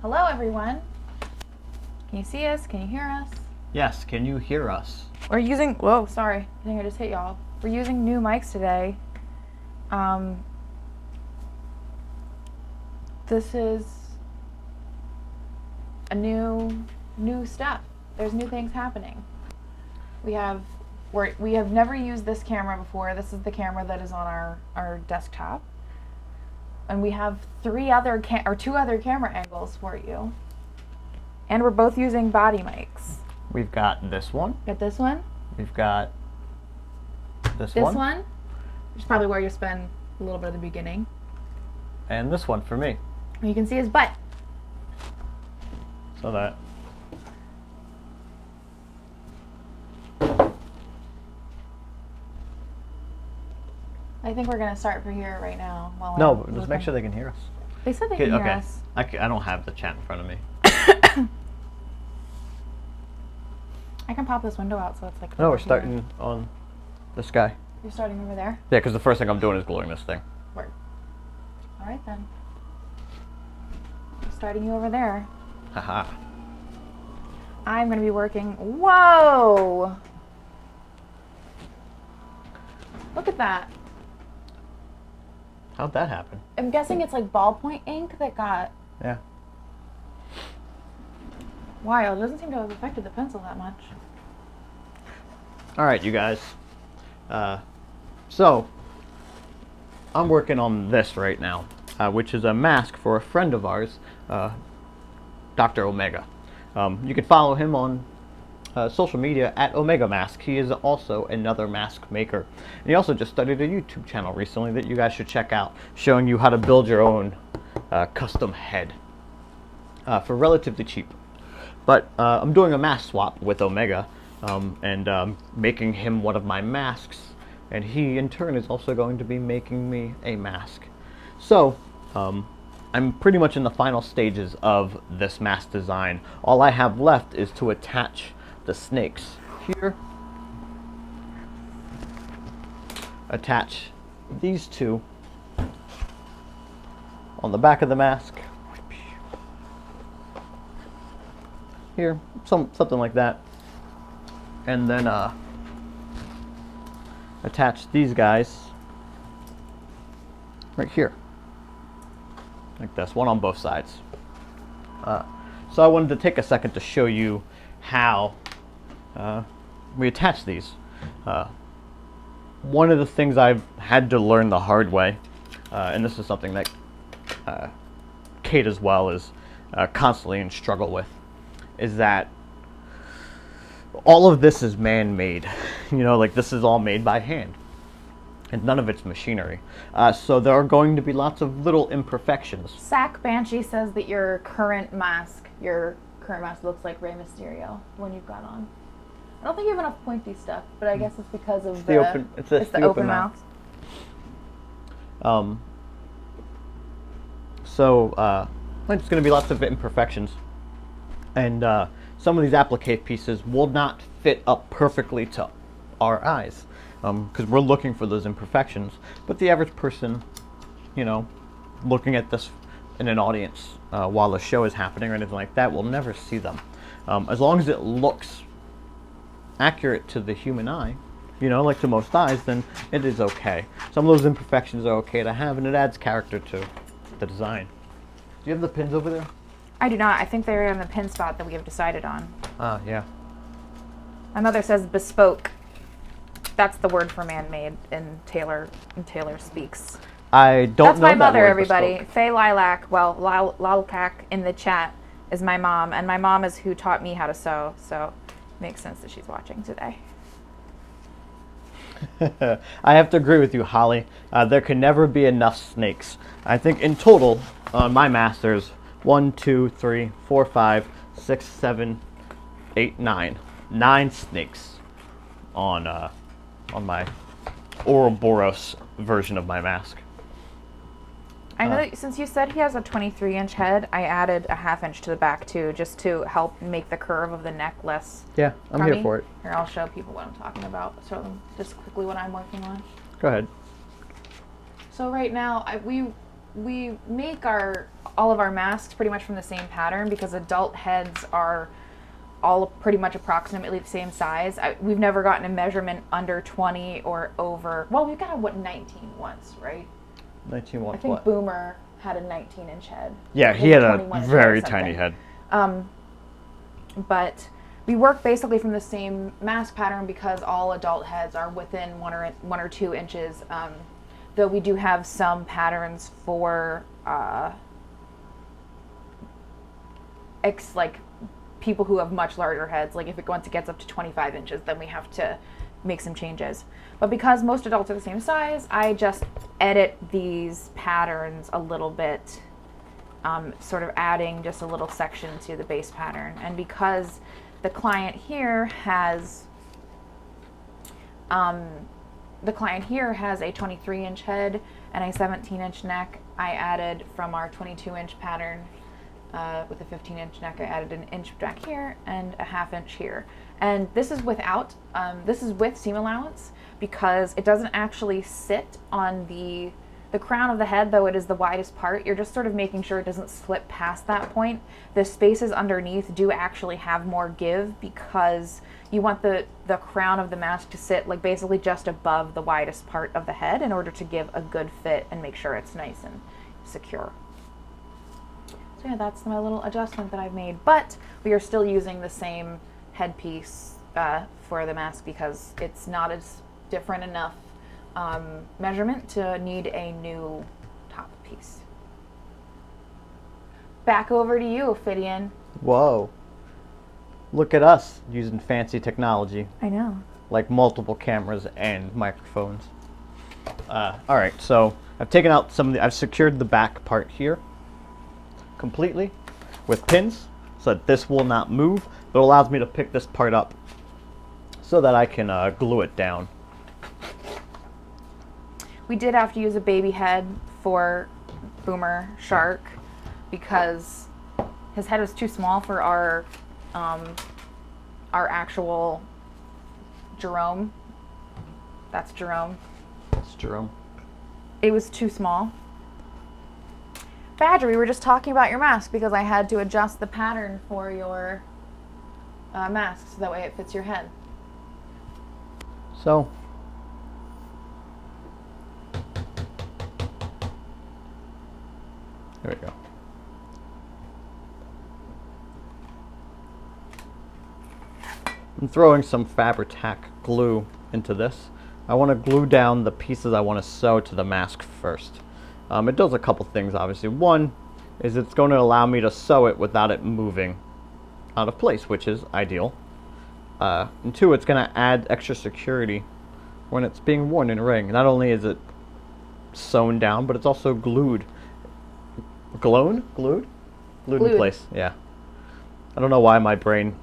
Hello, everyone. Can you see us? Can you hear us? Yes, can you hear us? We're using, whoa, sorry. I think I just hit y'all. We're using new mics today. This is a new stuff. There's new things happening. We have never used this camera before. This is the camera that is on our desktop. And we have two other camera angles for you. And we're both using body mics. We've got this one. Got this one. We've got this one. one. This one, which is probably where you spend a little bit of the beginning. And this one for me. And you can see his butt. So that. I think we're gonna start for here right now. No, but just make sure they can hear us. They said they can hear us. I don't have the chat in front of me. I can pop this window out so it's like. No, we're starting on this guy. You're starting over there? Yeah, because the first thing I'm doing is gluing this thing. Word. All right then. I'm starting you over there. Haha. I'm gonna be working. Whoa! Look at that. How'd that happen? I'm guessing it's like ballpoint ink that got. Yeah. Wild. It doesn't seem to have affected the pencil that much. All right, you guys. So, I'm working on this right now, which is a mask for a friend of ours, Dr. Omega. You can follow him on social media at Omega Mask. He is also another mask maker. And he also just started a YouTube channel recently that you guys should check out, showing you how to build your own custom head for relatively cheap. But I'm doing a mask swap with Omega and making him one of my masks. And he, in turn, is also going to be making me a mask. So, I'm pretty much in the final stages of this mask design. All I have left is to attach the snakes here. Attach these two on the back of the mask. Here, something like that. And then attach these guys right here. Like this, one on both sides. So I wanted to take a second to show you how we attach these. One of the things I've had to learn the hard way, and this is something that Kate as well is constantly in struggle with, is that all of this is man-made. You know, like this is all made by hand. And none of it's machinery. So there are going to be lots of little imperfections. Sack Banshee says that your current mask looks like Rey Mysterio when you've got on. I don't think you have enough pointy stuff, but I guess it's because of it's the open mouth. So there's going to be lots of imperfections. And some of these applique pieces will not fit up perfectly to our eyes. Because we're looking for those imperfections. But the average person, you know, looking at this in an audience while the show is happening or anything like that will never see them. As long as it looks accurate to the human eye, you know, like to most eyes, then it is okay. Some of those imperfections are okay to have, and it adds character to the design. Do you have the pins over there? I do not. I think they're in the pin spot that we have decided on. Yeah. My mother says bespoke. That's the word for man-made in Taylor speaks. I don't know That's my that mother, word, everybody. bespoke. Faye Lilac, well, Lalcac in the chat is my mom, and my mom is who taught me how to sew, so it makes sense that she's watching today. I have to agree with you, Holly. There can never be enough snakes. I think in total, on my mask, there's 1, 2, 3, 4, 5, 6, 7, 8, 9. 9 snakes on my Ouroboros version of my mask. I know that since you said he has a 23-inch head, I added a 1/2 inch to the back too, just to help make the curve of the neck less. Yeah, I'm crummy. here for it. Here, I'll show people what I'm talking about. Show them just quickly what I'm working on. Go ahead. So right now, we make all of our masks pretty much from the same pattern because adult heads are all pretty much approximately the same size. We've never gotten a measurement under 20 or over. Well, we've got a 19 once, right? 19 once. I think what? Boomer had a 19-inch head. Yeah, he had a very tiny head. But we work basically from the same mask pattern because all adult heads are within 1 or 2 inches. Though we do have some patterns for like people who have much larger heads. Like once it gets up to 25 inches, then we have to make some changes. But because most adults are the same size, I just edit these patterns a little bit, sort of adding just a little section to the base pattern. And because the client here has a 23-inch head and a 17-inch neck, I added from our 22-inch pattern with a 15-inch neck, I added an inch back here and a ½ inch here. And this is with seam allowance because it doesn't actually sit on the crown of the head, though it is the widest part. You're just sort of making sure it doesn't slip past that point. The spaces underneath do actually have more give because you want the crown of the mask to sit like basically just above the widest part of the head in order to give a good fit and make sure it's nice and secure. So yeah, that's my little adjustment that I've made. But we are still using the same headpiece for the mask because it's not as different enough measurement to need a new top piece. Back over to you, Ophidian. Whoa. Look at us using fancy technology. I know. Like multiple cameras and microphones. Alright, so I've taken out I've secured the back part here completely with pins so that this will not move, but it allows me to pick this part up so that I can glue it down. We did have to use a baby head for Boomer Shark because his head was too small for our actual Jerome. That's Jerome. It's Jerome. It was too small. Badger, we were just talking about your mask because I had to adjust the pattern for your mask so that way it fits your head. So, there we go. I'm throwing some Fabri-Tac glue into this. I want to glue down the pieces I want to sew to the mask first. It does a couple things, obviously. One is it's going to allow me to sew it without it moving out of place, which is ideal. And two, it's going to add extra security when it's being worn in a ring. Not only is it sewn down, but it's also glued. Glued in place. Yeah. I don't know why my brain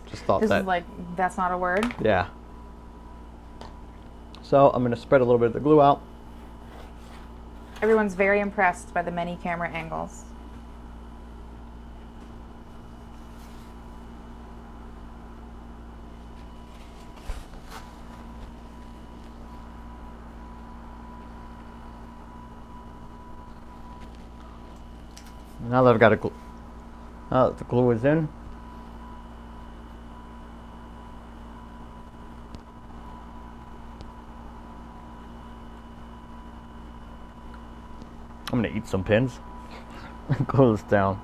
just thought this that. Is like, that's not a word? Yeah. So I'm going to spread a little bit of the glue out. Everyone's very impressed by the many camera angles. Now that I've got now that the glue is in, I'm gonna eat some pins and glue this down.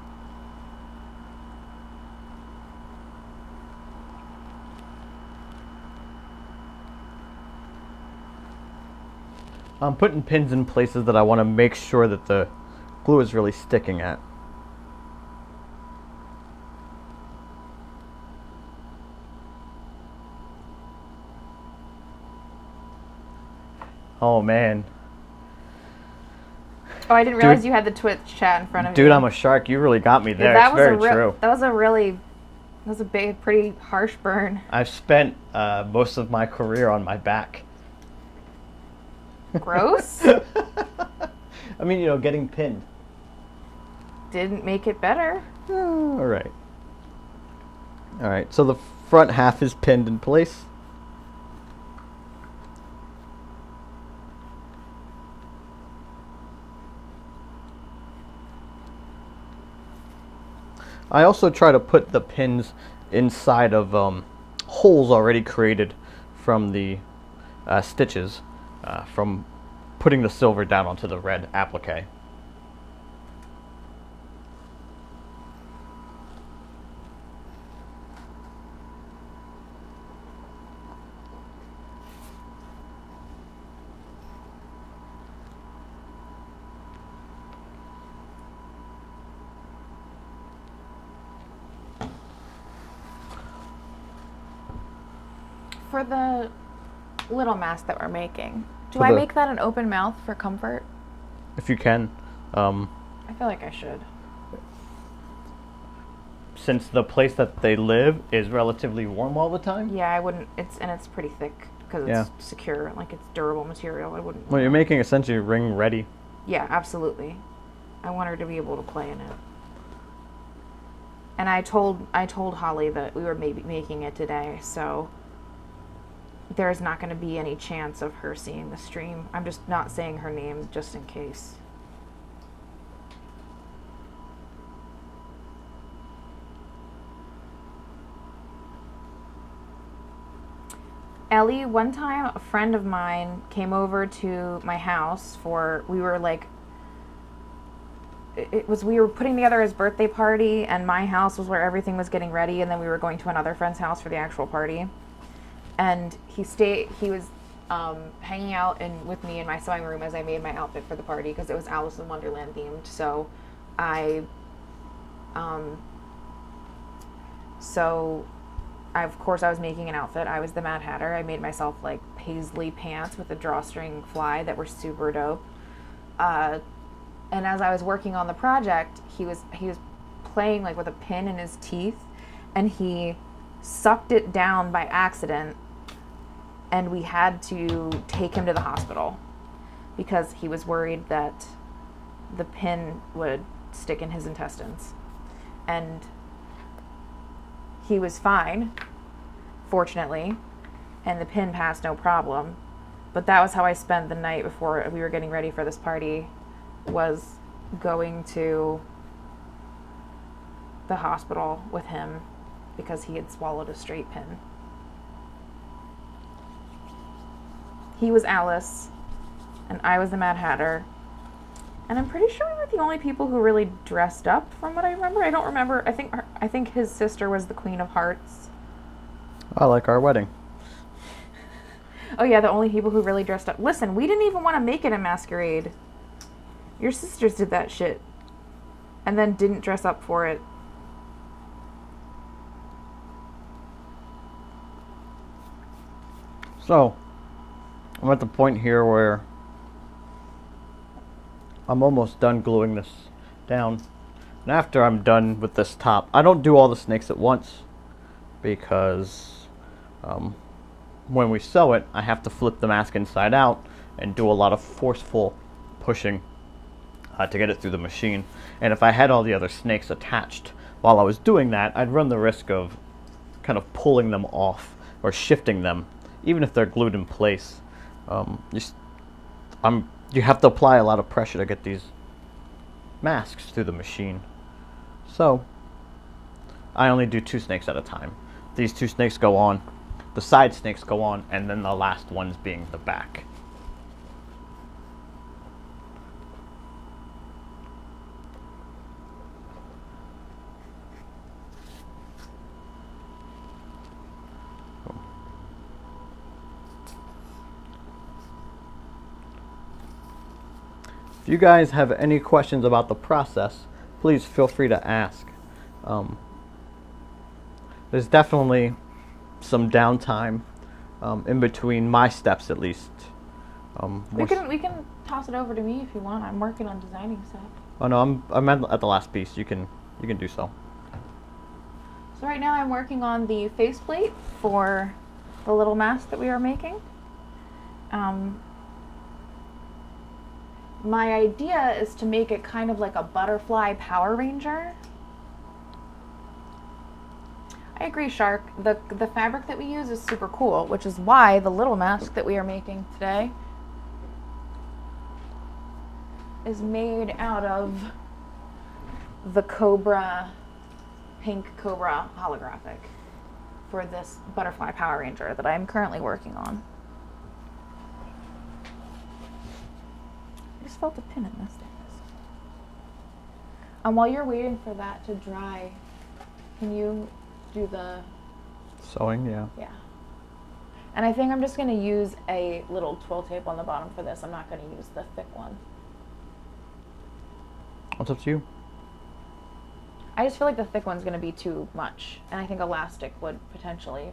I'm putting pins in places that I want to make sure that the glue is really sticking at. Oh man. Oh, I didn't realize you had the Twitch chat in front of you. Dude, I'm a shark. You really got me there. It's very true. That was a big, pretty harsh burn. I've spent most of my career on my back. Gross. I mean, you know, getting pinned. Didn't make it better. All right. All right. So the front half is pinned in place. I also try to put the pins inside of holes already created from the stitches from putting the silver down onto the red applique. For the little mask that we're making, do For I the- make that an open mouth for comfort? If you can. I feel like I should. Since the place that they live is relatively warm all the time. Yeah, I wouldn't. It's pretty thick because it's Yeah. secure, like it's durable material. I wouldn't. Well, you're making essentially ring ready. Yeah, absolutely. I want her to be able to play in it. And I told Holly that we were maybe making it today, so there's not going to be any chance of her seeing the stream. I'm just not saying her name just in case. Ellie, one time a friend of mine came over to my house we were putting together his birthday party, and my house was where everything was getting ready, and then we were going to another friend's house for the actual party. And he was hanging out with me in my sewing room as I made my outfit for the party, because it was Alice in Wonderland themed. So of course I was making an outfit. I was the Mad Hatter. I made myself like paisley pants with a drawstring fly that were super dope. And as I was working on the project, he was playing like with a pin in his teeth, and he sucked it down by accident, and we had to take him to the hospital because he was worried that the pin would stick in his intestines. And he was fine, fortunately, and the pin passed no problem. But that was how I spent the night before we were getting ready for this party, was going to the hospital with him because he had swallowed a straight pin. He was Alice, and I was the Mad Hatter. And I'm pretty sure we were the only people who really dressed up, from what I remember. I don't remember. I think his sister was the Queen of Hearts. I like our wedding. Oh yeah, the only people who really dressed up. Listen, we didn't even want to make it a masquerade. Your sisters did that shit. And then didn't dress up for it. So, I'm at the point here where I'm almost done gluing this down. And after I'm done with this top, I don't do all the snakes at once, because when we sew it, I have to flip the mask inside out and do a lot of forceful pushing to get it through the machine. And if I had all the other snakes attached while I was doing that, I'd run the risk of kind of pulling them off or shifting them, even if they're glued in place. You have to apply a lot of pressure to get these masks through the machine. So I only do 2 snakes at a time. These 2 snakes go on, the side snakes go on, and then the last ones being the back. If you guys have any questions about the process, please feel free to ask. There's definitely some downtime in between my steps, at least. We can toss it over to me if you want. I'm working on designing stuff. Oh no, I'm at the last piece. You can do so. So right now I'm working on the faceplate for the little mask that we are making. My idea is to make it kind of like a butterfly Power Ranger. I agree, Shark. The fabric that we use is super cool, which is why the little mask that we are making today is made out of the Cobra pink Cobra holographic for this Butterfly Power Ranger that I'm currently working on. I just felt a pin in this thing. While you're waiting for that to dry, can you do the Sewing, yeah. Yeah. And I think I'm just going to use a little twill tape on the bottom for this. I'm not going to use the thick one. What's up to you? I just feel like the thick one's going to be too much, and I think elastic would potentially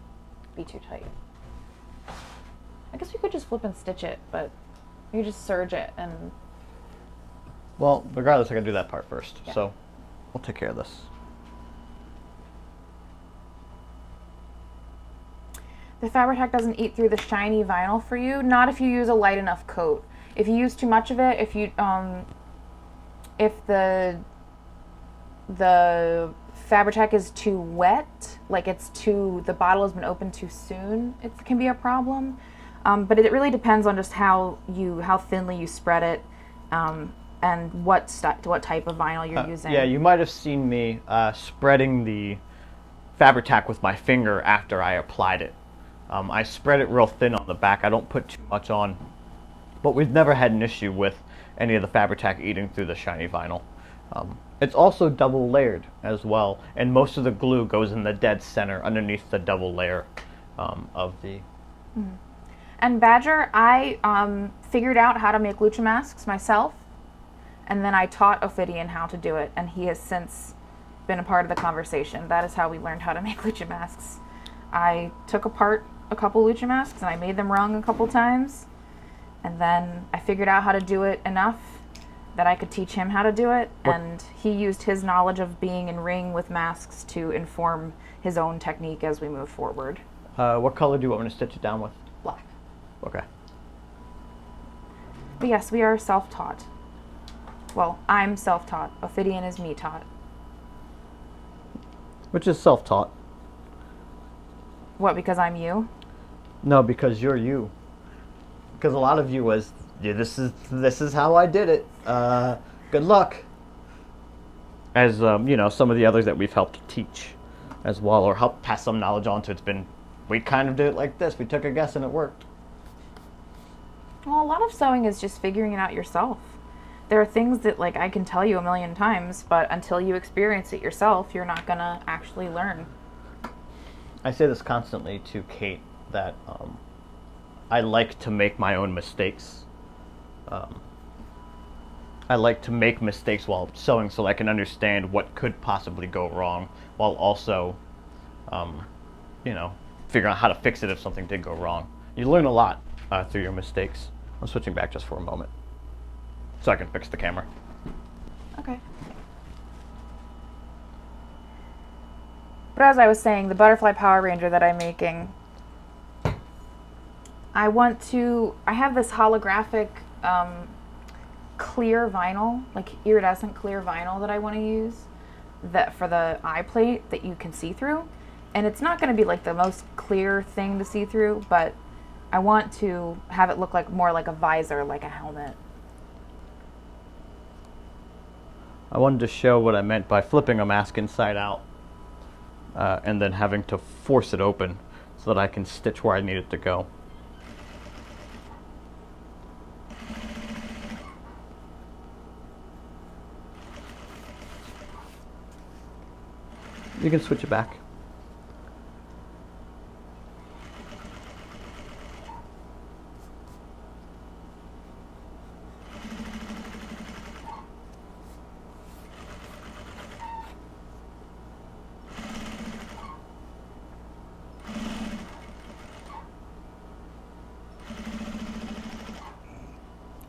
be too tight. I guess we could just flip and stitch it, but you just serge it and... Well, regardless, I gotta do that part first, Yeah. so we'll take care of this. The Fabri-Tac doesn't eat through the shiny vinyl for you. Not if you use a light enough coat. If you use too much of it, if the Fabri-Tac is too wet, like the bottle has been opened too soon, it can be a problem. But it really depends on just how thinly you spread it, and what type of vinyl you're using. Yeah, you might have seen me spreading the Fabri-Tac with my finger after I applied it. I spread it real thin on the back. I don't put too much on, but we've never had an issue with any of the Fabri-Tac eating through the shiny vinyl. It's also double layered as well, and most of the glue goes in the dead center underneath the double layer of the... Mm-hmm. And Badger, I figured out how to make lucha masks myself, and then I taught Ophidian how to do it, and he has since been a part of the conversation. That is how we learned how to make lucha masks. I took apart a couple lucha masks, and I made them wrong a couple times, and then I figured out how to do it enough that I could teach him how to do it, and he used his knowledge of being in ring with masks to inform his own technique as we move forward. What color do you want me to stitch it down with? Black. Okay. But yes, we are self-taught. Well, I'm self-taught. Ophidian is me-taught. Which is self-taught. What, because I'm you? No, because you're you. Because a lot of you was, yeah, this is how I did it. Good luck. As some of the others that we've helped teach as well, or help pass some knowledge on to. It's been, we kind of did it like this. We took a guess and it worked. Well, a lot of sewing is just figuring it out yourself. There are things that, like, I can tell you a million times, but until you experience it yourself, you're not gonna actually learn. I say this constantly to Kate, that I like to make my own mistakes. I like to make mistakes while sewing so I can understand what could possibly go wrong, while also, figuring out how to fix it if something did go wrong. You learn a lot through your mistakes. I'm switching back just for a moment so I can fix the camera. Okay. But as I was saying, the Butterfly Power Ranger that I'm making, I have this holographic clear vinyl, like iridescent clear vinyl that I want to use that for the eye plate that you can see through. And it's not going to be like the most clear thing to see through, but I want to have it look like more like a visor, like a helmet. I wanted to show what I meant by flipping a mask inside out and then having to force it open so that I can stitch where I need it to go. You can switch it back.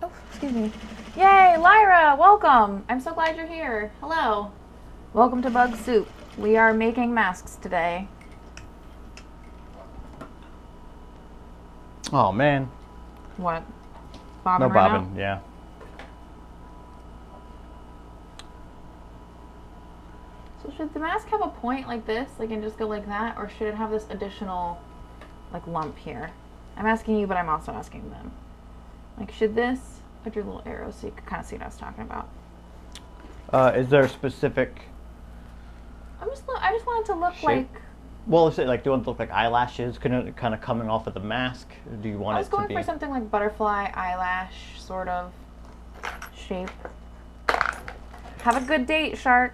Oh, excuse me. Yay, Lyra, welcome. I'm so glad you're here. Hello. Welcome to Bug Soup. We are making masks today. Oh man. What? Bobbing No right bobbing, now? yeah. So should the mask have a point like this, like and just go like that, or should it have this additional like lump here? I'm asking you, but I'm also asking them. Like, should this, put your little arrow so you can kind of see what I was talking about. Is there a specific... I just want it to look shape? like... Well, is it like, do you want it to look like eyelashes kind of coming off of the mask? Or do you want I it was to going be... for something like butterfly eyelash sort of shape. Have a good date, Shark.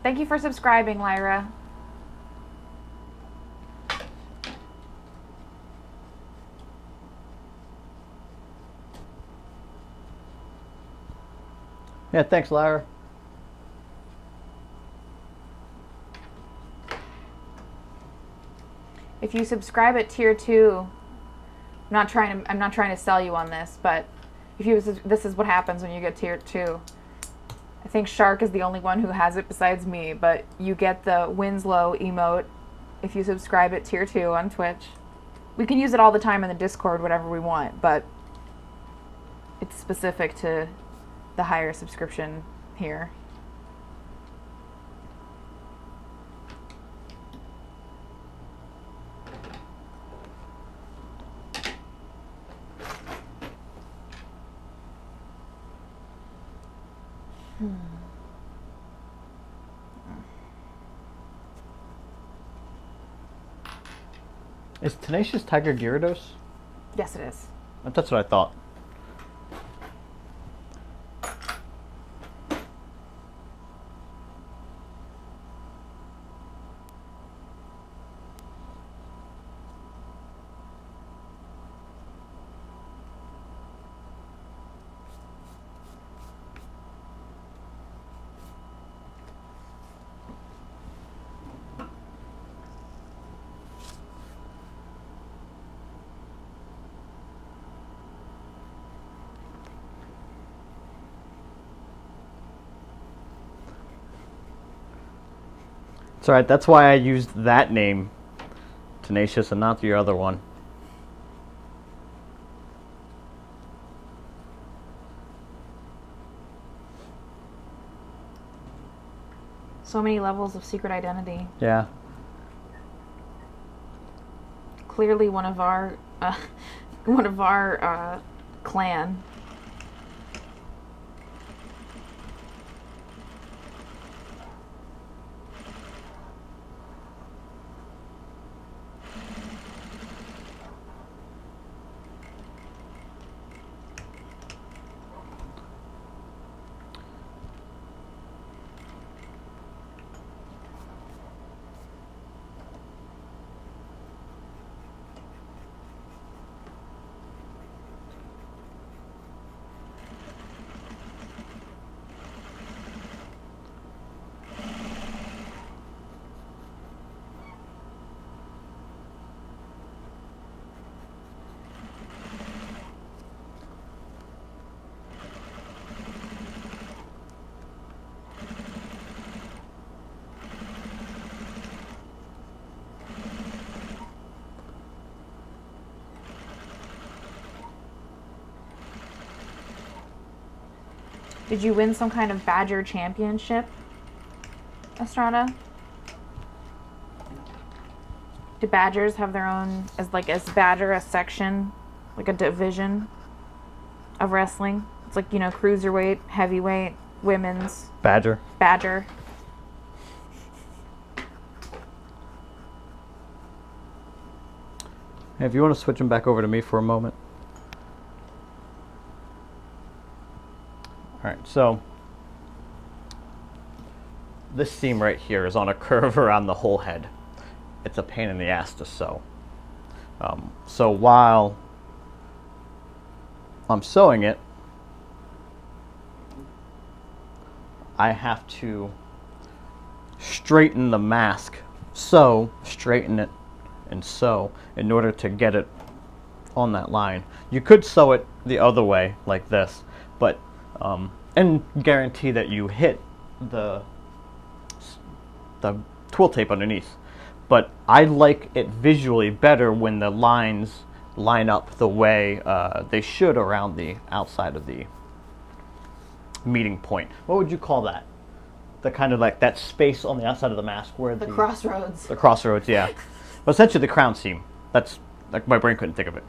Thank you for subscribing, Lyra. Yeah, thanks, Lyra. If you subscribe at tier 2, I'm not trying to sell you on this, but this is what happens when you get tier 2. I think Shark is the only one who has it besides me, but you get the Winslow emote if you subscribe at tier 2 on Twitch. We can use it all the time in the Discord, whatever we want, but it's specific to the higher subscription here. Is Tenacious Tiger Gyarados? Yes, it is. That's what I thought. It's alright, that's why I used that name, Tenacious, and not the other one. So many levels of secret identity. Yeah. Clearly one of our clan. Did you win some kind of Badger championship, Estrada? Do Badgers have their own, is Badger a section, like a division of wrestling? It's like, cruiserweight, heavyweight, women's. Badger. Badger. Hey, if you want to switch them back over to me for a moment. Alright, so this seam right here is on a curve around the whole head. It's a pain in the ass to sew. So while I'm sewing it, I have to straighten the mask, sew, straighten it, and sew in order to get it on that line. You could sew it the other way, like this, but and guarantee that you hit the twill tape underneath. But I like it visually better when the lines line up the way they should around the outside of the meeting point. What would you call that? The kind of like that space on the outside of the mask where the crossroads. The crossroads, yeah. But essentially the crown seam. That's like my brain couldn't think of it.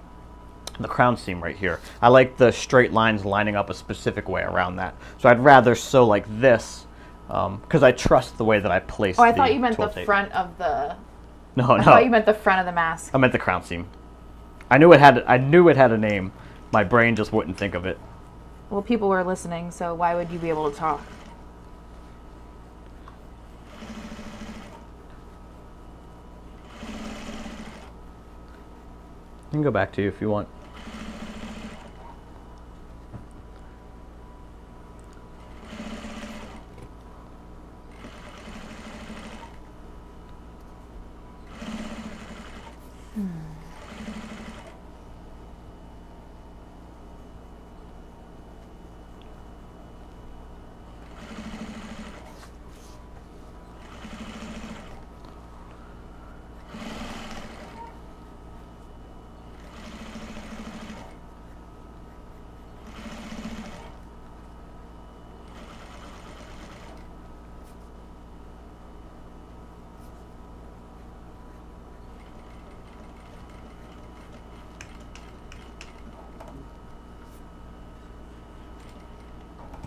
The crown seam right here. I like the straight lines lining up a specific way around that. So I'd rather sew like this because I trust the way that I placed. Oh, I thought you meant Twill the tape. front of the. No, I thought you meant the front of the mask. I meant the crown seam. I knew it had a name. My brain just wouldn't think of it. Well, people were listening, so why would you be able to talk? I can go back to you if you want.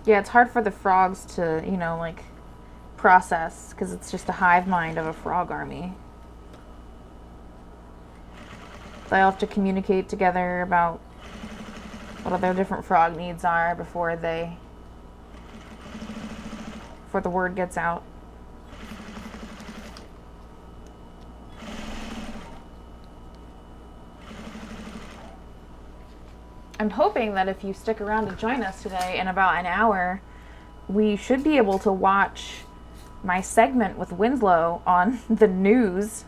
Yeah, it's hard for the frogs to, like, process, because it's just a hive mind of a frog army. They all have to communicate together about what their different frog needs are before the word gets out. I'm hoping that if you stick around to join us today in about an hour, we should be able to watch my segment with Winslow on the news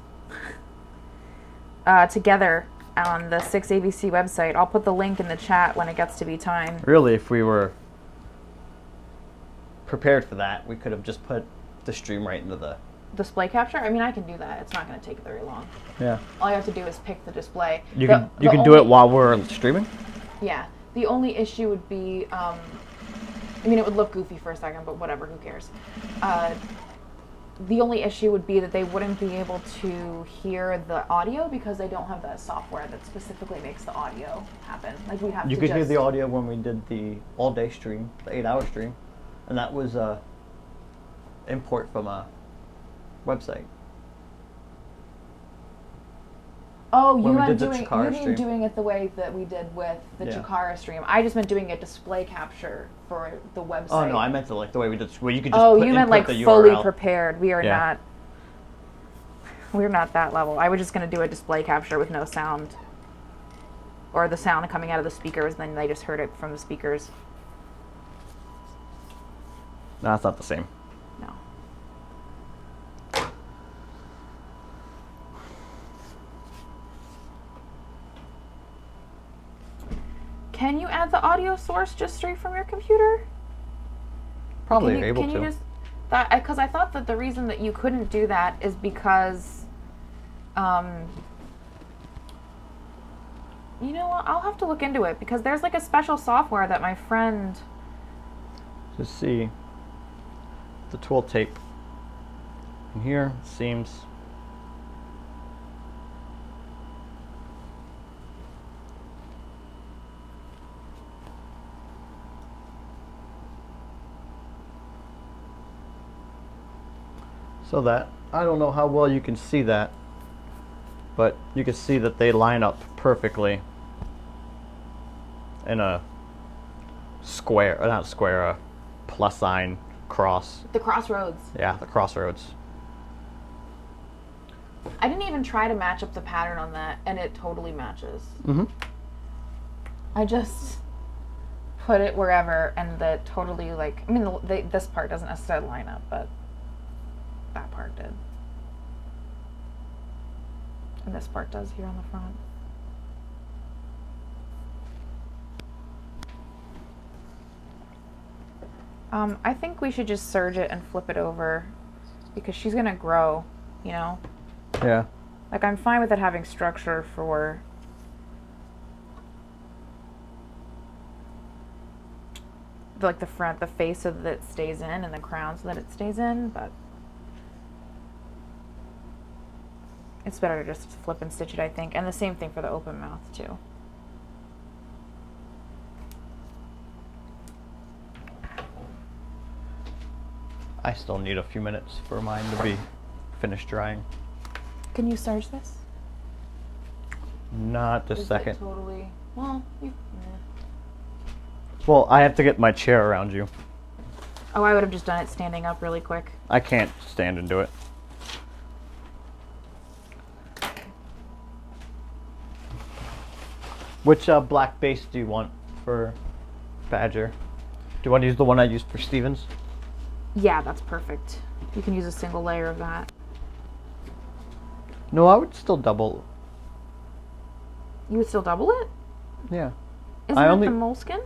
together on the 6ABC website. I'll put the link in the chat when it gets to be time. Really, if we were prepared for that, we could have just put the stream right into the display capture? I mean, I can do that. It's not going to take very long. Yeah. All you have to do is pick the display. You can do it while we're streaming? Yeah. The only issue would be, I mean, it would look goofy for a second, but whatever, who cares? The only issue would be that they wouldn't be able to hear the audio because they don't have that software that specifically makes the audio happen. Like, we have to You could hear the audio when we did the all-day stream, the 8-hour stream, and that was import from a website. Oh, you When we meant did the Chikara stream. doing it the way that we did with the Yeah. Chikara stream. I just meant doing a display capture for the website. Oh no, I meant the way we did. Where you could just you meant like the fully URL. prepared. We are Yeah. not. We're not that level. I was just going to do a display capture with no sound, or the sound coming out of the speakers, and then they just heard it from the speakers. No, it's not the same. No. Can you add the audio source just straight from your computer? Probably Can you, able can to. you just that because I thought that the reason that you couldn't do that is because, you know what? I'll have to look into it because there's like a special software that my friend. Just see the Twill Tape. And here seems. So that, I don't know how well you can see that, but you can see that they line up perfectly in a square, not square, a plus sign cross. The crossroads. Yeah, the crossroads. I didn't even try to match up the pattern on that, and it totally matches. Mm-hmm. I just put it wherever, and that totally, like, I mean, this part doesn't necessarily line up, but that part did. And this part does here on the front. I think we should just serge it and flip it over because she's gonna grow, you know? Yeah. Like, I'm fine with it having structure for like the front, the face so that it stays in, and the crown so that it stays in, but it's better to just flip and stitch it, I think. And the same thing for the open mouth, too. I still need a few minutes for mine to be finished drying. Can you sarge this? Not this second. Totally. Well, Well, I have to get my chair around you. Oh, I would have just done it standing up really quick. I can't stand and do it. Which black base do you want for Badger? Do you want to use the one I used for Stevens? Yeah, that's perfect. You can use a single layer of that. No, I would still double. You would still double it? Yeah. Isn't it the moleskin?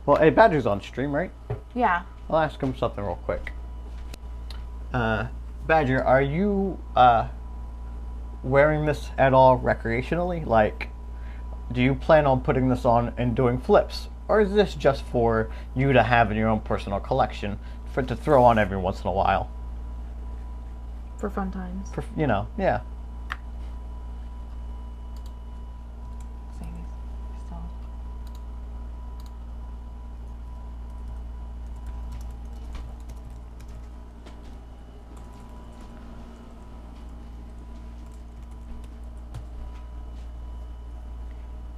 Well, hey, Badger's on stream, right? Yeah. I'll ask him something real quick. Badger, are you wearing this at all recreationally? Like, do you plan on putting this on and doing flips? Or is this just for you to have in your own personal collection to throw on every once in a while? For fun times. Yeah.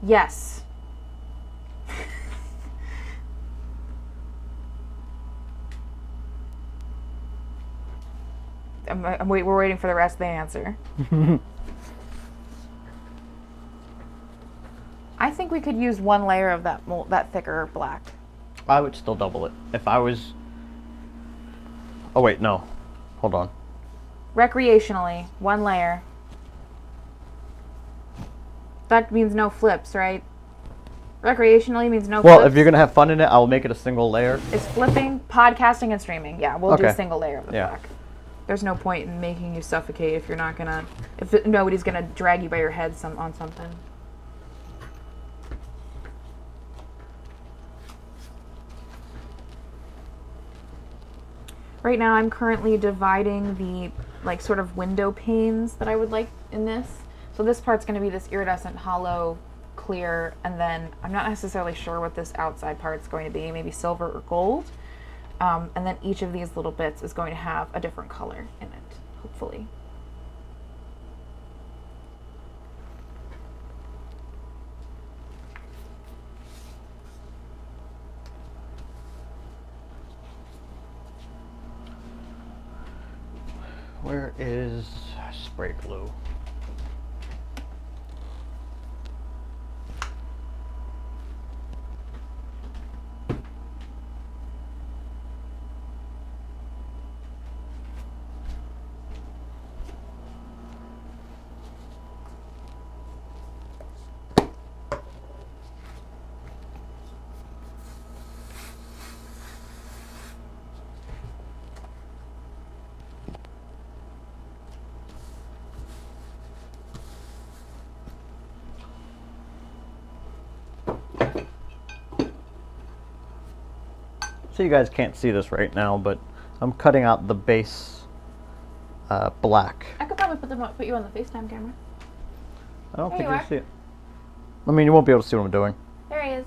Yes. We're waiting for the rest of the answer. I think we could use one layer of that thicker black. I would still double it. If I was... Oh, wait, no. Hold on. Recreationally, one layer. That means no flips, right? Recreationally means no flips. Well, if you're going to have fun in it, I'll make it a single layer. Is flipping, podcasting, and streaming. Yeah, we'll do a single layer of the black. There's no point in making you suffocate if you're not going to... If nobody's going to drag you by your head on something. Right now, I'm currently dividing the, like, sort of window panes that I would like in this. So this part's going to be this iridescent, hollow, clear, and then I'm not necessarily sure what this outside part's going to be, maybe silver or gold. And then each of these little bits is going to have a different color in it, hopefully. Where is spray glue? So you guys can't see this right now, but I'm cutting out the base black. I could probably put you on the FaceTime camera. I don't think you you'll see it. I mean, you won't be able to see what I'm doing. There he is.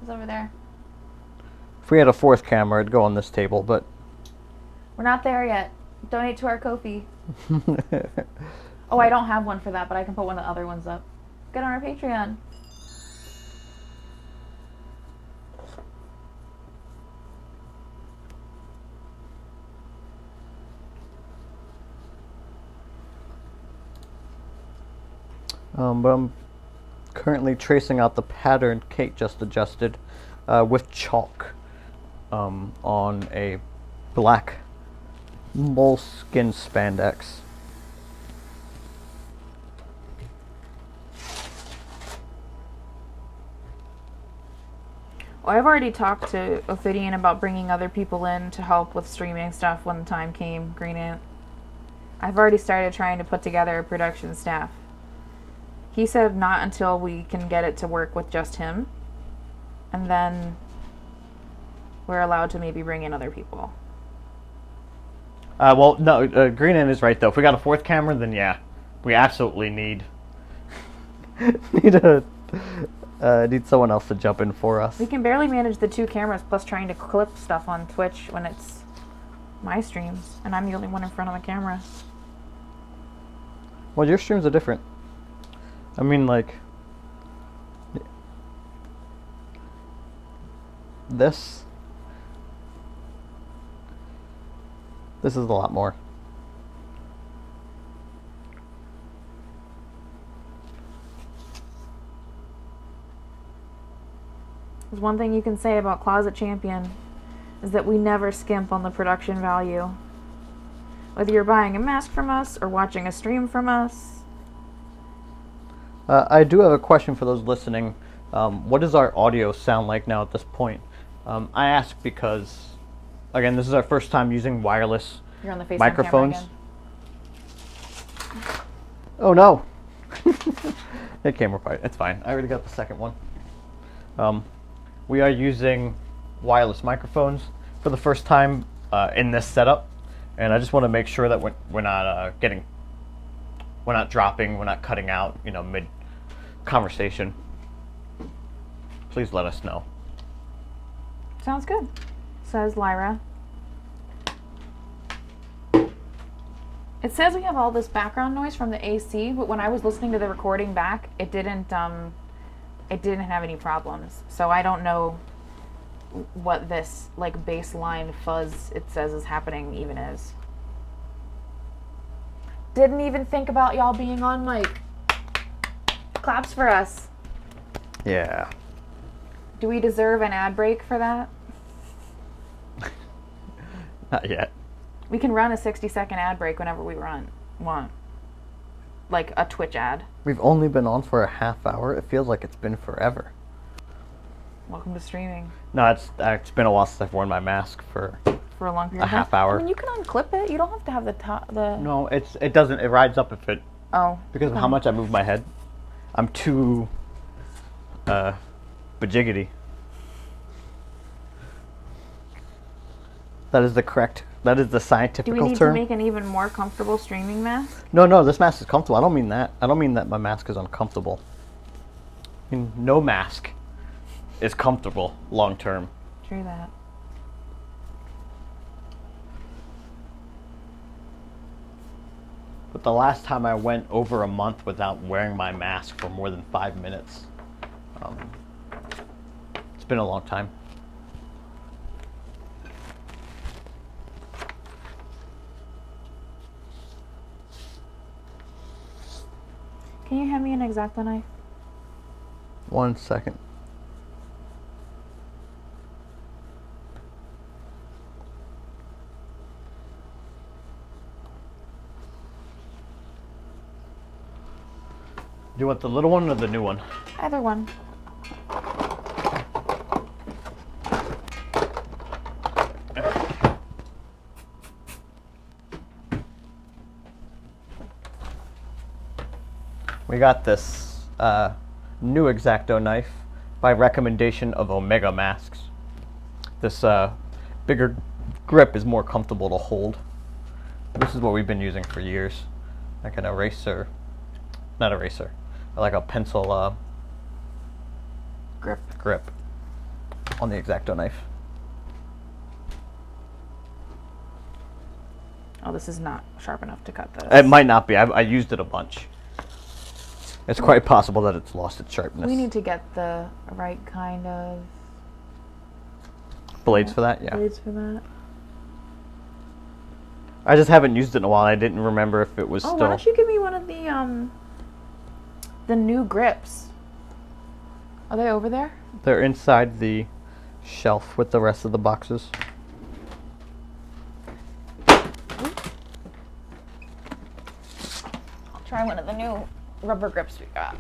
He's over there. If we had a fourth camera, it'd go on this table, but... We're not there yet. Donate to our Ko-fi. Oh, I don't have one for that, but I can put one of the other ones up. Get on our Patreon. But I'm currently tracing out the pattern Kate just adjusted with chalk on a black moleskin spandex. Well, I've already talked to Ophidian about bringing other people in to help with streaming stuff when the time came, Green Ant. I've already started trying to put together a production staff. He said not until we can get it to work with just him, and then we're allowed to maybe bring in other people. Well, no, Green Ant is right, though. If we got a fourth camera, then yeah, we absolutely need a I need someone else to jump in for us. We can barely manage the 2 cameras plus trying to clip stuff on Twitch when it's my streams and I'm the only one in front of the camera. Well, your streams are different. I mean, like, this is a lot more. There's one thing you can say about Closet Champion is that we never skimp on the production value. Whether you're buying a mask from us or watching a stream from us. I do have a question for those listening. What does our audio sound like now at this point? I ask because, again, this is our first time using wireless You're on the FaceTime microphones. camera again. Oh no! It came apart. It's fine. I already got the second one. We are using wireless microphones for the first time in this setup, and I just want to make sure that we're not dropping, we're not cutting out, mid conversation. Please let us know. Sounds good, says Lyra. It says we have all this background noise from the AC, but when I was listening to the recording back, it didn't have any problems. So I don't know what this like baseline fuzz it says is happening even is. Didn't even think about y'all being on mic. Claps for us. Yeah. Do we deserve an ad break for that? Not yet. We can run a 60-second ad break whenever we want. Like a Twitch ad. We've only been on for a half hour. It feels like it's been forever. Welcome to streaming. No, it's been a while since I've worn my mask for For a long period a of time. half hour. I mean, you can unclip it. You don't have to have the. No, it doesn't. It rides up if it. Oh. Because of how much I move my head. I'm too bajiggity. That is the scientific term. Do we need to make an even more comfortable streaming mask? No, this mask is comfortable. I don't mean that. I don't mean that my mask is uncomfortable. I mean, no mask is comfortable long term. True that. But the last time I went over a month without wearing my mask for more than 5 minutes, it's been a long time. Can you hand me an X-Acto knife? 1 second. Do you want the little one or the new one? Either one. We got this new X-Acto knife by recommendation of Omega Masks. This bigger grip is more comfortable to hold. This is what we've been using for years. Like an eraser, not eraser, like a pencil grip on the X-Acto knife. Oh, this is not sharp enough to cut this. It might not be. I used it a bunch. It's quite possible that it's lost its sharpness. We need to get the right kind of blades for that, yeah. blades for that. I just haven't used it in a while. I didn't remember if it was Oh, still. why don't you give me one of the new grips? Are they over there? They're inside the shelf with the rest of the boxes. I'll try one of the new rubber grips we got.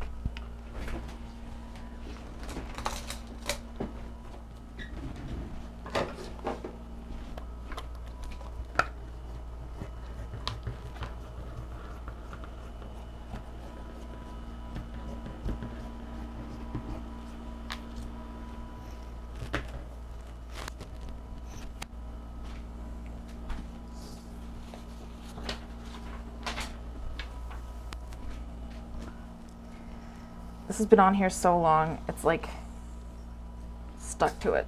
This has been on here so long, it's like stuck to it.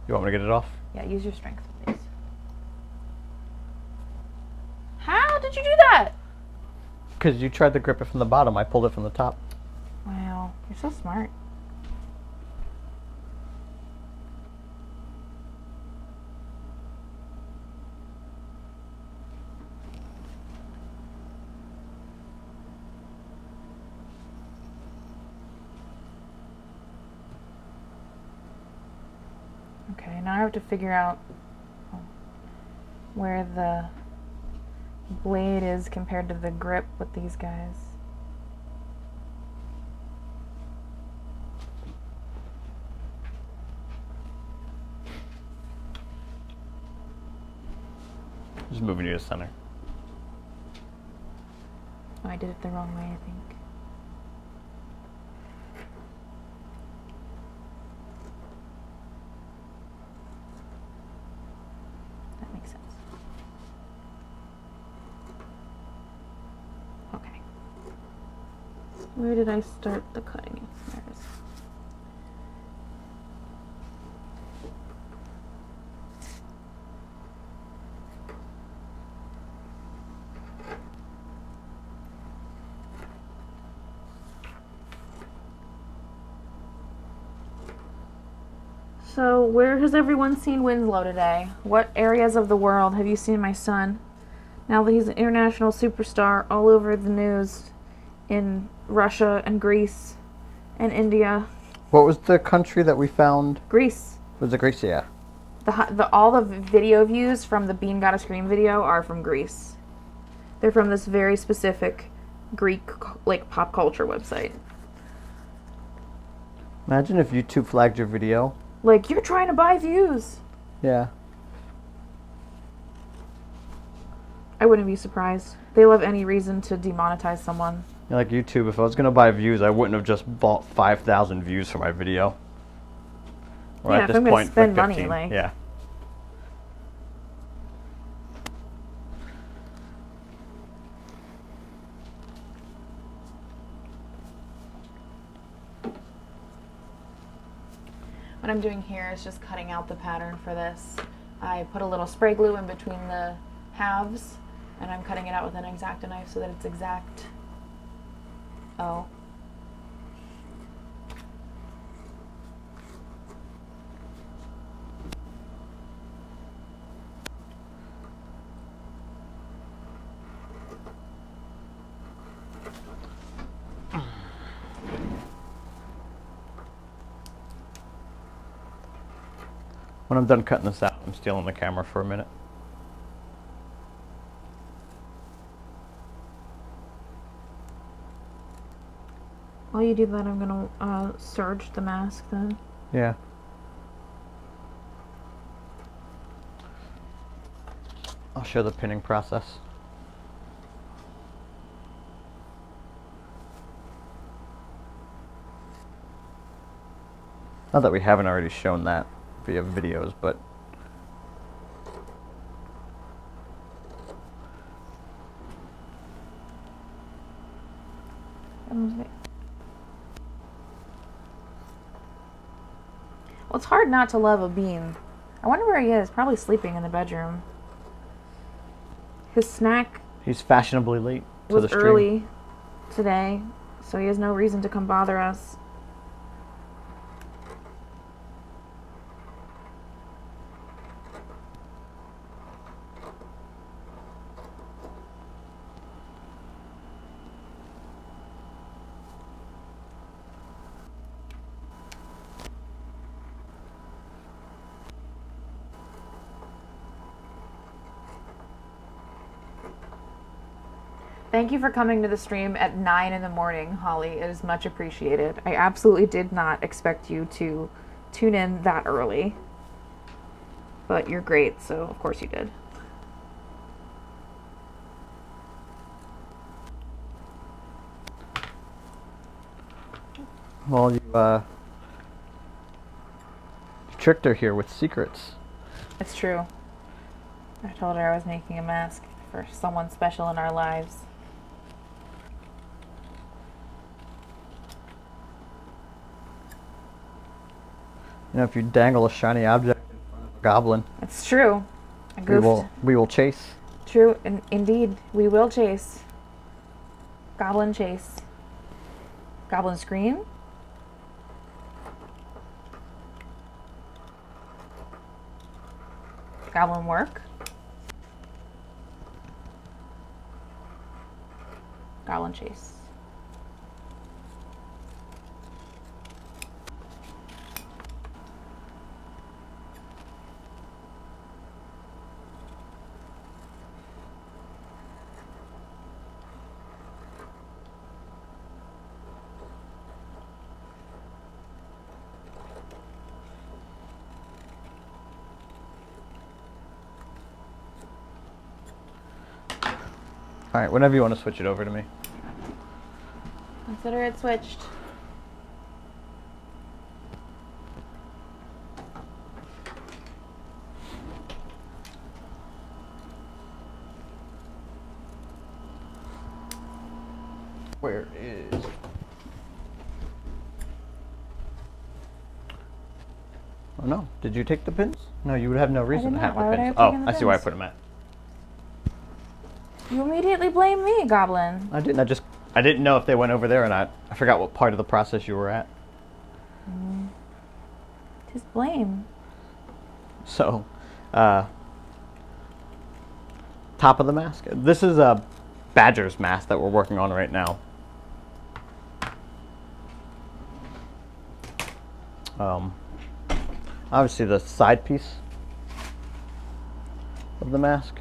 You want me to get it off? Yeah, use your strength, please. How did you do that? Because you tried to grip it from the bottom, I pulled it from the top. Wow, you're so smart. Okay, now I have to figure out where the blade is compared to the grip with these guys. Just moving you to center. Oh, I did it the wrong way, I think. That makes sense. Okay. Where did I start the cutting? There it is. So, where has everyone seen Winslow today? What areas of the world have you seen my son? Now that he's an international superstar all over the news in Russia and Greece and India. What was the country that we found? Greece. Was it Greece? Yeah. All the video views from the Bean Gotta Scream video are from Greece. They're from this very specific Greek like pop culture website. Imagine if YouTube flagged your video. Like, you're trying to buy views. Yeah. I wouldn't be surprised. They love any reason to demonetize someone. Yeah, like YouTube, if I was going to buy views, I wouldn't have just bought 5,000 views for my video. Or Yeah, at if this I'm gonna point, spend like money, 15. like- Yeah. What I'm doing here is just cutting out the pattern for this. I put a little spray glue in between the halves, and I'm cutting it out with an X-Acto knife so that it's exact. Oh. When I'm done cutting this out, I'm stealing the camera for a minute. While you do that, I'm gonna serge the mask then. Yeah. I'll show the pinning process. Not that we haven't already shown that via videos, but Well, it's hard not to love a Bean. I wonder where he is. Probably sleeping in the bedroom. His snack he's fashionably late to was the stream. early today, so he has no reason to come bother us. Thank you for coming to the stream at 9 in the morning, Holly. It is much appreciated. I absolutely did not expect you to tune in that early. But you're great, so of course you did. Well, you tricked her here with secrets. It's true. I told her I was making a mask for someone special in our lives. You know, if you dangle a shiny object in front of a goblin, It's true. I goofed. we will chase. True, indeed. We will chase. Goblin chase. Goblin scream. Goblin work. Goblin chase. All right, whenever you want to switch it over to me. Consider it switched. Where is... Oh no, did you take the pins? No, you would have no reason to did have not. Why the would I pins. have Oh, taken the I see why I pins? put them at. You immediately blame me, Goblin. I didn't, I didn't know if they went over there or not. I forgot what part of the process you were at. Just blame. So, top of the mask. This is a badger's mask that we're working on right now. Obviously the side piece of the mask.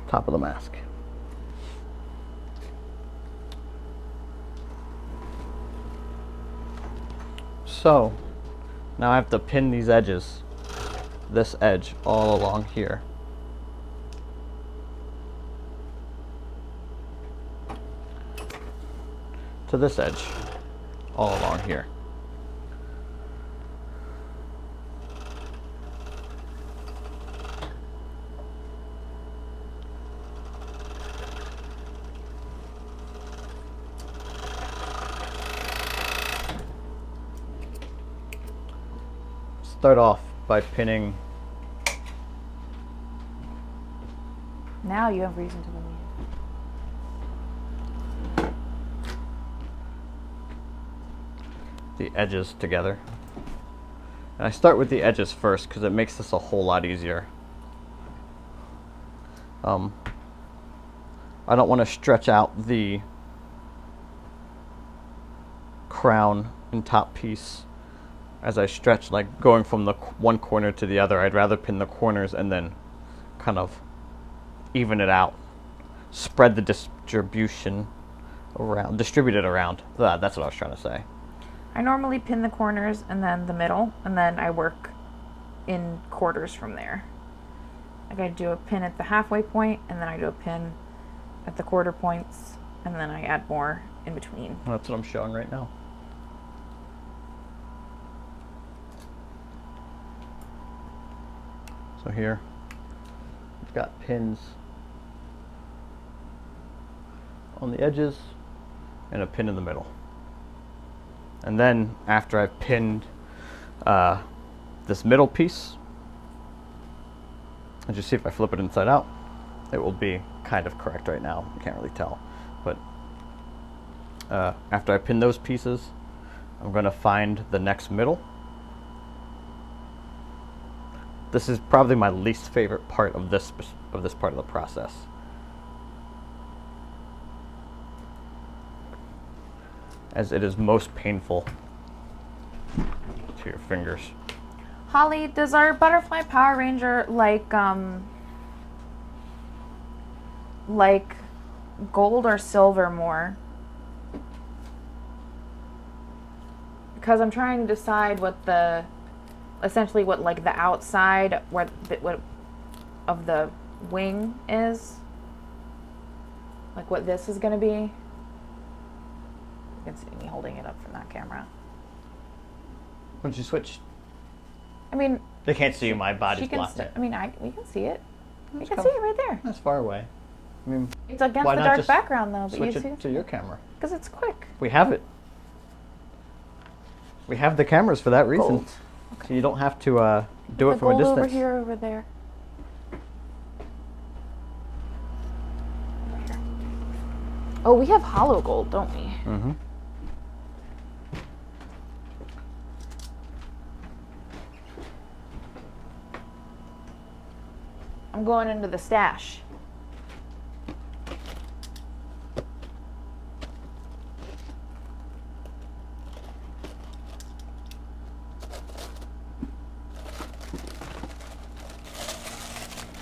Top of the mask. So, now I have to pin these edges, this edge all along here. To this edge, all along here. Start off by pinning. Now you have reason to believe. The edges together. And I start with the edges first because it makes this a whole lot easier. I don't want to stretch out the crown and top piece as I stretch, like going from the one corner to the other. I'd rather pin the corners and then kind of even it out. Spread the distribution around, distribute it around. That's what I was trying to say. I normally pin the corners and then the middle, and then I work in quarters from there. Like I do a pin at the halfway point, and then I do a pin at the quarter points, and then I add more in between. That's what I'm showing right now. So here, I've got pins on the edges and a pin in the middle. And then after I've pinned this middle piece, and just see if I flip it inside out, it will be kind of correct right now. You can't really tell. But after I pin those pieces, I'm going to find the next middle. This is probably my least favorite part of this part of the process. As it is most painful to your fingers. Holly, does our butterfly Power Ranger like gold or silver more? Because I'm trying to decide what the outside what of the wing is. Like what this is going to be. You can see me holding it up from that camera. Once you switch, I mean, they can't see you. My body's blocked. we can see it. We That's can see it right there. That's far away. I mean, It's against why the not dark just background though, but switch you see, it to your camera. because it's quick. We have it. We have the cameras for that reason. Gold. So you don't have to do it from a gold distance. over here, over there. Over here. Oh, we have hollow gold, don't we? Mm-hmm. I'm going into the stash.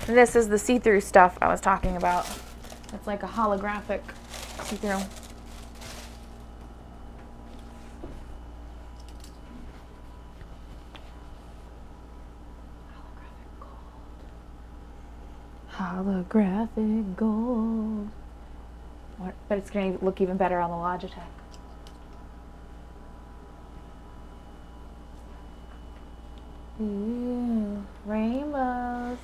This is the see-through stuff I was talking about. It's like a holographic see-through. Holographic gold. What? But it's going to look even better on the Logitech. Ooh, rainbows.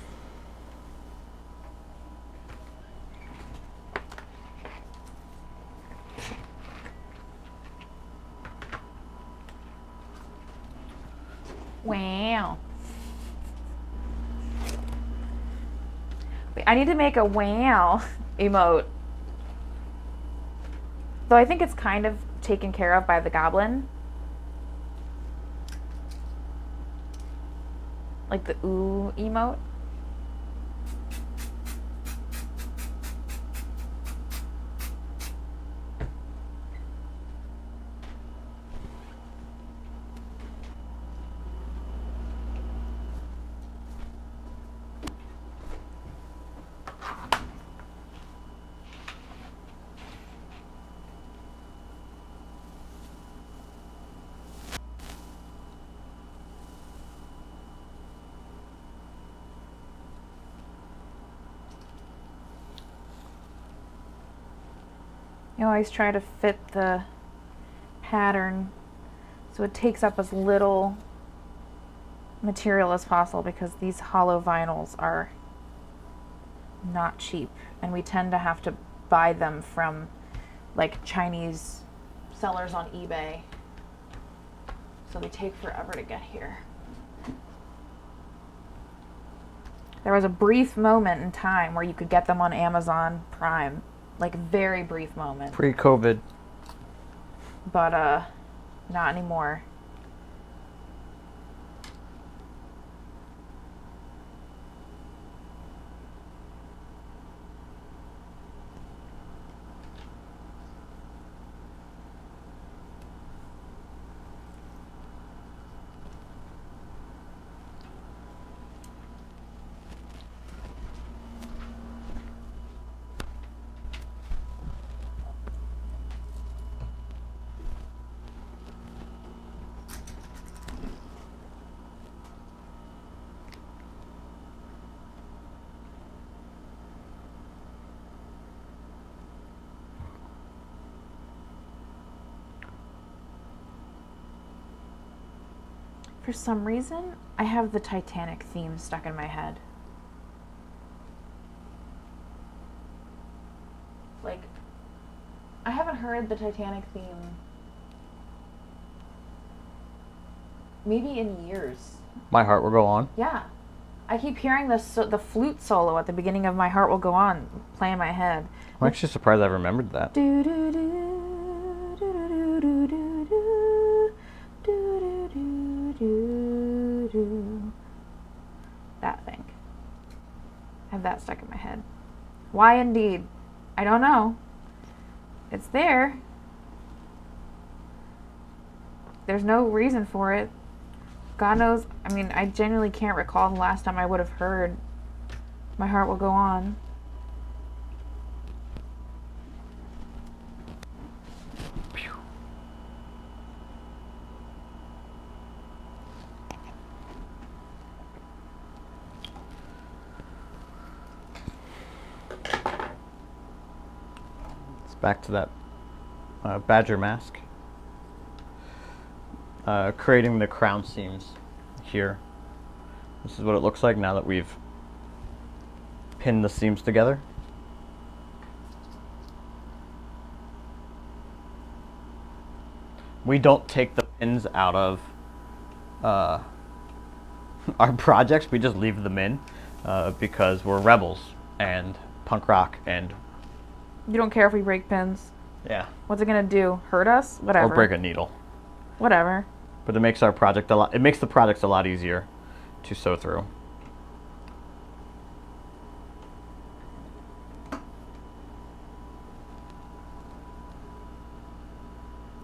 Wow. Wait, I need to make a wow emote. Though I think it's kind of taken care of by the goblin. Like the ooh emote. You always try to fit the pattern so it takes up as little material as possible, because these hollow vinyls are not cheap and we tend to have to buy them from like Chinese sellers on eBay, so they take forever to get here. There was a brief moment in time where you could get them on Amazon Prime. Like a very brief moment. Pre-COVID. But not anymore. For some reason, I have the Titanic theme stuck in my head. Like, I haven't heard the Titanic theme maybe in years. My Heart Will Go On. Yeah. I keep hearing the flute solo at the beginning of My Heart Will Go On play in my head. I'm actually surprised I remembered that. Do do do do do do do do do do do. That thing. I have that stuck in my head. Why indeed? I don't know. It's there. There's no reason for it. God knows. I mean, I genuinely can't recall the last time I would have heard My Heart Will Go On. Back to that badger mask. Creating the crown seams here. This is what it looks like now that we've pinned the seams together. we don't take the pins out of our projects. We just leave them in because we're rebels and punk rock and... You don't care if we break pins? Yeah. What's it gonna do? Hurt us? Whatever. Or break a needle. Whatever. But it makes our project a lot... It makes the projects a lot easier to sew through.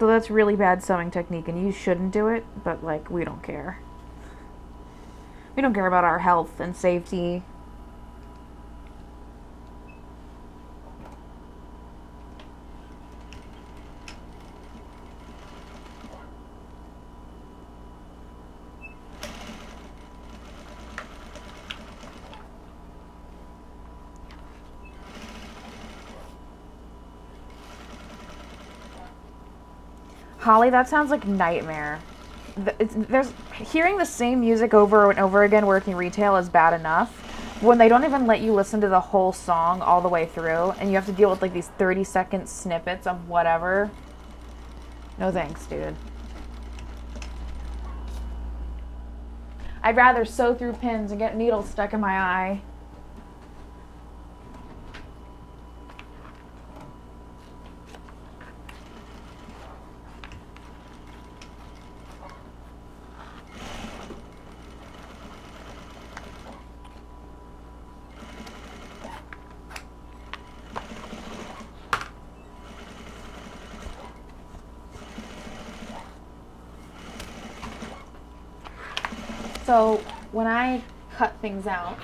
So that's really bad sewing technique, and you shouldn't do it, but, like, we don't care. We don't care about our health and safety. Holly, that sounds like nightmare. There's hearing the same music over and over again working retail is bad enough. When they don't even let you listen to the whole song all the way through, and you have to deal with like these 30-second snippets of whatever. No thanks, dude. I'd rather sew through pins and get needles stuck in my eye. So when I cut things out,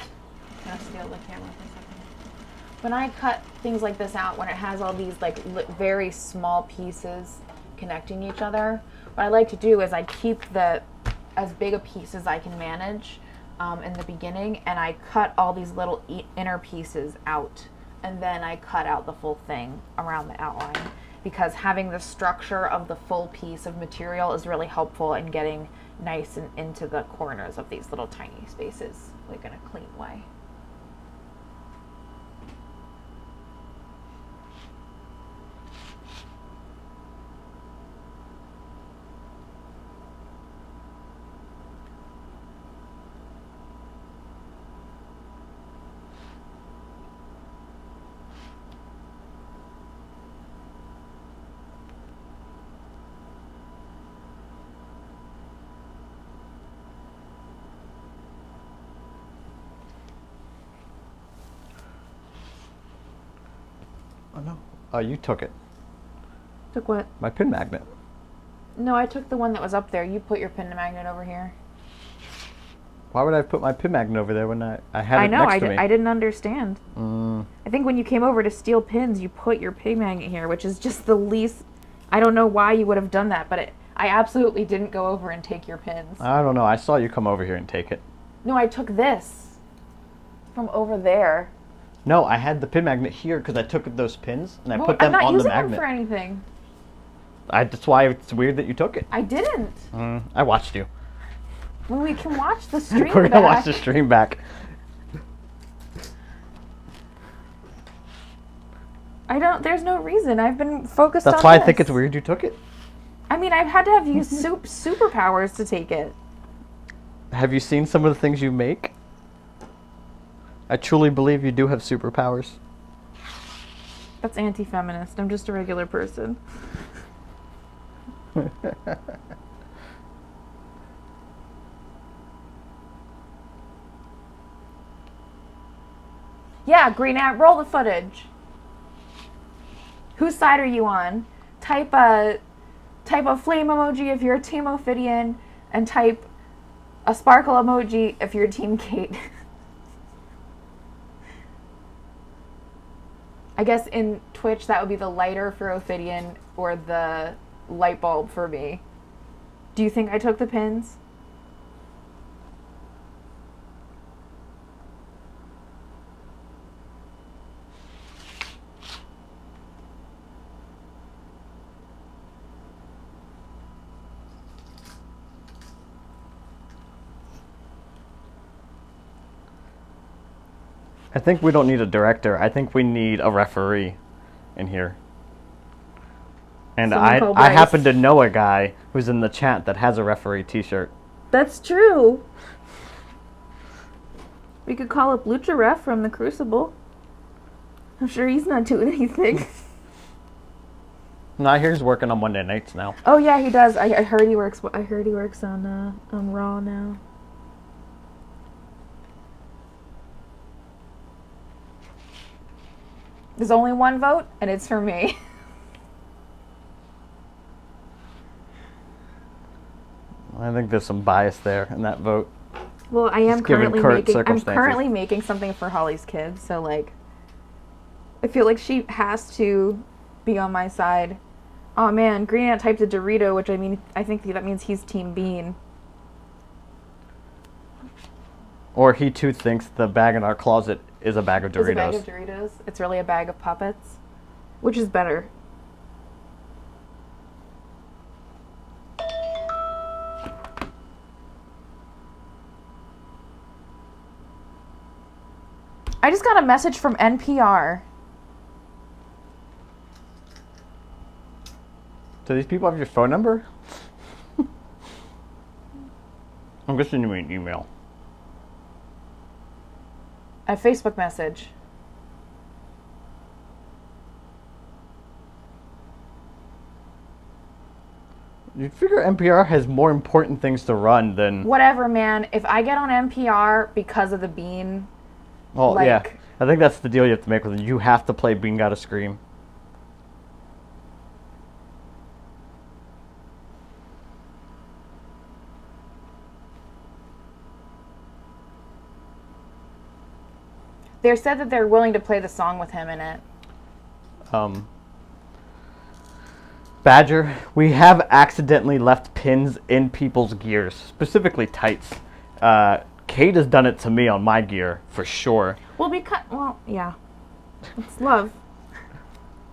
I'm gonna steal the camera for a second. When I cut things like this out, when it has all these like very small pieces connecting each other, what I like to do is I keep as big a piece as I can manage in the beginning, and I cut all these little inner pieces out, and then I cut out the full thing around the outline, because having the structure of the full piece of material is really helpful in getting nice and into the corners of these little tiny spaces, like in a clean way. Oh no. Oh, you took it. Took what? My pin magnet. No, I took the one that was up there. You put your pin magnet over here. Why would I put my pin magnet over there when I had it next to me? I didn't understand. I think when you came over to steal pins, you put your pin magnet here, which is just the least... I don't know why you would have done that, but I absolutely didn't go over and take your pins. I don't know. I saw you come over here and take it. No, I took this from over there. No, I had the pin magnet here because I took those pins and I put them on the magnet. I'm not using them for anything. That's why it's weird that you took it. I didn't. I watched you. Well, we can watch the stream back. We're going to watch the stream back. There's no reason. I've been focused on this. That's why I think it's weird you took it. I mean, I've had to have used superpowers to take it. Have you seen some of the things you make? I truly believe you do have superpowers. That's anti-feminist. I'm just a regular person. Yeah, Green Ant, roll the footage. Whose side are you on? Type a flame emoji if you're Team Ophidian, and type a sparkle emoji if you're Team Kate. I guess in Twitch that would be the lighter for Ophidian or the light bulb for me. Do you think I took the pins? I think we don't need a director. I think we need a referee in here. And Someone call I Bryce. happen to know a guy who's in the chat that has a referee t-shirt. That's true. We could call up Lucha Ref from the Crucible. I'm sure he's not doing anything. No, I hear he's working on Monday nights now. Oh yeah, he does. I heard he works. I heard he works on Raw now. There's only one vote, and it's for me. I think there's some bias there in that vote. Well, I am Just given currently current making. I'm circumstances. currently making something for Holly's kids, so like, I feel like she has to be on my side. Oh man, Green Ant typed a Dorito, which I think that means he's Team Bean. Or he too thinks the bag in our closet is a bag of Doritos. It's a bag of Doritos. It's really a bag of puppets. Which is better? I just got a message from NPR. Do these people have your phone number? I'm just sending you an email. A Facebook message. You figure NPR has more important things to run than... Whatever, man. If I get on NPR because of the Bean... Well, like, yeah. I think that's the deal you have to make with it. You have to play Bean Gotta Scream. They said that they're willing to play the song with him in it. Badger, we have accidentally left pins in people's gears, specifically tights. Kate has done it to me on my gear, for sure. Well, yeah. It's love.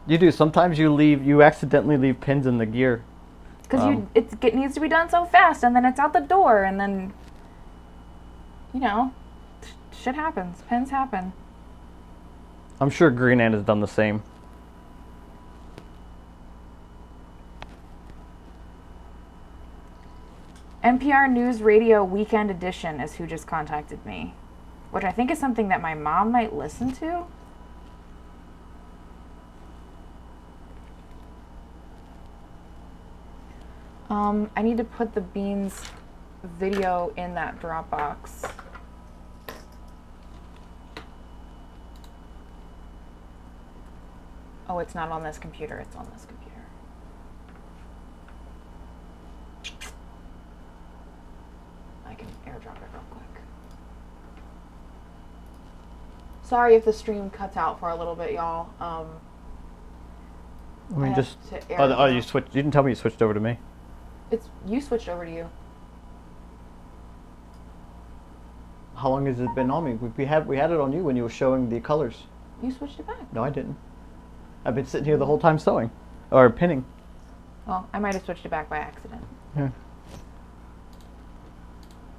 You do. Sometimes you accidentally leave pins in the gear. Because it needs to be done so fast, and then it's out the door, and then, you know, shit happens. Pins happen. I'm sure Green Ant has done the same. NPR News Radio Weekend Edition is who just contacted me, which I think is something that my mom might listen to. I need to put the Beans video in that Dropbox. Oh, it's not on this computer, it's on this computer. I can airdrop it real quick. Sorry if the stream cuts out for a little bit, y'all. I mean, have just... to Oh, you airdrop. switched... You didn't tell me you switched over to me. You switched over to you. How long has it been on me? We had it on you when you were showing the colors. You switched it back. No, I didn't. I've been sitting here the whole time sewing. Or pinning. Well, I might have switched it back by accident. Yeah.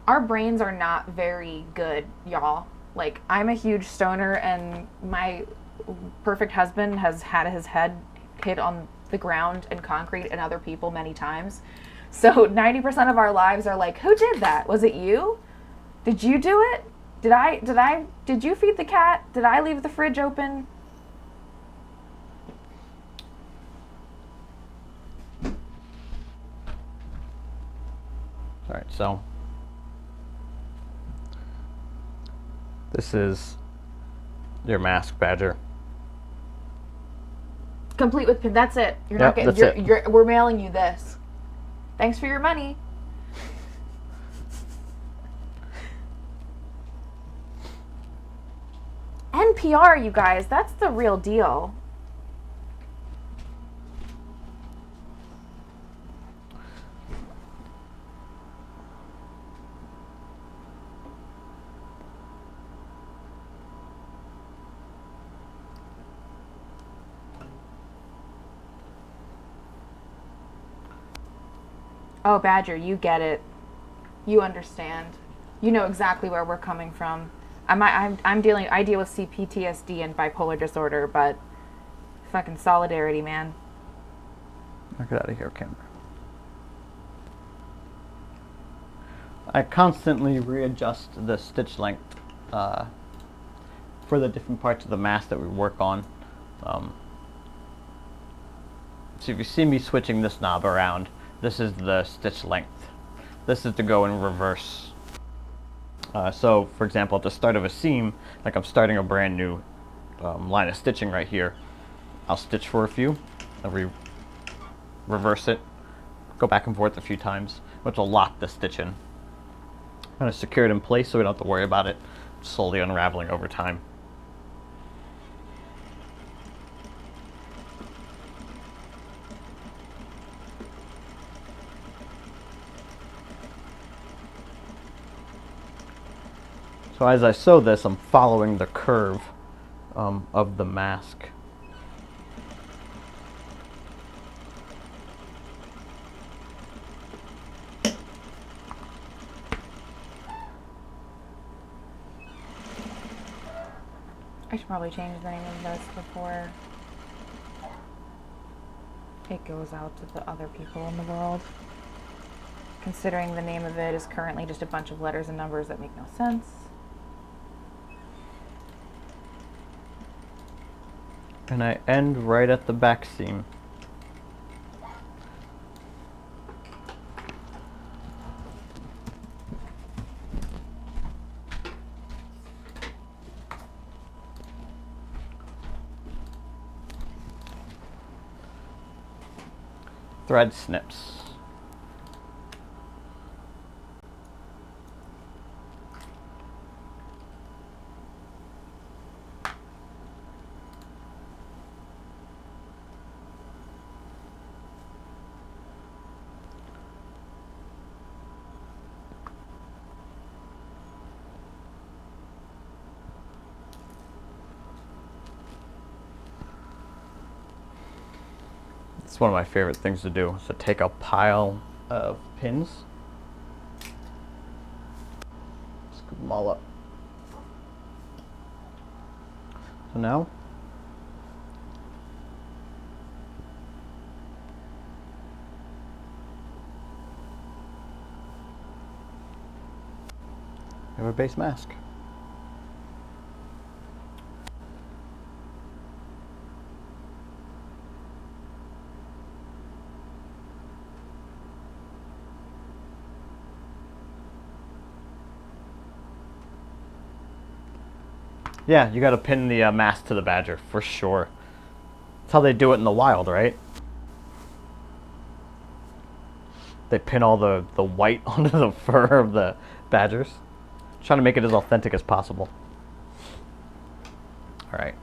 Our brains are not very good, y'all. Like, I'm a huge stoner, and my perfect husband has had his head hit on the ground and concrete and other people many times. So 90% of our lives are like, who did that? Was it you? Did you do it? Did you feed the cat? Did I leave the fridge open? Alright, so... This is your mask, Badger. Complete with pin. That's it. You're Yep, not getting. that's it. We're mailing you this. Thanks for your money. NPR, you guys. That's the real deal. Oh, Badger, you get it. You understand. You know exactly where we're coming from. I deal with CPTSD and bipolar disorder, but fucking solidarity, man. Get out of here, camera. I constantly readjust the stitch length for the different parts of the mask that we work on. So if you see me switching this knob around, this is the stitch length. This is to go in reverse. So for example, at the start of a seam, like I'm starting a brand new line of stitching right here, I'll stitch for a few, I'll reverse it, go back and forth a few times, which will lock the stitch in. Kind of secure it in place so we don't have to worry about it slowly unraveling over time. So as I sew this, I'm following the curve of the mask. I should probably change the name of this before it goes out to the other people in the world, considering the name of it is currently just a bunch of letters and numbers that make no sense. And I end right at the back seam. Thread snips. It's one of my favorite things to do, is to take a pile of pins, scoop them all up. So now, we have a base mask. Yeah, you gotta pin the mask to the badger, for sure. That's how they do it in the wild, right? They pin all the white onto the fur of the badgers. Trying to make it as authentic as possible. Alright.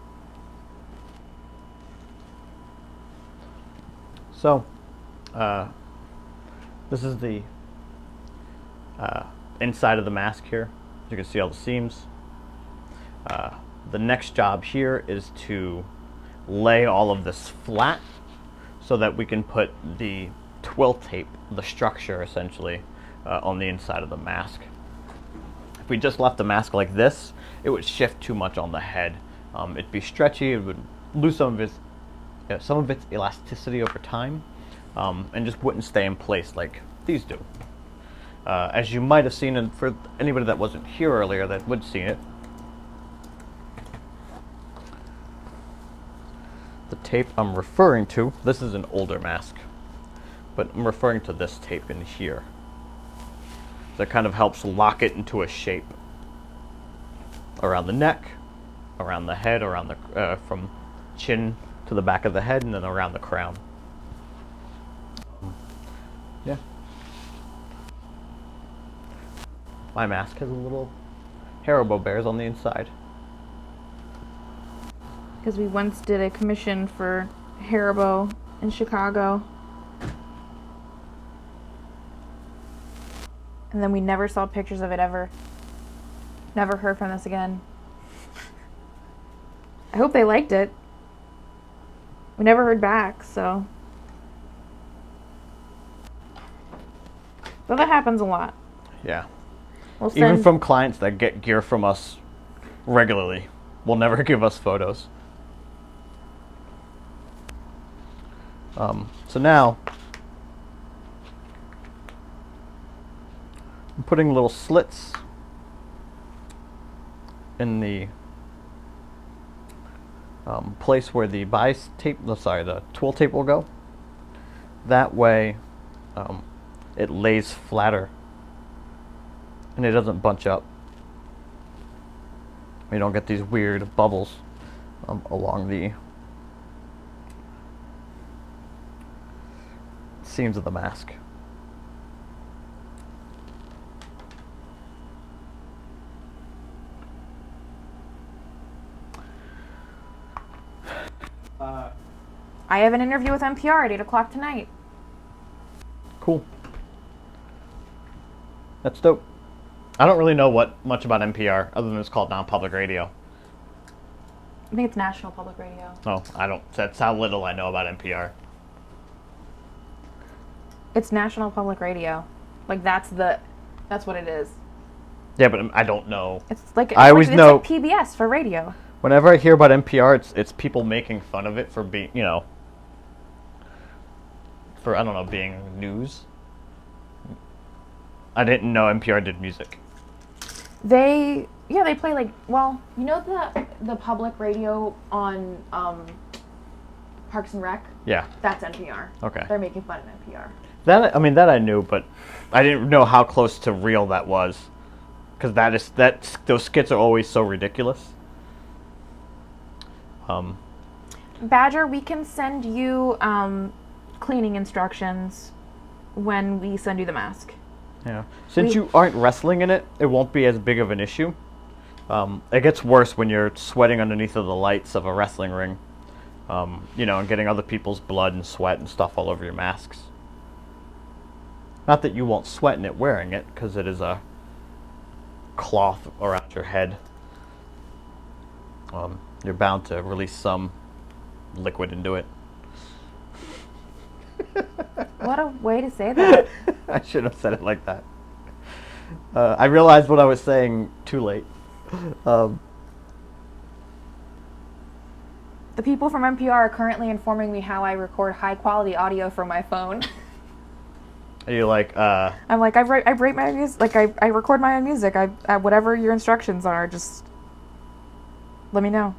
So, this is the inside of the mask here. You can see all the seams. The next job here is to lay all of this flat so that we can put the twill tape, the structure essentially, on the inside of the mask. If we just left the mask like this, it would shift too much on the head. It'd be stretchy, it would lose some of its elasticity over time, and just wouldn't stay in place like these do. As you might have seen, and for anybody that wasn't here earlier that would see it, the tape I'm referring to, this is an older mask, but I'm referring to this tape in here. That kind of helps lock it into a shape around the neck, around the head, around the from chin to the back of the head, and then around the crown. Yeah. My mask has a little Haribo bears on the inside. Because we once did a commission for Haribo in Chicago. And then we never saw pictures of it ever. Never heard from us again. I hope they liked it. We never heard back, so. But that happens a lot. Yeah. We'll Even from clients that get gear from us regularly, will never give us photos. So now I'm putting little slits in the place where the the twill tape will go. That way, it lays flatter and it doesn't bunch up. You don't get these weird bubbles along the seams of the mask. I have an interview with NPR at 8 o'clock tonight. Cool. That's dope. I don't really know much about NPR other than it's called non-public radio. I think it's National Public Radio. Oh, I don't. That's how little I know about NPR. It's National Public Radio. Like that's what it is. Yeah, but I don't know. It's like I always know. It's like PBS for radio. Whenever I hear about NPR, it's people making fun of it for being, for, I don't know, being news. I didn't know NPR did music. They play like, well, the public radio on Parks and Rec? Yeah. That's NPR. Okay. They're making fun of NPR. That I knew, but I didn't know how close to real that was. Because those skits are always so ridiculous. Badger, we can send you cleaning instructions when we send you the mask. Yeah. Since you aren't wrestling in it, it won't be as big of an issue. It gets worse when you're sweating underneath of the lights of a wrestling ring. And getting other people's blood and sweat and stuff all over your masks. Not that you won't sweat in it wearing it, because it is a cloth around your head. You're bound to release some liquid into it. What a way to say that. I should have said it like that. I realized what I was saying too late. The people from NPR are currently informing me how I record high-quality audio from my phone. Are you like, I'm like, I rate my music, like, I record my own music. I whatever your instructions are, just let me know.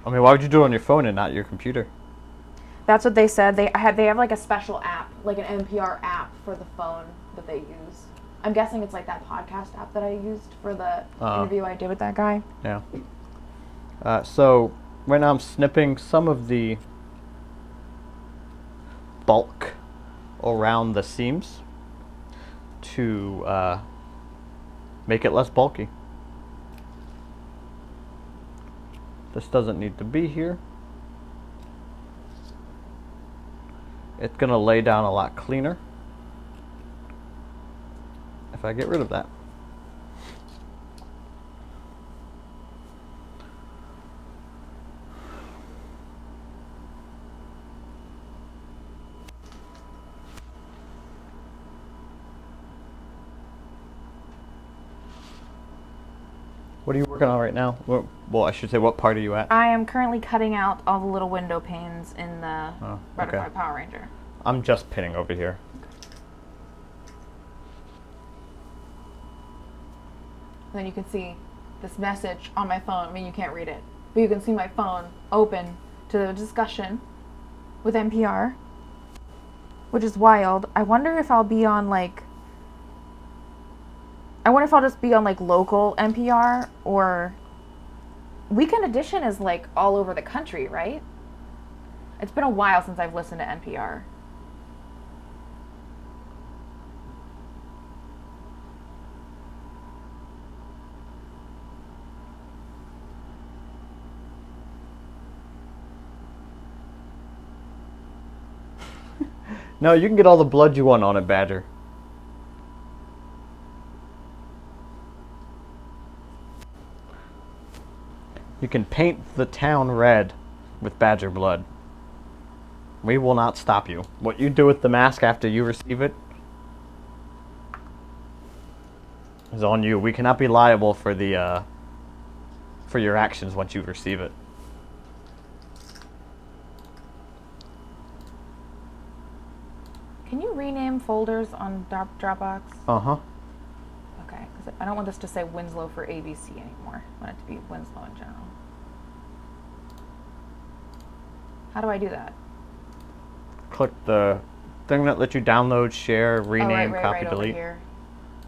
I mean, why would you do it on your phone and not your computer? That's what they said. They have like a special app, like an NPR app for the phone that they use. I'm guessing it's like that podcast app that I used for the interview I did with that guy. Yeah. So right now I'm snipping some of the bulk around the seams to make it less bulky. This doesn't need to be here. It's going to lay down a lot cleaner if I get rid of that. What are you working on right now? Well, I should say, what part are you at? I am currently cutting out all the little window panes in the Butterfly Power Ranger. I'm just pinning over here. And then you can see this message on my phone. I mean, you can't read it, but you can see my phone open to the discussion with NPR, which is wild. I wonder if I'll be on like... I wonder if I'll just be on like local NPR, or Weekend Edition is like all over the country, right? It's been a while since I've listened to NPR. No, you can get all the blood you want on it, Badger. You can paint the town red with Badger blood. We will not stop you. What you do with the mask after you receive it is on you. We cannot be liable for the for your actions once you receive it. Can you rename folders on Dropbox? Uh-huh. Okay, because I don't want this to say Winslow for ABC anymore. I want it to be Winslow in general. How do I do that? Click the thing that lets you download, share, rename, right, copy, right delete. Over here.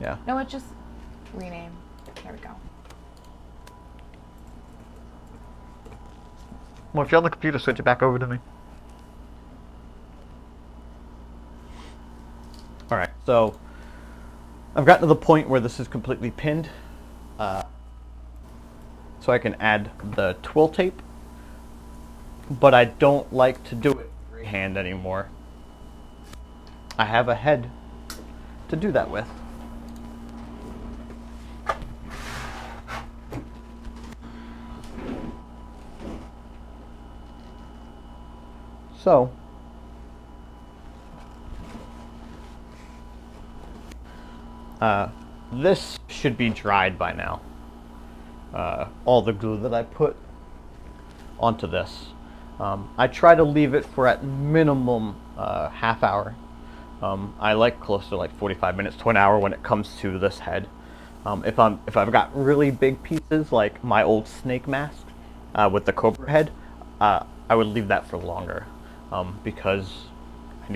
Yeah. No, it's just rename. There we go. Well, if you're on the computer, switch it back over to me. Alright, so I've gotten to the point where this is completely pinned. So I can add the twill tape. But I don't like to do it freehand anymore. I have a head to do that with. So, this should be dried by now. All the glue that I put onto this. I try to leave it for at minimum half hour. I like close to like 45 minutes to an hour when it comes to this head. If I've got really big pieces like my old snake mask with the cobra head, I would leave that for longer because I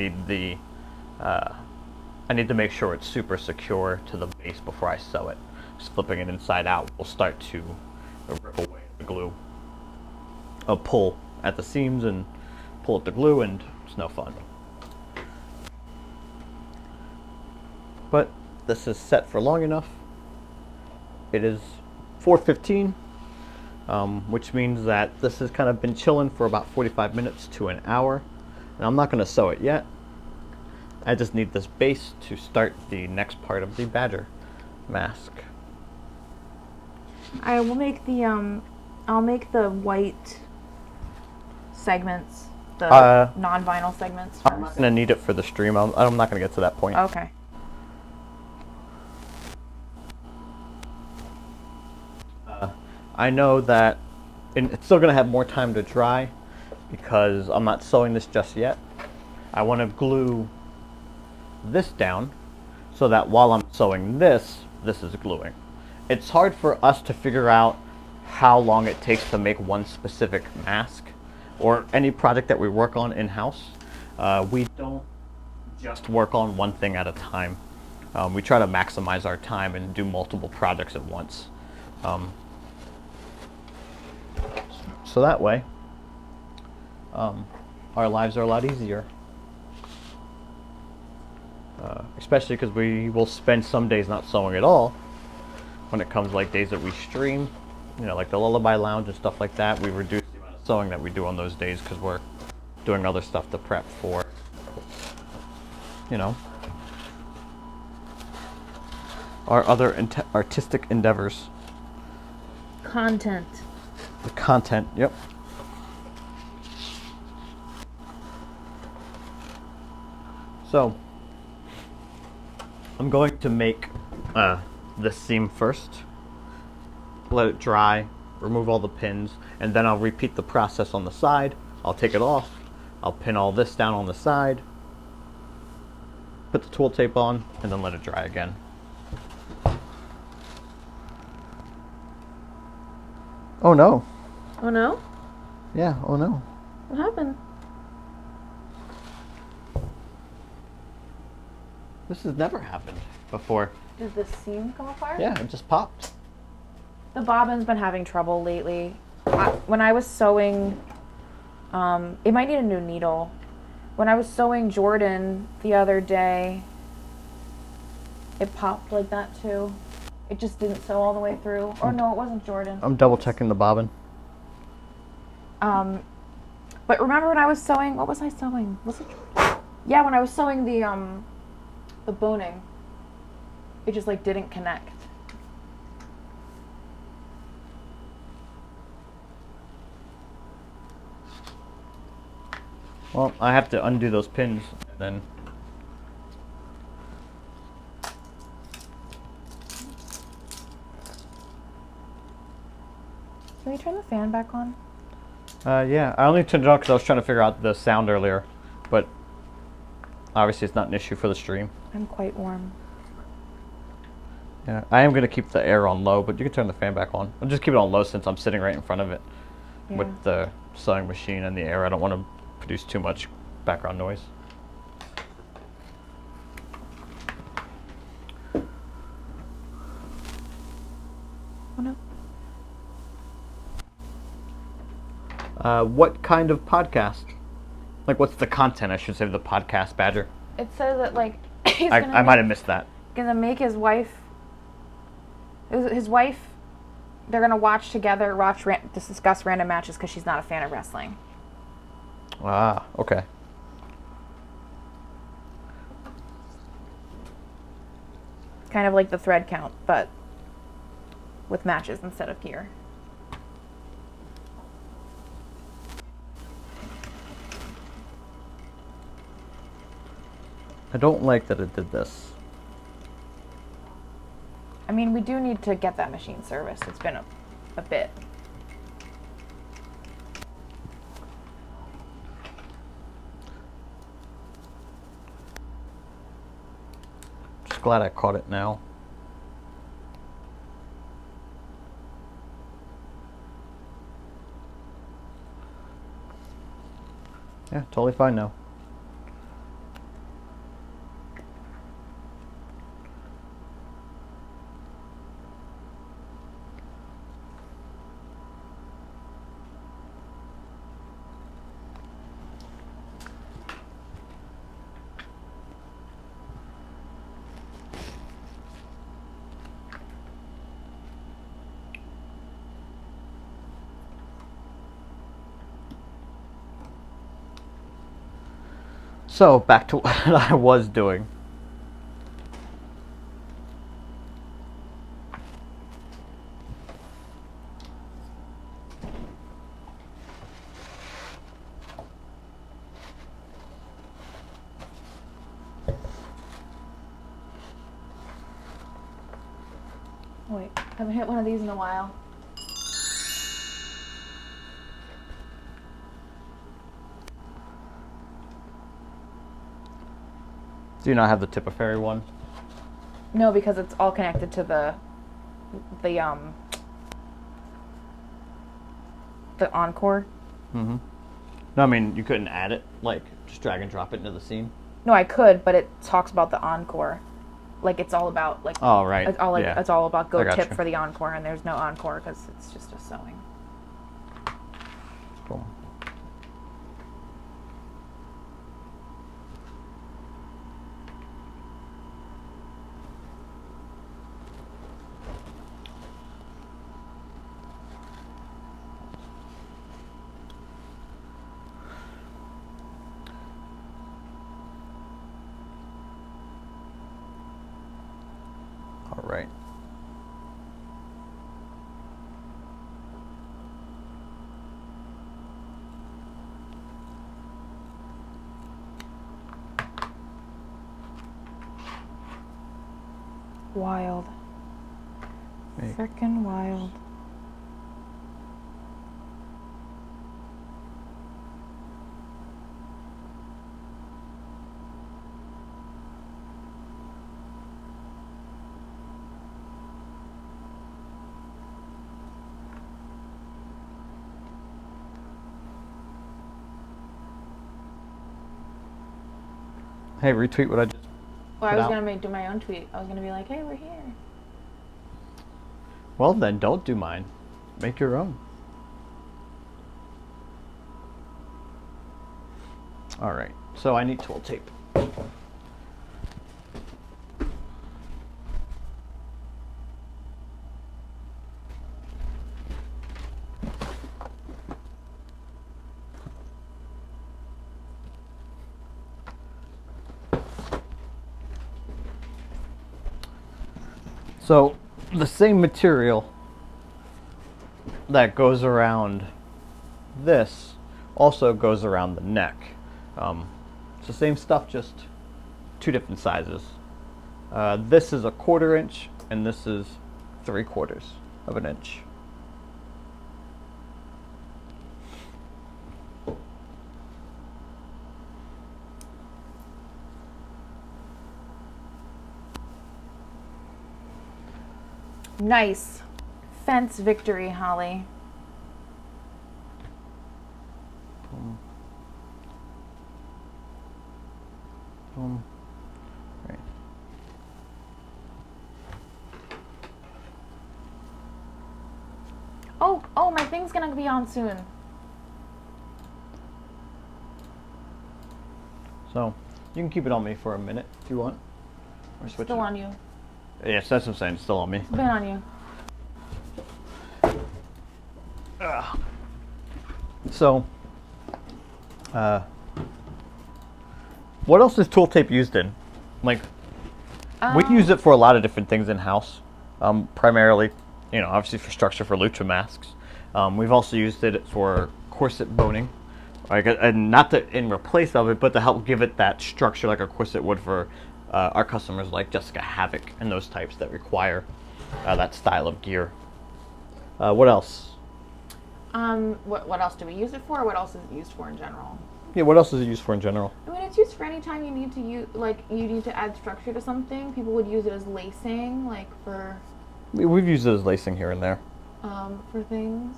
need to make sure it's super secure to the base before I sew it. Just flipping it inside out will start to rip away the glue. I'll pull at the seams and pull at the glue, and it's no fun. But this is set for long enough. It is 4:15, which means that this has kind of been chilling for about 45 minutes to an hour. And I'm not going to sew it yet. I just need this base to start the next part of the badger mask. I will make the I'll make the white segments, the non-vinyl segments first. I'm not going to need it for the stream. I'm not going to get to that point. Okay. I know that it's still going to have more time to dry because I'm not sewing this just yet. I want to glue this down so that while I'm sewing this is gluing. It's hard for us to figure out how long it takes to make one specific mask or any project that we work on in-house. We don't just work on one thing at a time. We try to maximize our time and do multiple projects at once. So that way, our lives are a lot easier. Especially because we will spend some days not sewing at all. When it comes like days that we stream, you know, like the Lullaby Lounge and stuff like that, we reduce the amount of sewing that we do on those days because we're doing other stuff to prep for, you know, our other artistic endeavors. Content. The content, yep. So, I'm going to make this seam first, let it dry, remove all the pins, and then I'll repeat the process on the side. I'll take it off, I'll pin all this down on the side, put the twill tape on, and then let it dry again. Oh no. Oh no? Yeah, oh no. What happened? This has never happened before. Did the seam come apart? Yeah, it just popped. The bobbin's been having trouble lately. When I was sewing, it might need a new needle. When I was sewing Jordan the other day, it popped like that too. It just didn't sew all the way through. Or no, it wasn't Jordan. I'm double checking the bobbin. But remember when I was sewing, what was I sewing? Was it? Yeah, when I was sewing the boning, it just like didn't connect. Well, I have to undo those pins and then. Can we turn the fan back on? Yeah, I only turned it on because I was trying to figure out the sound earlier, but Obviously, it's not an issue for the stream. I'm quite warm. Yeah, I am going to keep the air on low, but you can turn the fan back on. I'll just keep it on low since I'm sitting right in front of it with the sewing machine and the air. I don't want to produce too much background noise. Oh no. What kind of podcast? Like, what's the content, I should say, of the podcast, Badger? It says that, like, I might have missed that. Gonna make his wife, they're gonna watch together, discuss random matches because she's not a fan of wrestling. Ah, okay. Kind of like the thread count, but with matches instead of gear. I don't like that it did this. I mean, we do need to get that machine serviced. It's been a bit. Just glad I caught it now. Yeah, totally fine now. So, back to what I was doing. Wait, haven't hit one of these in a while. Do you not have the Tipperary one? No, because it's all connected to the Encore. Mm-hmm. No, I mean, you couldn't add it, like, just drag and drop it into the scene? No, I could, but it talks about the Encore. Like, it's all about, like... Oh, right. It's all, yeah. it's all about go tip you. for the Encore, and there's no Encore because it's just a sewing. Cool. All right. Wild. Hey. Frickin' wild. Hey, retweet what I just Well, I put was out. gonna do my own tweet. I was gonna be like, "Hey, we're here." Well, then, don't do mine. Make your own. All right. So I need twill tape. So the same material that goes around this also goes around the neck. It's the same stuff, just two different sizes. This is 1/4 inch and this is 3/4 of an inch. Nice. Fence victory, Holly. Boom. Boom. Right. Oh, my thing's gonna be on soon. So, you can keep it on me for a minute if you want. Or switch Still it. on you. Yes, that's what I'm saying. It's still on me. It's been on you. So, what else is Twill Tape used in? Like, we use it for a lot of different things in house. Primarily, obviously for structure for lucha masks. We've also used it for corset boning, like, and not in replace of it, but to help give it that structure like a corset would for our customers like Jessica Havoc and those types that require that style of gear. What else? What else do we use it for? Or what else is it used for in general? Yeah, what else is it used for in general? I mean, it's used for any time you need to use, you need to add structure to something. People would use it as lacing, for. We've used it as lacing here and there. For things.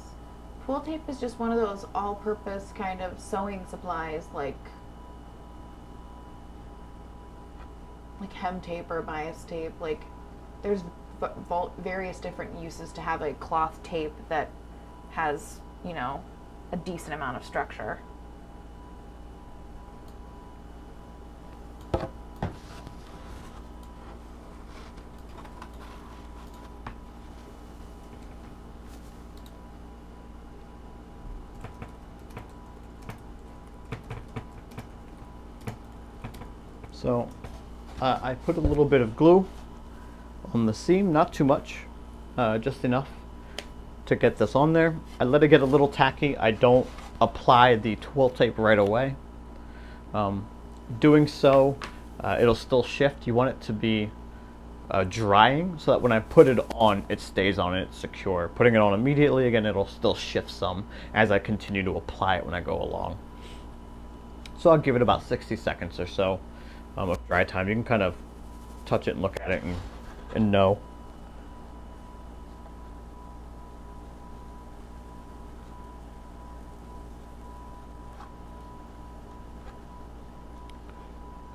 Twill tape is just one of those all-purpose kind of sewing supplies, like hem tape or bias tape. There's various different uses to have a cloth tape that has, a decent amount of structure. So, I put a little bit of glue on the seam, not too much, just enough to get this on there. I let it get a little tacky. I don't apply the twill tape right away. Doing so, it'll still shift. You want it to be drying so that when I put it on, it stays on and it's secure. Putting it on immediately, again, it'll still shift some as I continue to apply it when I go along. So I'll give it about 60 seconds or so of dry time. You can kind of touch it and look at it and know.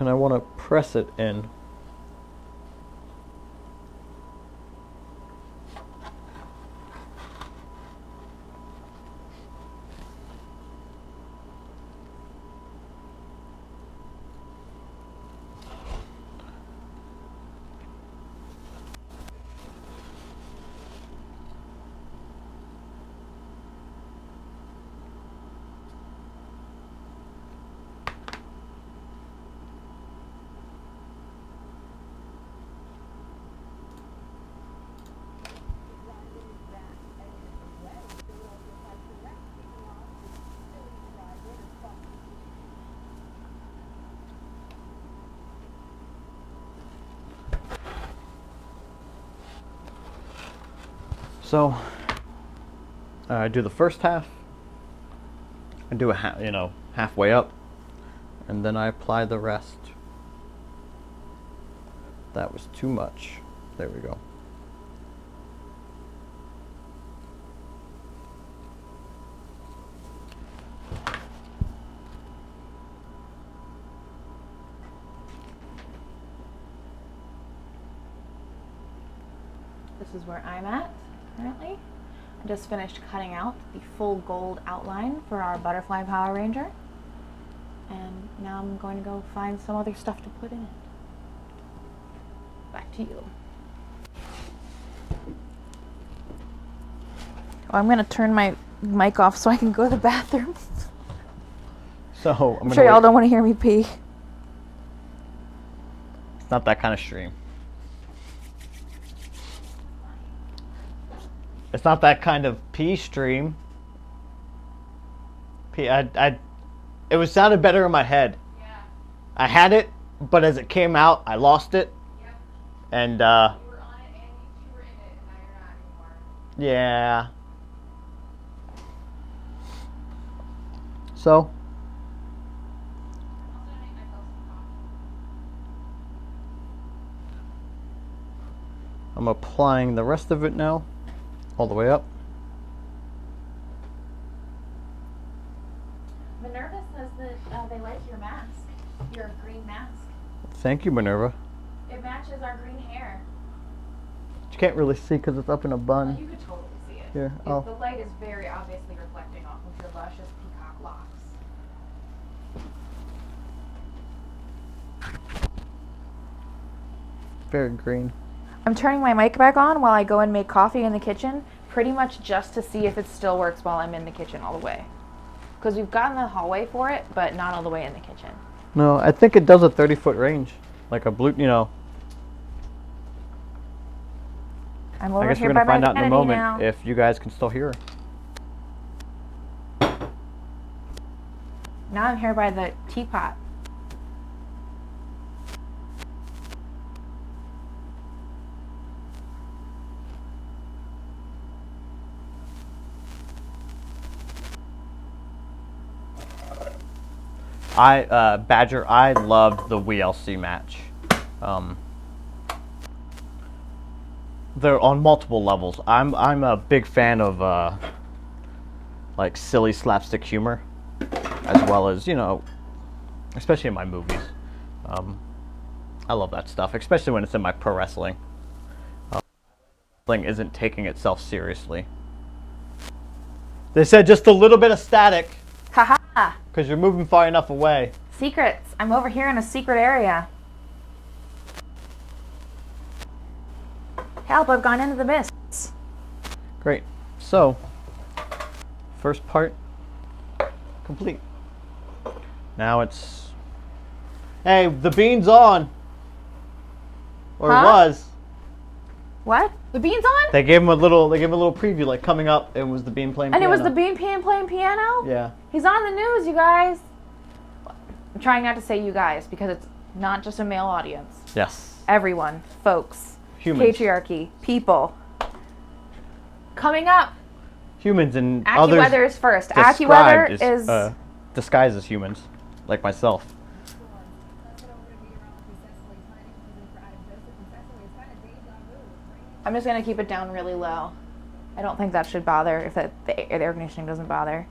And I want to press it in. So I do the first half, I do halfway up, and then I apply the rest. That was too much. There we go. This is where I'm at currently. I just finished cutting out the full gold outline for our butterfly Power Ranger. And now I'm going to go find some other stuff to put in it. Back to you. Oh, I'm going to turn my mic off so I can go to the bathroom. So I'm sure y'all don't want to hear me pee. It's not that kind of stream. It's not that kind of pee stream. It was sounded better in my head. Yeah. I had it, but as it came out, I lost it. Yep. And you were on it and you were in it, and now you're not anymore. yeah. So I'm applying the rest of it now, all the way up. Minerva says that they like your mask, your green mask. Thank you, Minerva. It matches our green hair. You can't really see because it's up in a bun. Oh, you could totally see it. Here, The light is very obviously reflecting off of your luscious peacock locks. Very green. I'm turning my mic back on while I go and make coffee in the kitchen, pretty much just to see if it still works while I'm in the kitchen all the way. Because we've gotten the hallway for it, but not all the way in the kitchen. No, I think it does a 30-foot range. Like a blue, you know. I'm I over guess here we're by going to find my out in a vanity moment now. if you guys can still hear. Now I'm here by the teapot. Badger, I loved the WLC match. They're on multiple levels. I'm a big fan of like silly slapstick humor, as well as, you know, especially in my movies. I love that stuff, especially when it's in my pro wrestling. Wrestling isn't taking itself seriously. They said just a little bit of static. Haha! Because you're moving far enough away. Secrets. I'm over here in a secret area. Help, I've gone into the mists. Great. So, first part complete. Now it's... Hey, the bean's on! Or Huh? it was. What? The bean's on? They gave him a little preview, like coming up, it was the bean playing And piano. it was the bean playing piano? Yeah. He's on the news, you guys. I'm trying not to say you guys because it's not just a male audience. Yes. Everyone, folks, Humans. patriarchy, people. Coming up, Humans and others AccuWeather is first. described AccuWeather as, is... disguised as humans, like myself. I'm just going to keep it down really low. I don't think that should bother if the air conditioning doesn't bother.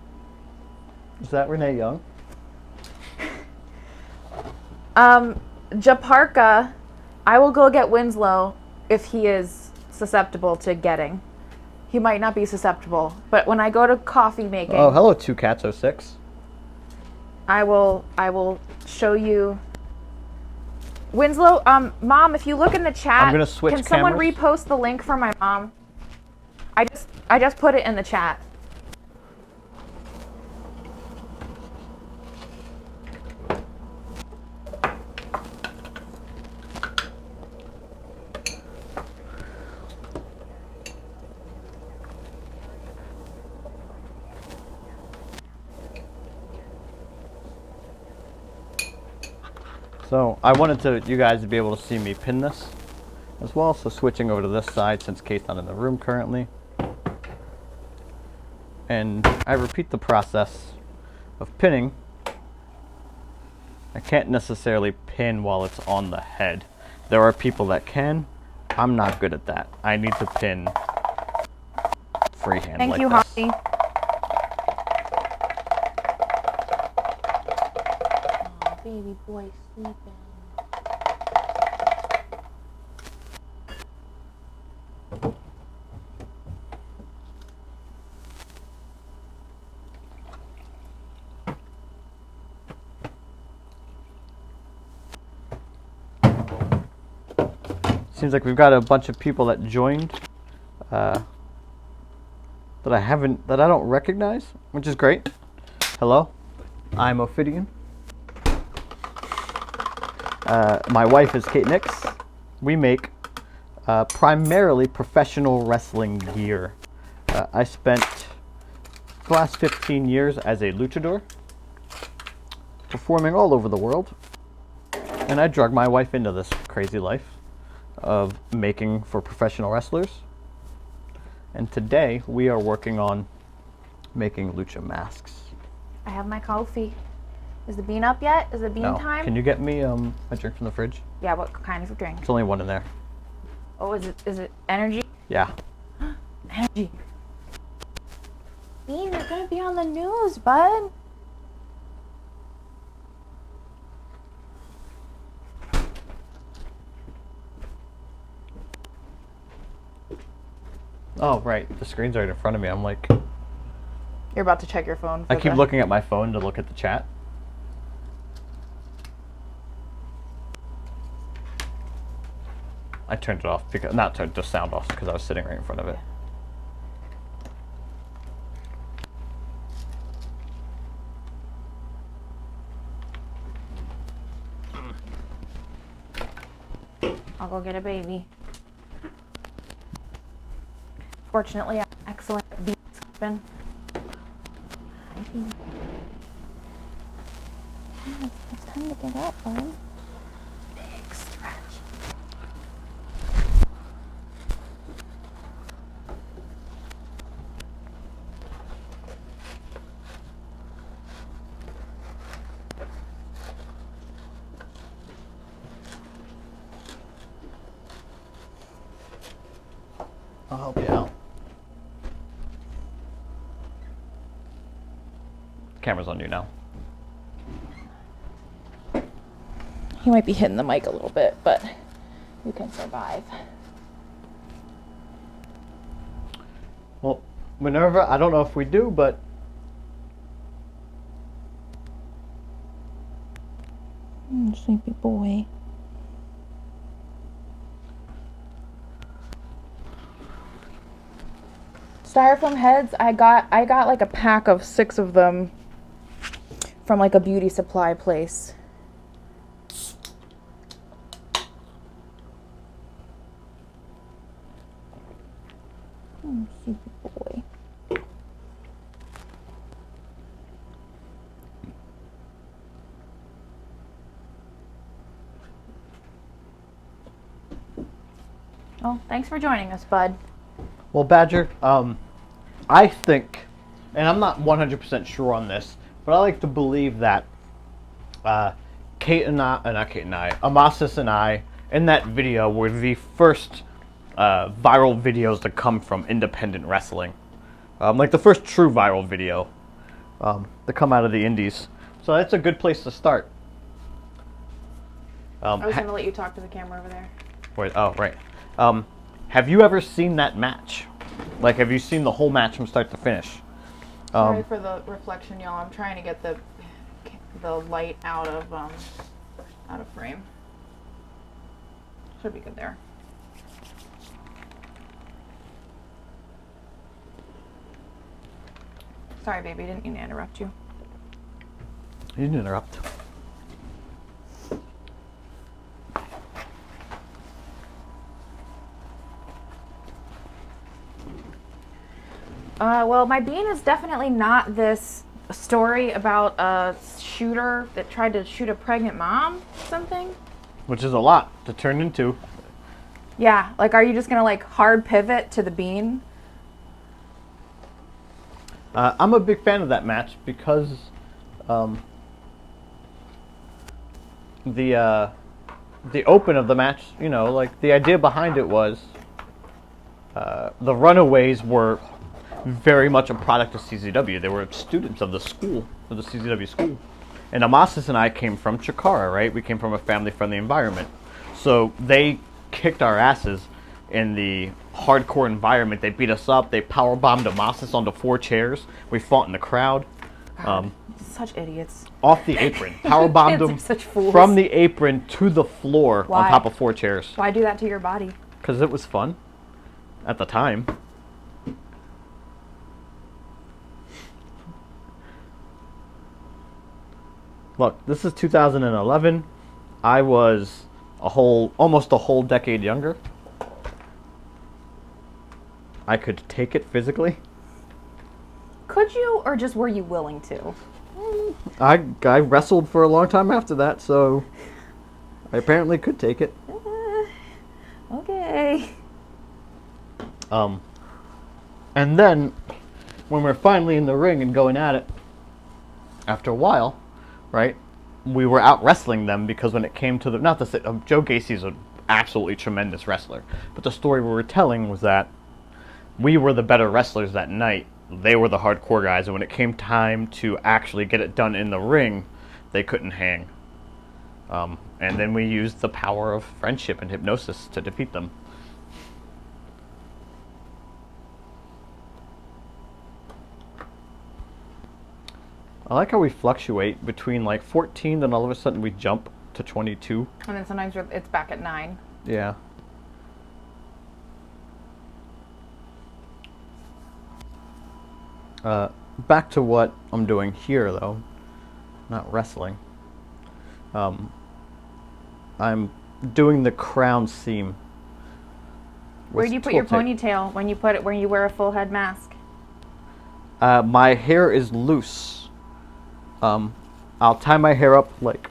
Is that Renee Young? Japarka, I will go get Winslow if he is susceptible to getting. He might not be susceptible, but when I go to coffee making, Oh, hello, 2Cats06. I will show you. Winslow, Mom, if you look in the chat, I'm gonna switch can someone cameras. repost the link for my mom? I just put it in the chat. So I wanted you guys to be able to see me pin this as well. So switching over to this side since Kate's not in the room currently. And I repeat the process of pinning. I can't necessarily pin while it's on the head. There are people that can. I'm not good at that. I need to pin freehand. Thank like you, this. Holly. Oh, baby boy sleeping. Seems like we've got a bunch of people that joined that I don't recognize, which is great. Hello, I'm Ophidian. My wife is Kate Nyx. We make primarily professional wrestling gear. I spent the last 15 years as a luchador, performing all over the world, and I drug my wife into this crazy life of making for professional wrestlers. And today we are working on making lucha masks. I have my coffee. Is the bean up yet? Is it bean No. time? Can you get me a drink from the fridge? Yeah, what kind of drink? There's only one in there. Oh, is it energy? Yeah. Energy. Bean, you're gonna be on the news, bud. Oh, right. The screen's right in front of me. I'm like... You're about to check your phone. I keep looking at my phone to look at the chat. I turned it off because... Not turned the sound off because I was sitting right in front of it. I'll go get a baby. Fortunately, I'm excellent at being sleeping. Hi, baby. Yeah, it's time to get up, bud. Big stretch. I'll help you out. Camera's on you now. He might be hitting the mic a little bit, but you can survive. Well, Minerva, I don't know if we do, but... Sleepy boy. Styrofoam heads, I got like a pack of 6 of them from like a beauty supply place. Sleepy boy. Well, thanks for joining us, bud. Well, Badger, I think, and I'm not 100% sure on this, but I like to believe that Amasis and I, in that video, were the first viral videos to come from independent wrestling. Like the first true viral video to come out of the indies. So that's a good place to start. I was going to let you talk to the camera over there. Wait, oh, right. Have you ever seen that match? Like, have you seen the whole match from start to finish? Sorry for the reflection, y'all. I'm trying to get the light out of frame. Should be good there. Sorry, baby. Didn't mean to interrupt you. You didn't interrupt. Well, my bean is definitely not this story about a shooter that tried to shoot a pregnant mom, something. Which is a lot to turn into. Yeah, like, are you just gonna like hard pivot to the bean? I'm a big fan of that match because the open of the match, you know, like the idea behind it was the Runaways were very much a product of CZW. They were students of the school, of the CZW school. And Amasis and I came from Chikara, right? We came from a family-friendly environment. So they kicked our asses in the hardcore environment. They beat us up. They powerbombed Amasis onto 4 chairs. We fought in the crowd. Such idiots. Off the apron. Powerbombed them such fools. from the apron to the floor. Why? On top of 4 chairs. Why do that to your body? Because it was fun at the time. Look, this is 2011. I was almost a whole decade younger. I could take it physically. Could you, or just were you willing to? I wrestled for a long time after that, so I apparently could take it. Okay. And then, when we're finally in the ring and going at it, after a while, right, we were out wrestling them because when it came to the, not to say, Joe Gacy's absolutely tremendous wrestler. But the story we were telling was that we were the better wrestlers that night. They were the hardcore guys, and when it came time to actually get it done in the ring, they couldn't hang. And then we used the power of friendship and hypnosis to defeat them. I like how we fluctuate between like 14, then all of a sudden we jump to 22. And then sometimes it's back at 9. Yeah. Back to what I'm doing here, though. Not wrestling. I'm doing the crown seam. Where do you put your ponytail when you wear a full head mask? My hair is loose. I'll tie my hair up like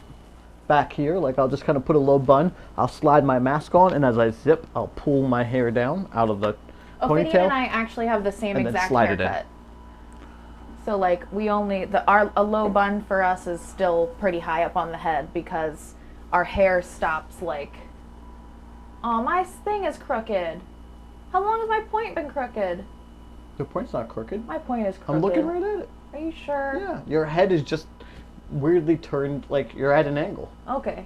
back here, like I'll just kind of put a low bun. I'll slide my mask on, and as I zip, I'll pull my hair down out of the ponytail. Ophidian and I actually have the same exact haircut. So like a low bun for us is still pretty high up on the head because our hair stops like, oh, my thing is crooked. How long has my point been crooked? The point's not crooked. My point is crooked. I'm looking right at it. Are you sure? Yeah, your head is just weirdly turned, like you're at an angle. Okay.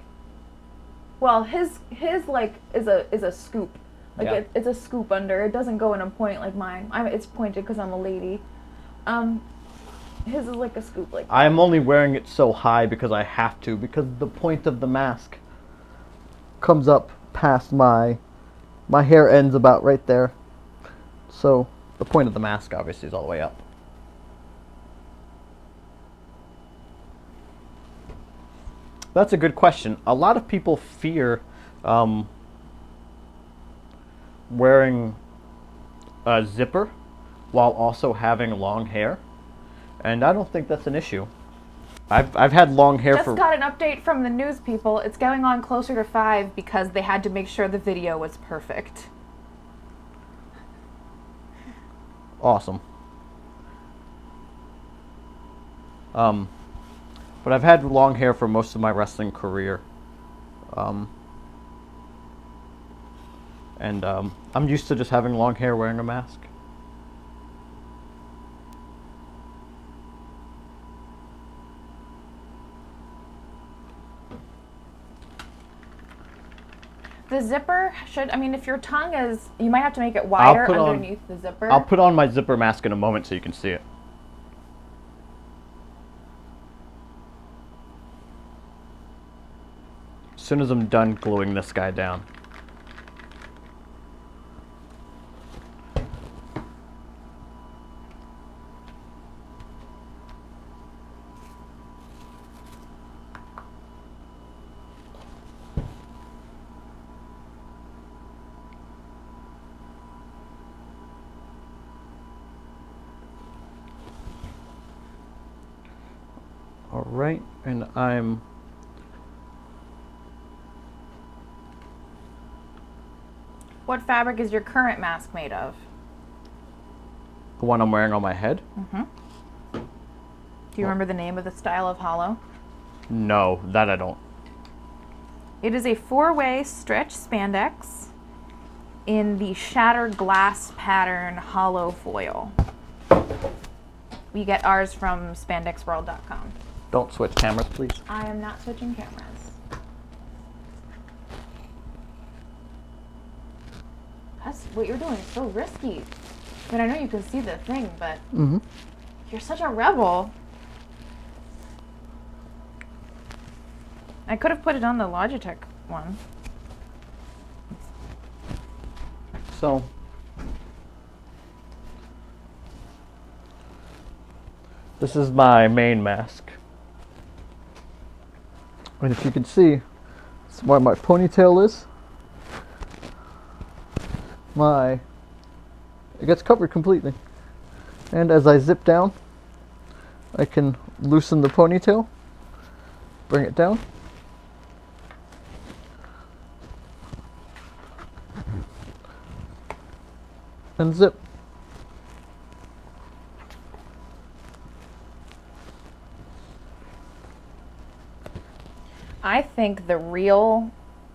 Well, his like is a scoop. Like Yeah. it's a scoop under. It doesn't go in a point like mine. It's pointed because I'm a lady. His is like a scoop like that. I'm only wearing it so high because I have to, because the point of the mask comes up past my hair ends about right there. So the point of the mask obviously is all the way up. That's a good question. A lot of people fear wearing a zipper while also having long hair, and I don't think that's an issue. I've had long hair Just got an update from the news people. It's going on closer to 5 because they had to make sure the video was perfect. Awesome. But I've had long hair for most of my wrestling career. And I'm used to just having long hair wearing a mask. The zipper if your tongue is, you might have to make it wider underneath the zipper. I'll put on my zipper mask in a moment so you can see it. As soon as I'm done gluing this guy down. All right, and I'm What fabric is your current mask made of? the one I'm wearing on my head. Mm-hmm. Do you remember the name of the style of hollow? No, that I don't. It is a 4-way stretch spandex in the shattered glass pattern hollow foil. We get ours from spandexworld.com. Don't switch cameras, please. I am not switching cameras. That's what you're doing is so risky. I mean, I know you can see the thing, but you're such a rebel. I could have put it on the Logitech one. So, this is my main mask. And if you can see, it's where my ponytail is. It gets covered completely. And as I zip down, I can loosen the ponytail, bring it down. And zip. I think the real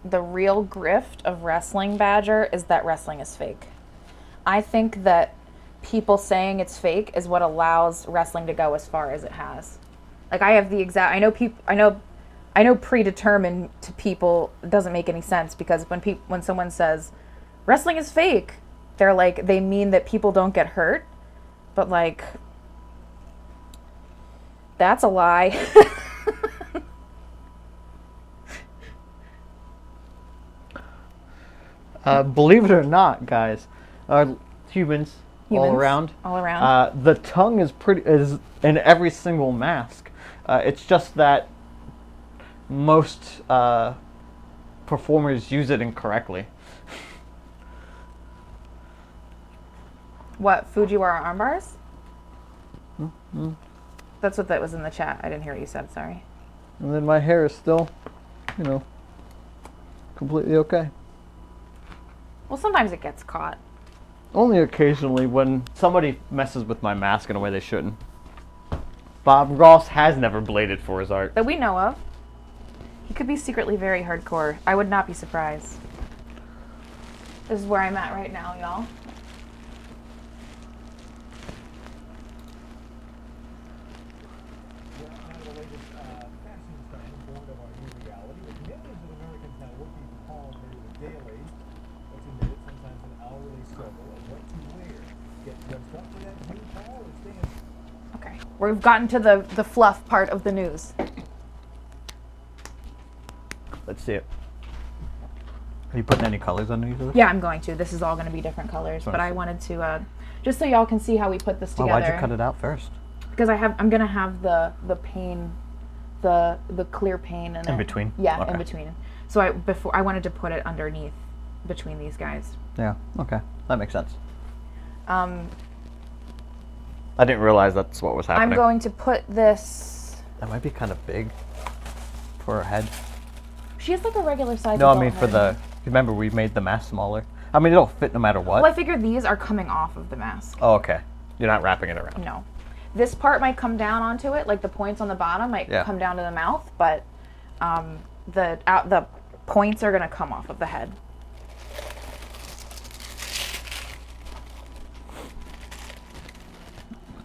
the real grift of Wrestling Badger is that wrestling is fake. I think that people saying it's fake is what allows wrestling to go as far as it has. Like I have the exact, I know predetermined to people doesn't make any sense, because when someone says wrestling is fake, they're like, they mean that people don't get hurt, but like, that's a lie. Believe it or not, guys, humans all around. All around. The tongue is in every single mask. It's just that most performers use it incorrectly. What, Fujiwara arm bars? Mm-hmm. That's what that was in the chat. I didn't hear what you said, sorry. And then my hair is still, completely okay. Well, sometimes it gets caught. Only occasionally when somebody messes with my mask in a way they shouldn't. Bob Ross has never bladed for his art. That we know of. He could be secretly very hardcore. I would not be surprised. This is where I'm at right now, y'all. Okay, we've gotten to the fluff part of the news. Let's see it. Are you putting any colors underneath of this? Yeah, I'm going to. This is all going to be different colors, but I wanted to just so y'all can see how we put this together. Why'd you cut it out first? Because I'm gonna have the pane, the clear pane in between. Yeah, okay. In between. So I wanted to put it underneath, between these guys. Yeah. Okay, that makes sense. I didn't realize that's what was happening. I'm going to put this. That might be kind of big for her head. She has like a regular size. No, I mean for the. Remember, we made the mask smaller. I mean, it'll fit no matter what. Well, I figured these are coming off of the mask. Oh, okay. You're not wrapping it around. No. This part might come down onto it, like the points on the bottom might come down to the mouth, but the points are gonna come off of the head.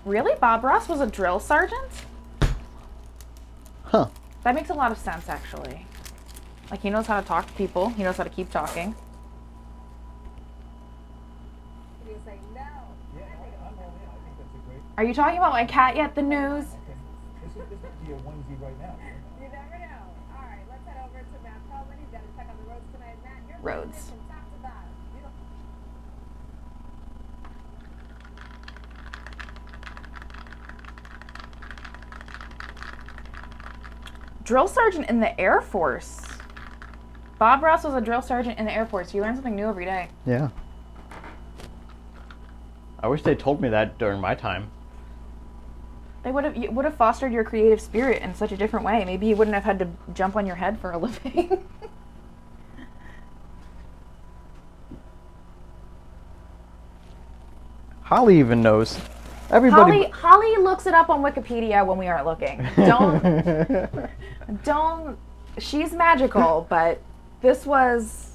Really? Bob Ross was a drill sergeant? Huh. That makes a lot of sense, actually. Like, he knows how to talk to people. He knows how to keep talking. Are you talking about my cat yet? The news? This would be a onesie right now. You never know. All right, let's head over to Matt Coleman. He's got to check on the roads tonight. Matt, your Roads. from top to bottom. Drill sergeant in the Air Force. Bob Ross was a drill sergeant in the Air Force. You learn something new every day. Yeah. I wish they told me that during my time. They would have fostered your creative spirit in such a different way. Maybe you wouldn't have had to jump on your head for a living. Holly even knows. Everybody. Holly looks it up on Wikipedia when we aren't looking. Don't. She's magical, but this was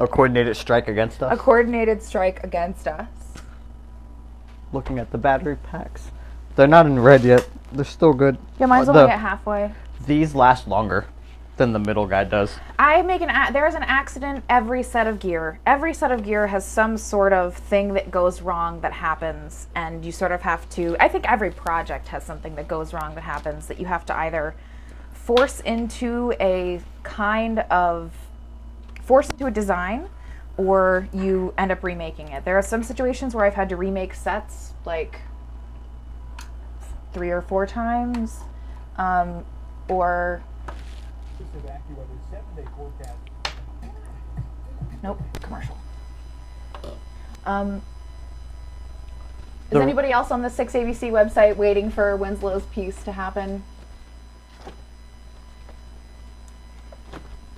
a coordinated strike against us. A coordinated strike against us. Looking at the battery packs. They're not in red yet. They're still good. Yeah, mine's only at halfway. These last longer than the middle guy does. There's an accident every set of gear. Every set of gear has some sort of thing that goes wrong that happens, and you sort of have to, I think every project has something that goes wrong that happens that you have to either force into a design, or you end up remaking it. There are some situations where I've had to remake sets like 3 or 4 times, or nope, commercial. Is anybody else on the 6ABC website waiting for Winslow's piece to happen?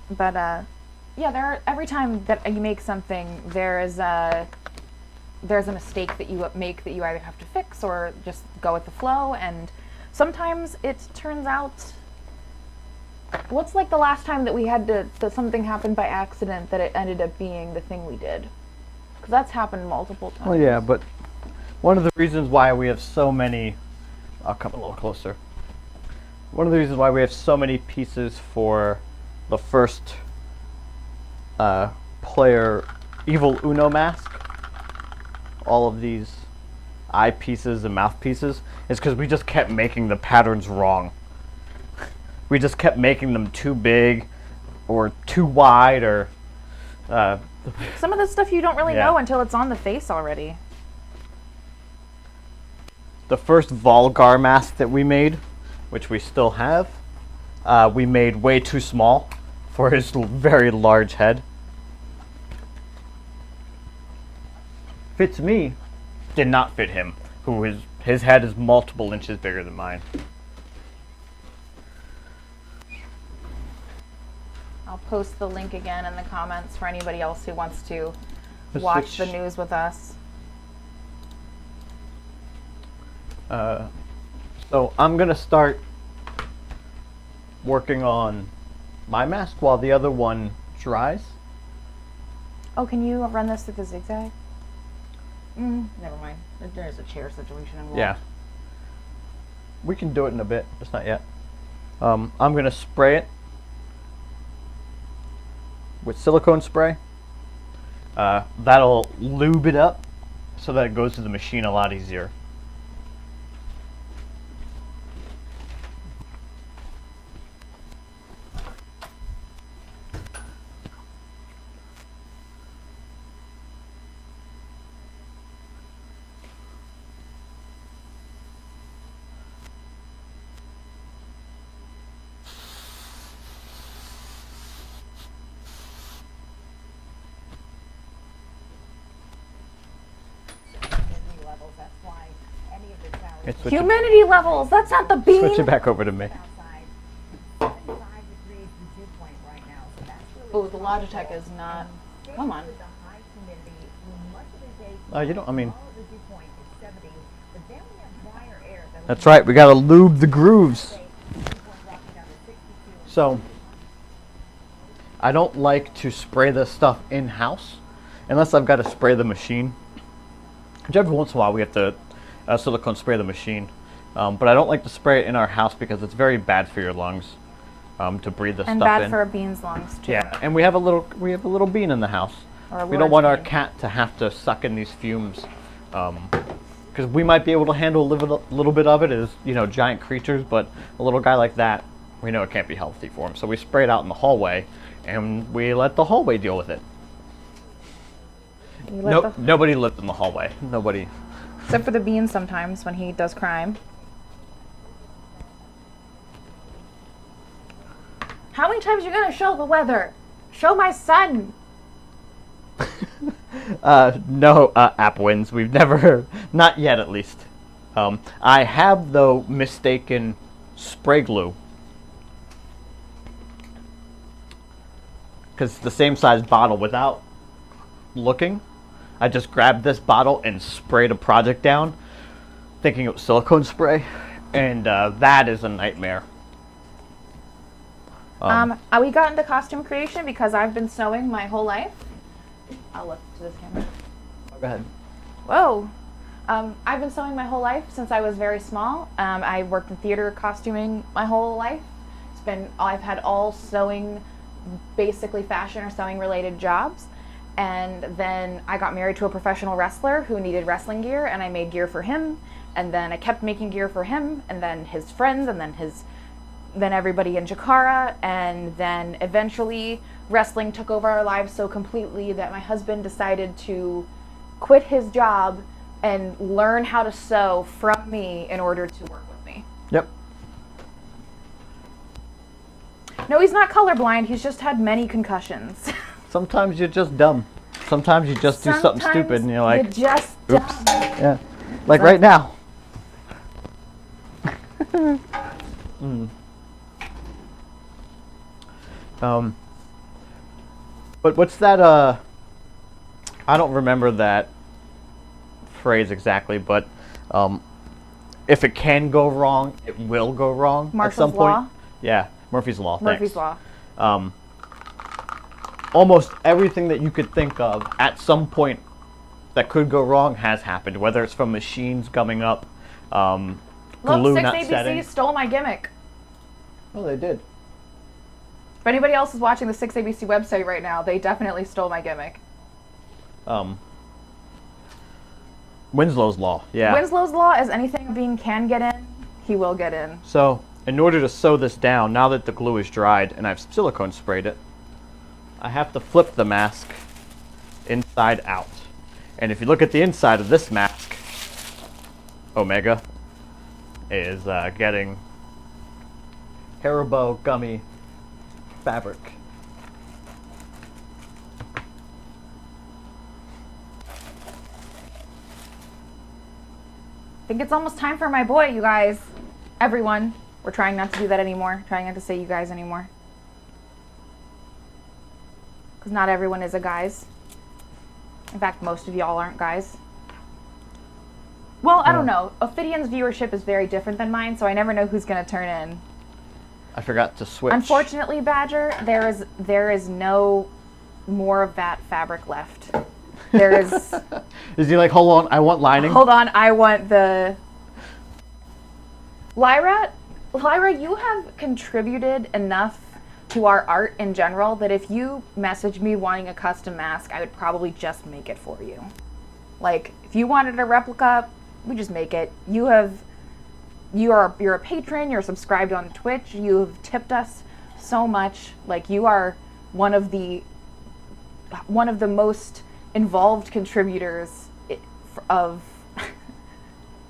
But yeah, every time that you make something, there's a mistake that you make that you either have to fix or just go with the flow, and sometimes it turns out What's like the last time that we had that something happened by accident that it ended up being the thing we did? Because that's happened multiple times. Well, yeah, but one of the reasons why we have so many... I'll come a little closer. One of the reasons why we have so many pieces for the first player Evil Uno mask, all of these eye pieces and mouth pieces, is because we just kept making the patterns wrong. We just kept making them too big or too wide, or some of the stuff you don't really know until it's on the face already. The first Volgar mask that we made, which we still have, we made way too small for his very large head. Fits me, did not fit him, who his head is multiple inches bigger than mine. I'll post the link again in the comments for anybody else who wants to watch the news with us. So I'm gonna start working on my mask while the other one dries. Oh, can you run this through the zigzag? Never mind. There's a chair situation involved. Yeah. We can do it in a bit, just not yet. I'm gonna spray it with silicone spray. That'll lube it up so that it goes to the machine a lot easier. Levels. That's why any of the towers Switch it, Humidity levels. That's not the beam. switch it back over to me. outside 75 degrees the dew point right now. So that's really Oh, the Logitech is not. Come on. with the high humidity through much of the day. You don't, I mean, All of the dew point is 70, but then we have drier air that'll that's right, we gotta lube the grooves. say dew point dropping down to 62. So, I don't like to spray this stuff in-house unless I've got to spray the machine. Which every once in a while we have to silicone spray the machine. But I don't like to spray it in our house because it's very bad for your lungs to breathe this And stuff in. bad for a bean's lungs too. Yeah, and we have a little bean in the house. Or a We don't large want our bean. cat to have to suck in these fumes, because we might be able to handle a little bit of it as giant creatures, but a little guy like that, we know it can't be healthy for him. So we spray it out in the hallway, and we let the hallway deal with it. You let the- Nobody lived in the hallway. Nobody. Except for the bean sometimes when he does crime. How many times are you gonna show the weather? Show my son. No app wins. We've never, not yet at least. I have though mistaken spray glue, because the same size bottle, without looking, I just grabbed this bottle and sprayed a project down, thinking it was silicone spray, and that is a nightmare. We got into costume creation because I've been sewing my whole life. I'll look to this camera. Go ahead. Whoa. I've been sewing my whole life since I was very small. I worked in theater costuming my whole life. I've had all sewing, basically fashion or sewing related jobs. And then I got married to a professional wrestler who needed wrestling gear, and I made gear for him. And then I kept making gear for him, and then his friends, and then everybody in Jakara, and then eventually wrestling took over our lives so completely that my husband decided to quit his job and learn how to sew from me in order to work with me. Yep. No, he's not colorblind. He's just had many concussions. Sometimes you're just dumb. Sometimes you just do something stupid and you're like, you're just oops. dumb. Yeah. Like right now. But what's that, I don't remember that phrase exactly, but if it can go wrong, it will go wrong at some Marshall's point. Law? Yeah. Murphy's Law. Murphy's thanks. Law. Almost everything that you could think of at some point that could go wrong has happened, whether it's from machines gumming up, Look, glue 6 not ABC setting. stole my gimmick. Oh, they did. If anybody else is watching the 6 ABC website right now, they definitely stole my gimmick. Winslow's Law, yeah. Winslow's Law is anything a being can get in, he will get in. So, in order to sew this down, now that the glue is dried and I've silicone sprayed it, I have to flip the mask inside out. And if you look at the inside of this mask, Omega is getting Haribo gummy fabric. I think it's almost time for my boy, you guys. Everyone. We're trying not to do that anymore. Trying not to say you guys anymore. Because not everyone is a guys. In fact, most of y'all aren't guys. Well, I don't know. Ophidian's viewership is very different than mine, so I never know who's going to turn in. I forgot to switch. Unfortunately, Badger, there is no more of that fabric left. There is... Is he like, hold on, I want lining? Hold on, I want the... Lyra, you have contributed enough to our art in general that if you message me wanting a custom mask, I would probably just make it for you. Like, if you wanted a replica, we just make it. You're a patron, you're subscribed on Twitch, you've tipped us so much. Like, you are one of the most involved contributors of...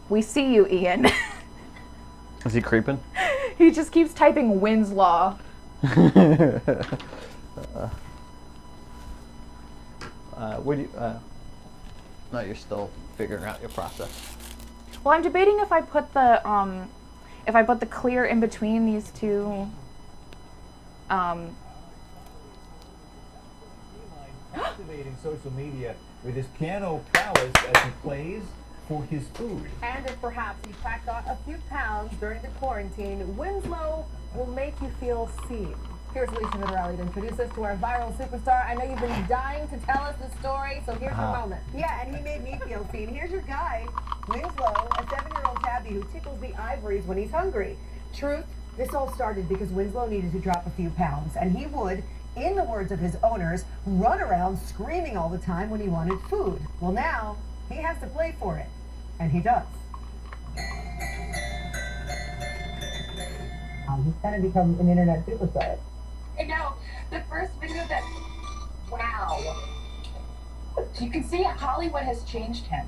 We see you, Ian. Is he creeping? He just keeps typing Winslow. What do you, no, you're still figuring out your process. Well, I'm debating if I put the clear in between these two. Activating social media with his piano prowess as he plays for his food. And if perhaps he packed on a few pounds during the quarantine, Winslow will make you feel seen. Here's Alicia Vitarelli to introduce us to our viral superstar. I know you've been dying to tell us the story, so here's your moment. Yeah, and he made me feel seen. Here's your guy, Winslow, a 7-year-old tabby who tickles the ivories when he's hungry. Truth, this all started because Winslow needed to drop a few pounds, and he would, in the words of his owners, run around screaming all the time when he wanted food. Well, now he has to play for it, and he does. He's kind of become an internet superstar. I know. The first video that... Wow. You can see Hollywood has changed him.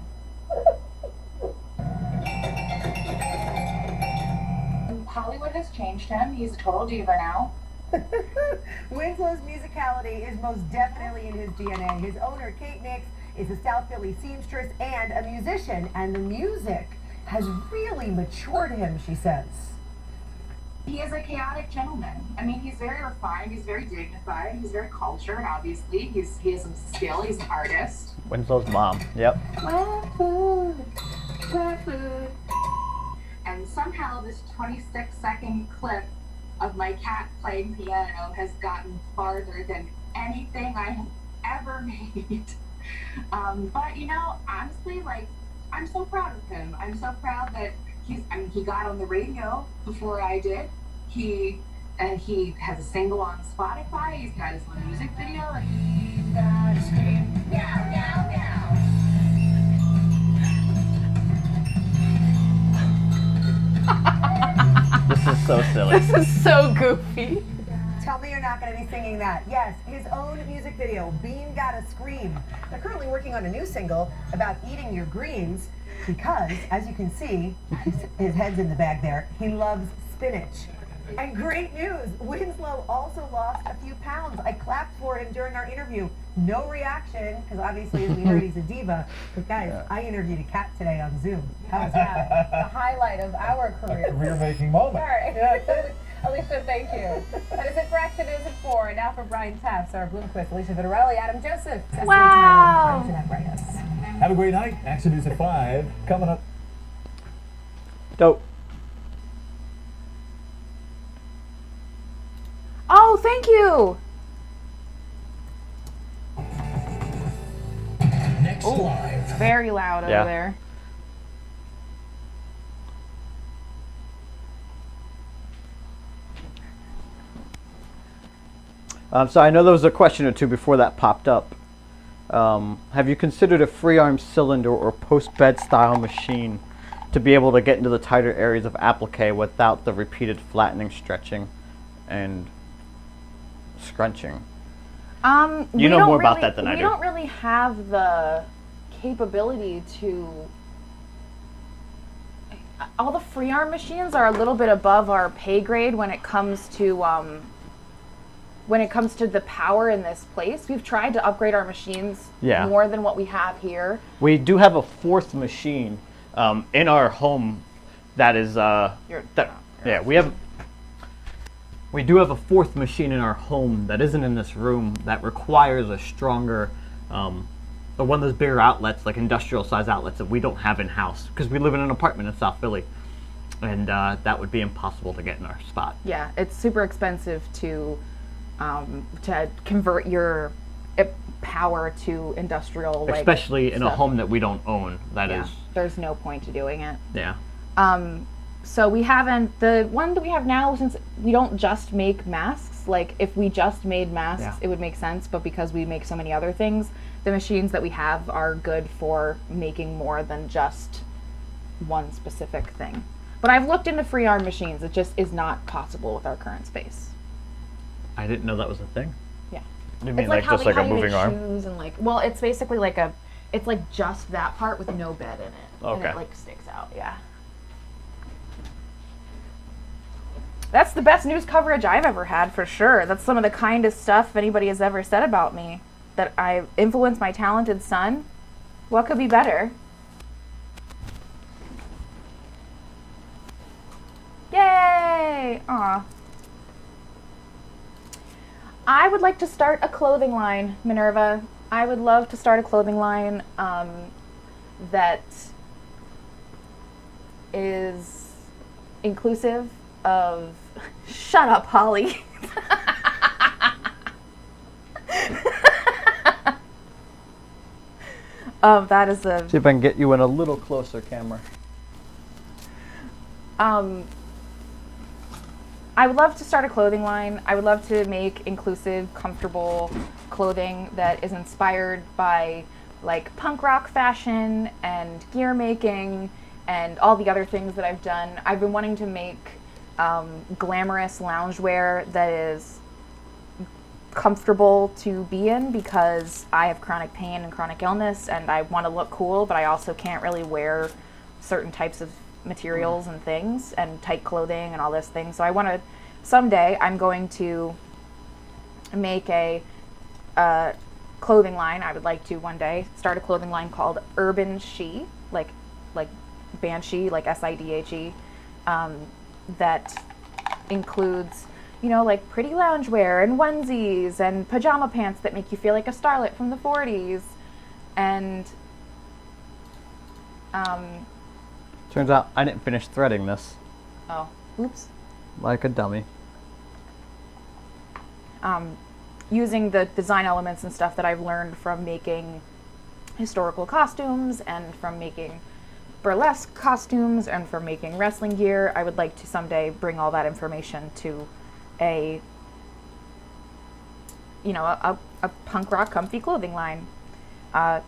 Hollywood has changed him. He's a total diva now. Winslow's musicality is most definitely in his DNA. His owner, Kate Nyx, is a South Philly seamstress and a musician, and the music has really matured him, she says. He is a chaotic gentleman. I mean, he's very refined, he's very dignified, he's very cultured, obviously. He has some skill, he's an artist. Winslow's mom, yep. Wet food. And somehow this 26-second clip of my cat playing piano has gotten farther than anything I have ever made. But, you know, honestly, like, I'm so proud of him. I'm so proud that he got on the radio before I did. He has a single on Spotify. He's got his own music video, and he's got a scream, meow, meow, meow. This is so silly. This is so goofy. Tell me you're not going to be singing that. Yes, his own music video, Bean Gotta Scream. They're currently working on a new single about eating your greens because, as you can see, his head's in the bag there, he loves spinach. And great news, Winslow also lost a few pounds. I clapped for him during our interview. No reaction, because obviously, as we heard, he's a diva. But guys, I interviewed a cat today on Zoom. How was that? The highlight of our career. A career-making moment. All right. Alicia, thank you. That is it for Action News at 4. And now for Brian Taft, Sarah Bloomquist, Alicia Vitarelli, Adam Joseph. Wow. Have a great night. Action News at 5. Coming up. Dope. thank you. Next live. Very loud over Yeah. there. So I know there was a question or two before that popped up. Have you considered a free arm cylinder or post bed style machine to be able to get into the tighter areas of applique without the repeated flattening, stretching, and scrunching? We know don't more about really- that than I do. We don't really have the capability to. All the free arm machines are a little bit above our pay grade when it comes to the power in this place. We've tried to upgrade our machines Yeah. more than what we have here. We do have a fourth machine in our home that is we do have a fourth machine in our home that isn't in this room that requires a stronger one of those bigger outlets, like industrial size outlets, that we don't have in house because we live in an apartment in South Philly, and that would be impossible to get in our spot. Yeah, it's super expensive to convert your power to industrial, like, Especially in a stuff. home that we don't own. Yeah, there's no point to doing it. Yeah. So we haven't, the one that we have now, since we don't just make masks, like if we just made masks, Yeah. it would make sense, but because we make so many other things, the machines that we have are good for making more than just one specific thing. But I've looked into free arm machines. It just is not possible with our current space. I didn't know that was a thing. Yeah. You mean It's like how just like how a you moving make arm? shoes and like, well, it's basically like it's like just that part with no bed in it. And Okay. it like sticks out, yeah. That's the best news coverage I've ever had, for sure. That's some of the kindest stuff anybody has ever said about me. That I influenced my talented son. What could be better? Yay! Aw. I would like to start a clothing line, Minerva. I would love to start a clothing line that is inclusive of... Shut up, Holly. That is a... See if I can get you in a little closer, camera. I would love to start a clothing line. I would love to make inclusive, comfortable clothing that is inspired by like punk rock fashion and gear making and all the other things that I've done. I've been wanting to make glamorous loungewear that is comfortable to be in because I have chronic pain and chronic illness and I want to look cool, but I also can't really wear certain types of materials and things and tight clothing and all this thing. So I want to, someday I'm going to make a clothing line. I would like to one day start a clothing line called Urban She, like Banshee, like SIDHE, that includes, you know, like pretty loungewear and onesies and pajama pants that make you feel like a starlet from the 40s. And Turns out I didn't finish threading this. oh, oops. Like a dummy. Using the design elements and stuff that I've learned from making historical costumes and from making burlesque costumes and from making wrestling gear, I would like to someday bring all that information to a punk rock comfy clothing line.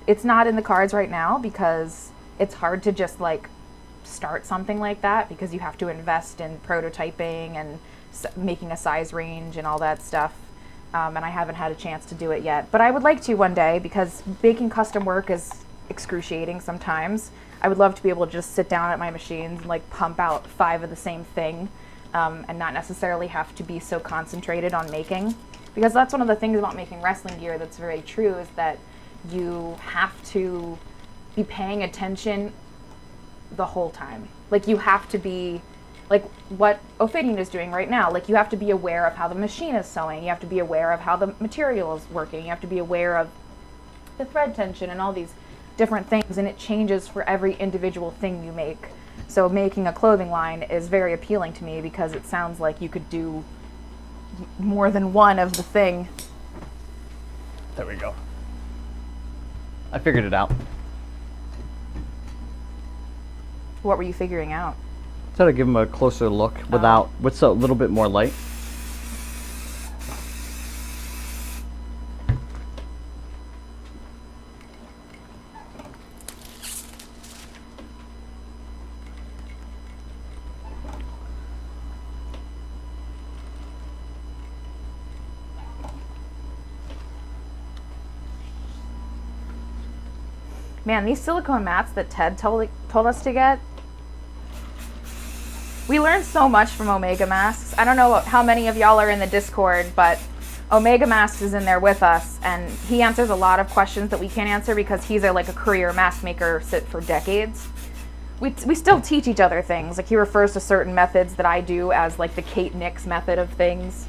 It's not in the cards right now because it's hard to just like start something like that because you have to invest in prototyping and making a size range and all that stuff. And I haven't had a chance to do it yet. But I would like to one day because making custom work is excruciating sometimes. I would love to be able to just sit down at my machines and like pump out 5 of the same thing and not necessarily have to be so concentrated on making. Because that's one of the things about making wrestling gear that's very true is that you have to be paying attention the whole time. Like you have to be like what Ophidian is doing right now. Like you have to be aware of how the machine is sewing. You have to be aware of how the material is working. You have to be aware of the thread tension and all these different things, and it changes for every individual thing you make. So making a clothing line is very appealing to me because it sounds like you could do more than one of the thing. There we go. I figured it out. What were you figuring out? Try to give him a closer look with a little bit more light. Man, these silicone mats that Ted told us to get, we learned so much from Omega Masks. I don't know how many of y'all are in the Discord, but Omega Masks is in there with us, and he answers a lot of questions that we can't answer because he's a career mask maker for decades. We still teach each other things. Like, he refers to certain methods that I do as like the Nyx Method of things.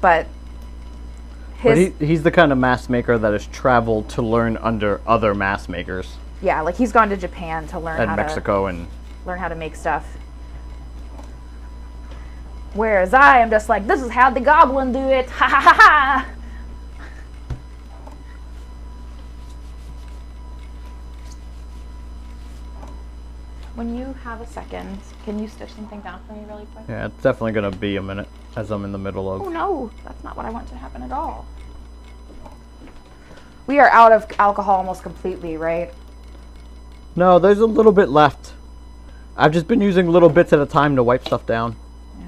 But he's the kind of mask maker that has traveled to learn under other mask makers. Yeah, like he's gone to Japan to learn Mexico and learn how to make stuff. Whereas I am just like, this is how the goblin do it. Ha ha ha ha. When you have a second, can you stitch something down for me really quick? yeah, it's definitely gonna be a minute as I'm in the middle of. Oh no, that's not what I want to happen at all. We are out of alcohol almost completely, right? No, there's a little bit left. I've just been using little bits at a time to wipe stuff down. Yeah.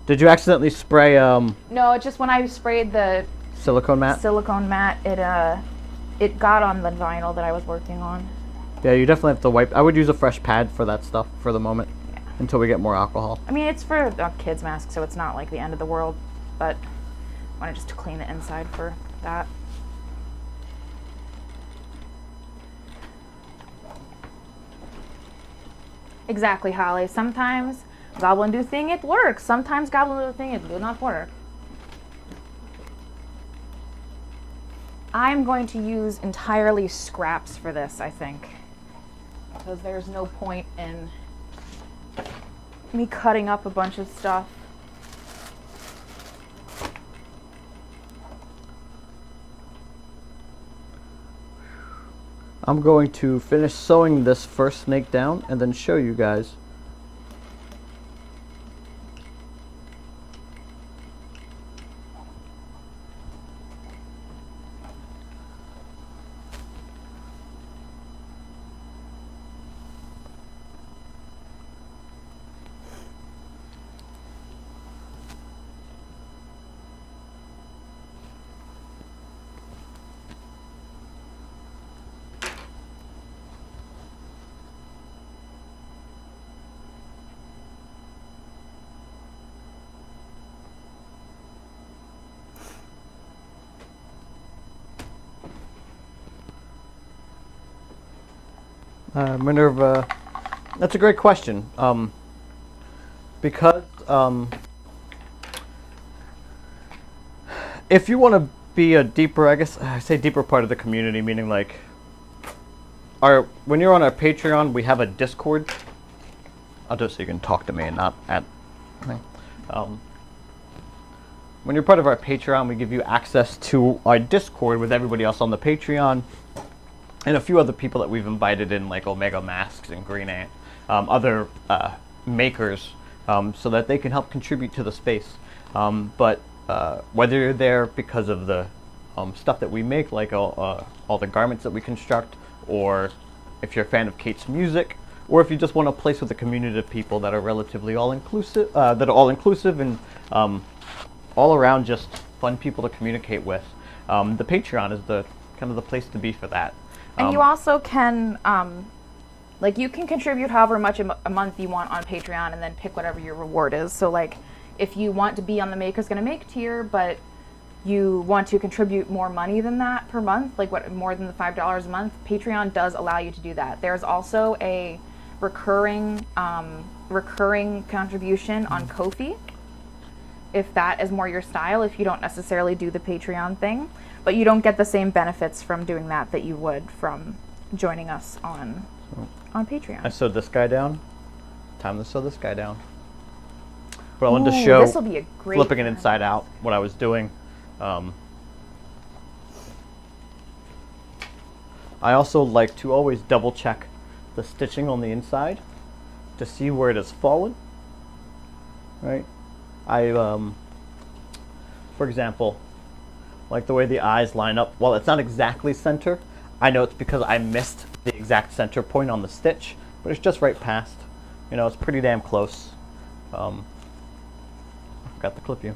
Did you accidentally spray No, it's just when I sprayed the silicone mat? silicone mat, it got on the vinyl that I was working on. Yeah, you definitely have to wipe. I would use a fresh pad for that stuff for the moment. Yeah. Until we get more alcohol. I mean, it's for a kid's mask, so it's not like the end of the world, but I wanted just to clean the inside for that. Exactly, Holly. Sometimes goblin do thing it works. Sometimes goblin do thing it do not work. I'm going to use entirely scraps for this, I think, because there's no point in me cutting up a bunch of stuff. I'm going to finish sewing this first snake down and then show you guys. Minerva, that's a great question. Because if you want to be a deeper, I guess I say deeper part of the community, meaning like when you're on our Patreon, we have a Discord. I'll do it so you can talk to me and not at. When you're part of our Patreon, we give you access to our Discord with everybody else on the Patreon. And a few other people that we've invited in, like Omega Masks and Green Ant, other makers, so that they can help contribute to the space. But whether you're there because of the stuff that we make, like all the garments that we construct, or if you're a fan of Kate's music, or if you just want a place with a community of people that are relatively all-inclusive, and all around just fun people to communicate with, the Patreon is the kind of the place to be for that. And you also can, like, you can contribute however much a month you want on Patreon and then pick whatever your reward is. So, like, if you want to be on the Maker's Gonna Make tier, but you want to contribute more money than that per month, like more than the $5 a month, Patreon does allow you to do that. There's also a recurring contribution on Ko-fi, if that is more your style, if you don't necessarily do the Patreon thing. But you don't get the same benefits from doing that you would from joining us on Patreon. I sewed this guy down. time to sew this guy down. But I wanted to Ooh, show this'll be a great flipping it one. inside out, what I was doing. I also like to always double check the stitching on the inside to see where it has fallen. Right? For example, like the way the eyes line up. While it's not exactly center, I know it's because I missed the exact center point on the stitch, but it's just right past. You know, it's pretty damn close. I forgot to clip you.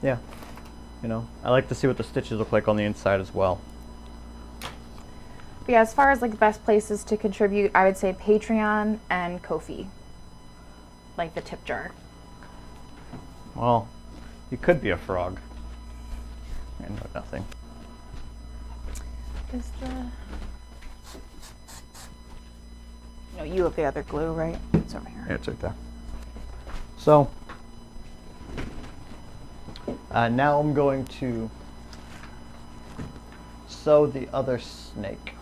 Yeah, you know, I like to see what the stitches look like on the inside as well. But yeah, as far as like the best places to contribute, I would say Patreon and Ko-fi. Like the tip jar. Well, you could be a frog. I know nothing. Is the... No, you have the other glue, right? It's over here. Yeah, it's right there. So, now I'm going to sew the other snake.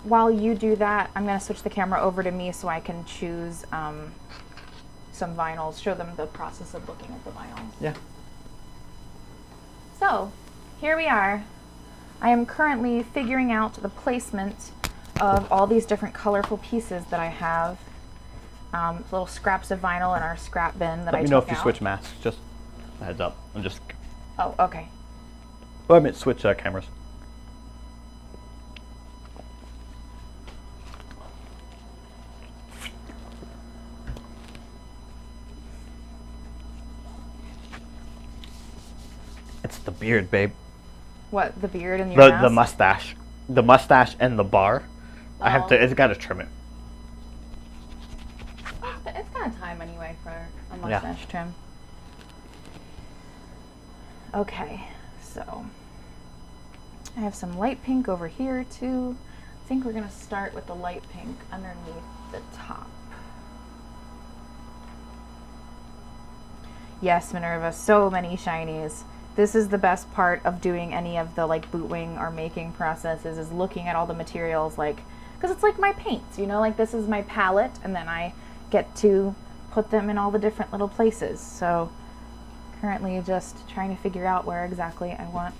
While you do that, I'm going to switch the camera over to me so I can choose some vinyls, show them the process of looking at the vinyls. Yeah. So, here we are. I am currently figuring out the placement of all these different colorful pieces that I have. Little scraps of vinyl in our scrap bin that I took out. Let me know if you switch masks, just a heads up. I'm just... Oh, okay. Oh, I meant switch cameras. It's the beard, babe. What, the beard and your The mask? mustache. The mustache and the bar. I have to, it's got to trim it. It's kind of time anyway for a mustache trim. Okay, so I have some light pink over here too. I think we're gonna start with the light pink underneath the top. Yes, Minerva, so many shinies. This is the best part of doing any of the like bootwing or making processes, is looking at all the materials, like, because it's like my paints, you know, like this is my palette and then I get to put them in all the different little places. So currently just trying to figure out where exactly I want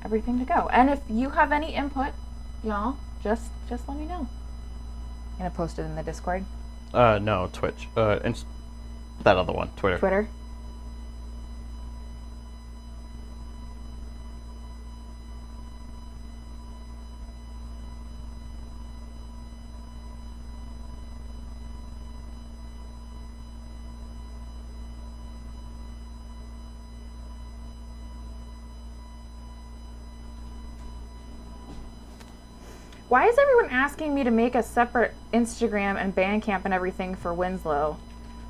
everything to go. And if you have any input, y'all, just let me know. I'm gonna post it in the Discord. No, Twitch. That other one, Twitter. Twitter. Why is everyone asking me to make a separate Instagram and Bandcamp and everything for Winslow?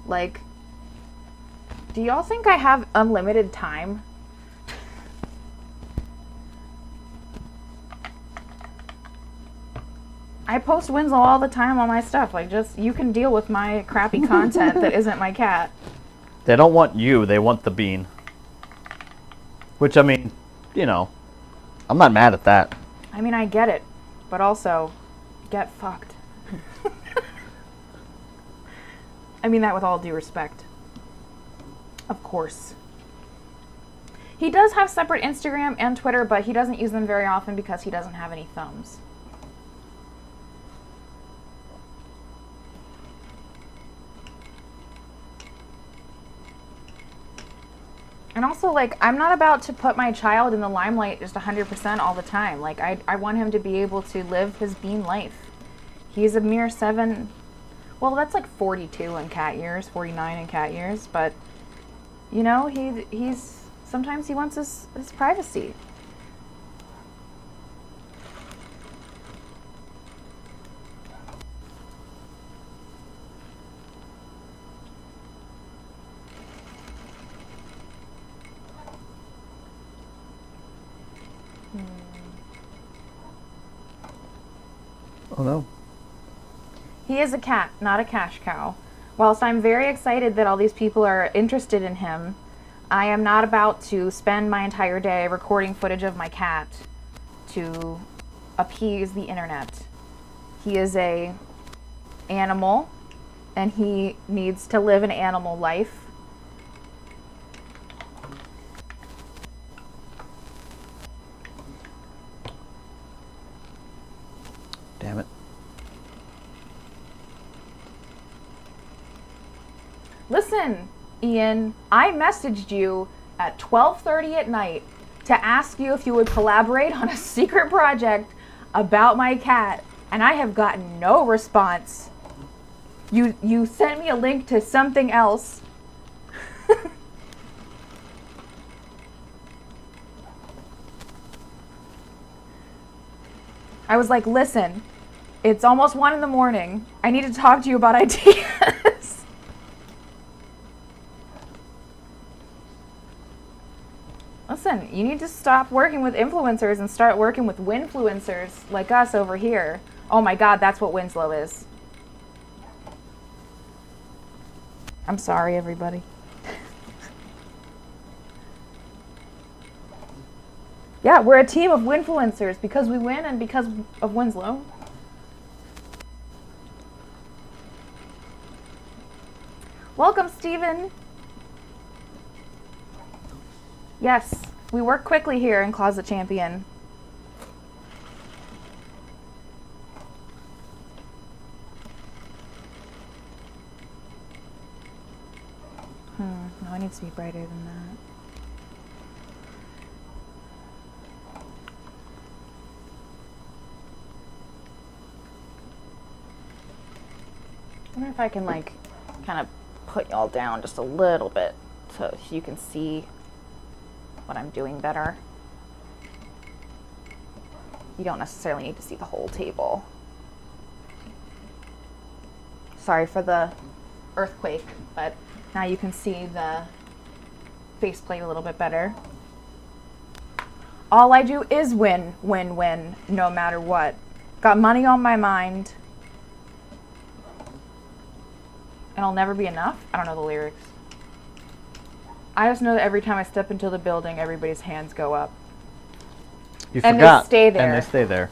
Like, do y'all think I have unlimited time? I post Winslow all the time on my stuff. Like, just, you can deal with my crappy content that isn't my cat. They don't want you, they want the bean. Which, I mean, you know, I'm not mad at that. I mean, I get it. But also, get fucked. I mean that with all due respect. Of course. He does have separate Instagram and Twitter, but he doesn't use them very often because he doesn't have any thumbs. And also, like, I'm not about to put my child in the limelight just 100% all the time. Like, I want him to be able to live his bean life. He's a mere 7... Well, that's like 42 in cat years, 49 in cat years. But, you know, he's... Sometimes he wants his privacy. Oh no. He is a cat, not a cash cow. Whilst I'm very excited that all these people are interested in him, I am not about to spend my entire day recording footage of my cat to appease the internet. He is a animal, and he needs to live an animal life. Damn it. Listen, Ian, I messaged you at 12:30 at night to ask you if you would collaborate on a secret project about my cat, and I have gotten no response. You sent me a link to something else. I was like, listen, it's almost 1 in the morning. I need to talk to you about ideas. Listen, you need to stop working with influencers and start working with winfluencers like us over here. Oh my God, that's what Winslow is. I'm sorry, everybody. Yeah, we're a team of winfluencers because we win and because of Winslow. Welcome, Steven. Yes, we work quickly here in Closet Champion. No, it needs to be brighter than that. I wonder if I can like kind of put y'all down just a little bit so you can see what I'm doing better. You don't necessarily need to see the whole table. Sorry for the earthquake, but now you can see the faceplate a little bit better. All I do is win, win, win, no matter what. Got money on my mind. And I'll never be enough? I don't know the lyrics. I just know that every time I step into the building, everybody's hands go up. You and forgot. They stay there. And they stay there.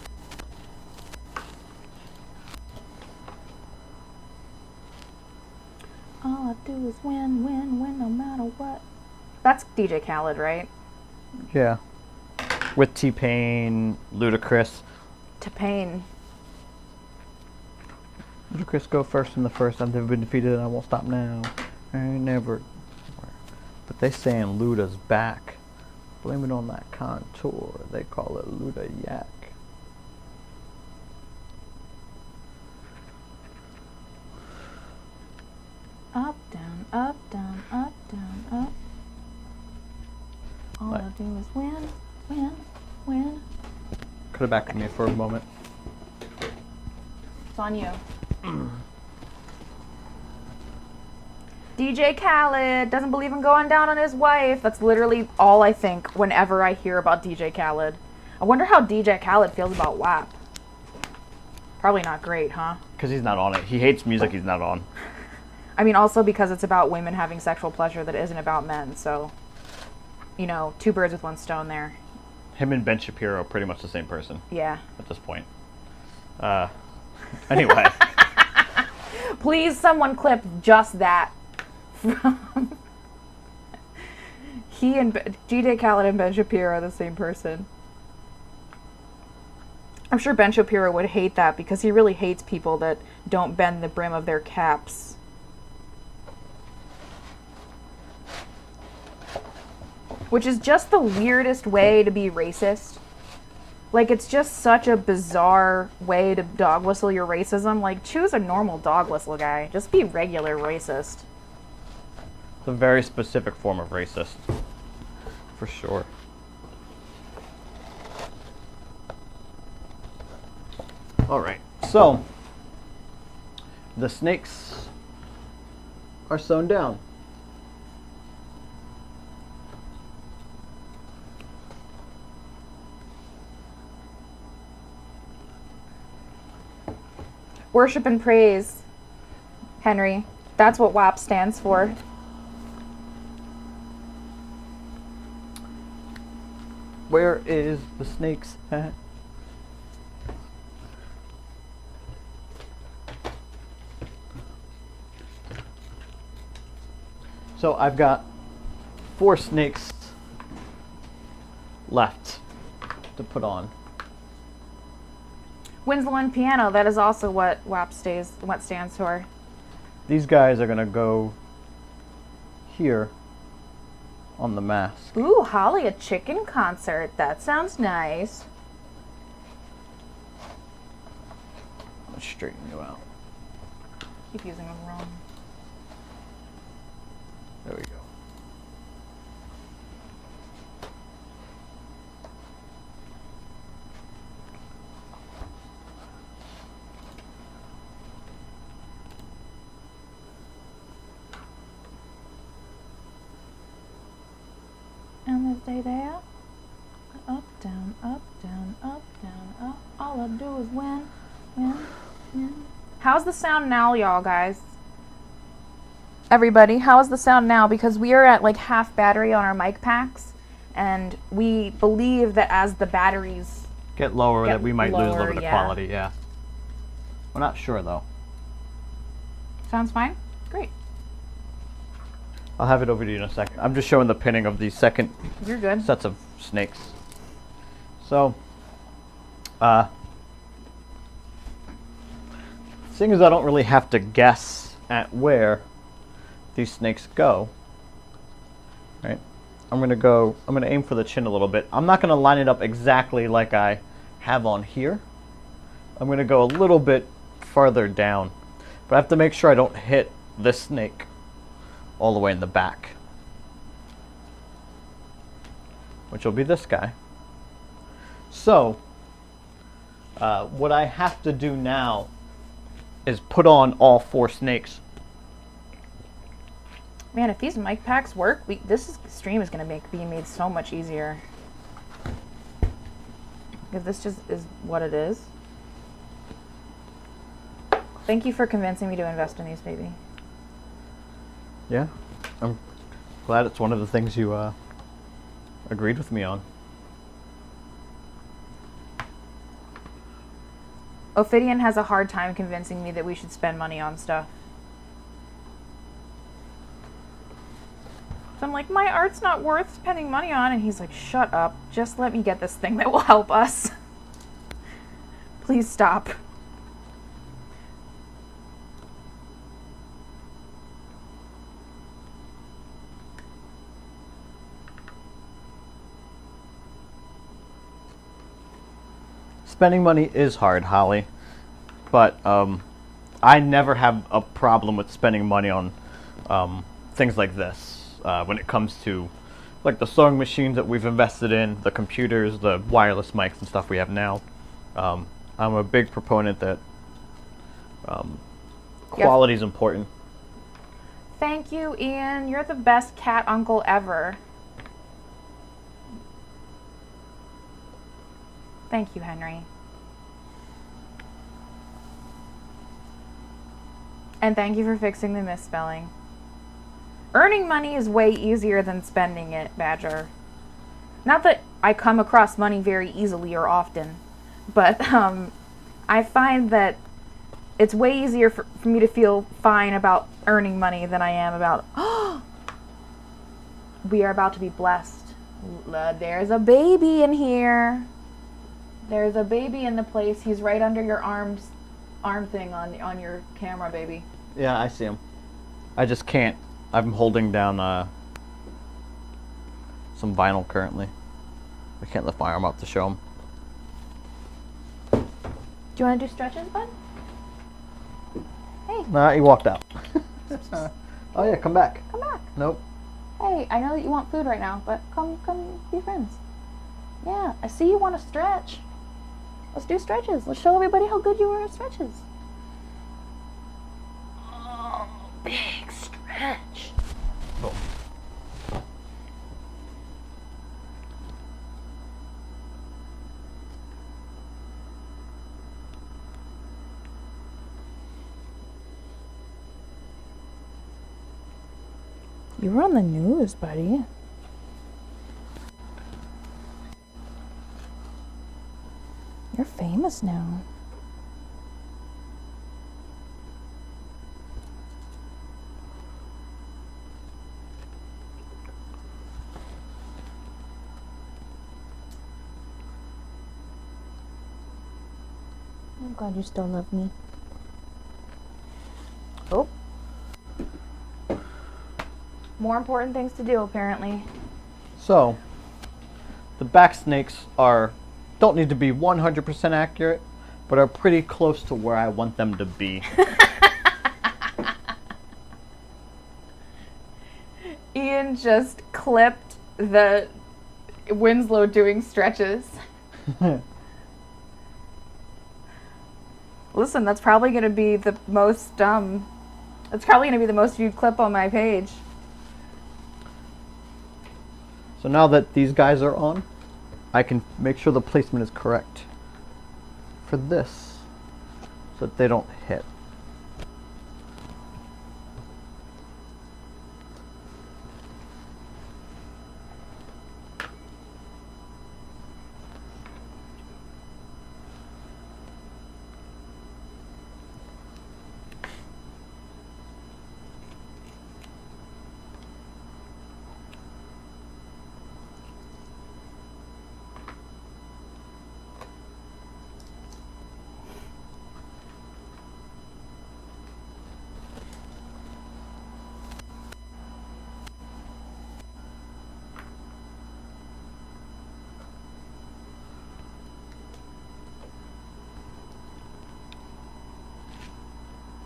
All I do is win, win, win, no matter what. That's DJ Khaled, right? Yeah. With T-Pain, Ludacris. T-Pain. Ludacris go first in the first. I've never been defeated and I won't stop now. I ain't never. But they saying Luda's back. Blame it on that contour. They call it Luda Yak. Up, down, up, down, up, down, up. All I do is win, win, win. Cut it back to me for a moment. It's on you. DJ Khaled doesn't believe in going down on his wife. That's literally all I think whenever I hear about DJ Khaled. I wonder how DJ Khaled feels about WAP. Probably not great, huh? Because he's not on it. He hates music he's not on. I mean, also because it's about women having sexual pleasure that isn't about men, so, you know, 2 birds with 1 stone there. Him and Ben Shapiro are pretty much the same person. Yeah. At this point. Anyway. Please, someone clip just that. He and DJ Khaled and Ben Shapiro are the same person. I'm sure Ben Shapiro would hate that because he really hates people that don't bend the brim of their caps. Which is just the weirdest way to be racist. Like, it's just such a bizarre way to dog whistle your racism. Like, choose a normal dog whistle guy. Just be regular racist. It's a very specific form of racist. For sure. Alright, so the snakes are sewn down. Worship and praise, Henry. That's what WAP stands for. Where is the snake's hat? So I've got 4 snakes left to put on. Winslow and piano, that is also what WAP stands for. These guys are gonna go here on the mask. Ooh, Holly, a chicken concert. That sounds nice. Let's straighten you out. Keep using them wrong. There we go. And they stay there. Up, down, up, down, up, down, up. All I do is win, win, win. How's the sound now, y'all, guys? Everybody, how is the sound now? Because we are at like half battery on our mic packs, and we believe that as the batteries Get lower, Get that we might lose a lower, little bit of yeah. quality, yeah. We're not sure though. sounds fine. Great. I'll have it over to you in a second. I'm just showing the pinning of the second You're good. sets of snakes. So, seeing as I don't really have to guess at where these snakes go, right? I'm gonna aim for the chin a little bit. I'm not gonna line it up exactly like I have on here. I'm gonna go a little bit farther down, but I have to make sure I don't hit this snake all the way in the back, which will be this guy. So, what I have to do now is put on all 4 snakes. Man, if these mic packs work, this stream is going to be made so much easier. If this just is what it is. Thank you for convincing me to invest in these, baby. Yeah, I'm glad it's one of the things you agreed with me on. Ophidian has a hard time convincing me that we should spend money on stuff. So I'm like, my art's not worth spending money on, and he's like, shut up. Just let me get this thing that will help us. Please stop. Spending money is hard, Holly, but I never have a problem with spending money on things like this. When it comes to like the sewing machines that we've invested in, the computers, the wireless mics and stuff we have now, I'm a big proponent that quality is important. Thank you, Ian. You're the best cat uncle ever. Thank you, Henry. And thank you for fixing the misspelling. Earning money is way easier than spending it, Badger. Not that I come across money very easily or often, but I find that it's way easier for me to feel fine about earning money than I am about, oh, we are about to be blessed. There's a baby in here. There's a baby in the place. He's right under your arm thing on your camera, baby. Yeah, I see him. I just can't. I'm holding down some vinyl currently. I can't lift my arm up to show him. Do you want to do stretches, bud? Hey. Nah, he walked out. Oh yeah, come back. Come back. Nope. Hey, I know that you want food right now, but come be friends. Yeah, I see you want to stretch. Let's do stretches. Let's show everybody how good you are at stretches. Oh, big stretch. Oh. You were on the news, buddy. You're famous now. I'm glad you still love me. Oh. More important things to do, apparently. So, the back snakes don't need to be 100% accurate, but are pretty close to where I want them to be. Ian just clipped the Winslow doing stretches. Listen, that's probably going to be the most viewed clip on my page. So now that these guys are on, I can make sure the placement is correct for this, so that they don't hit.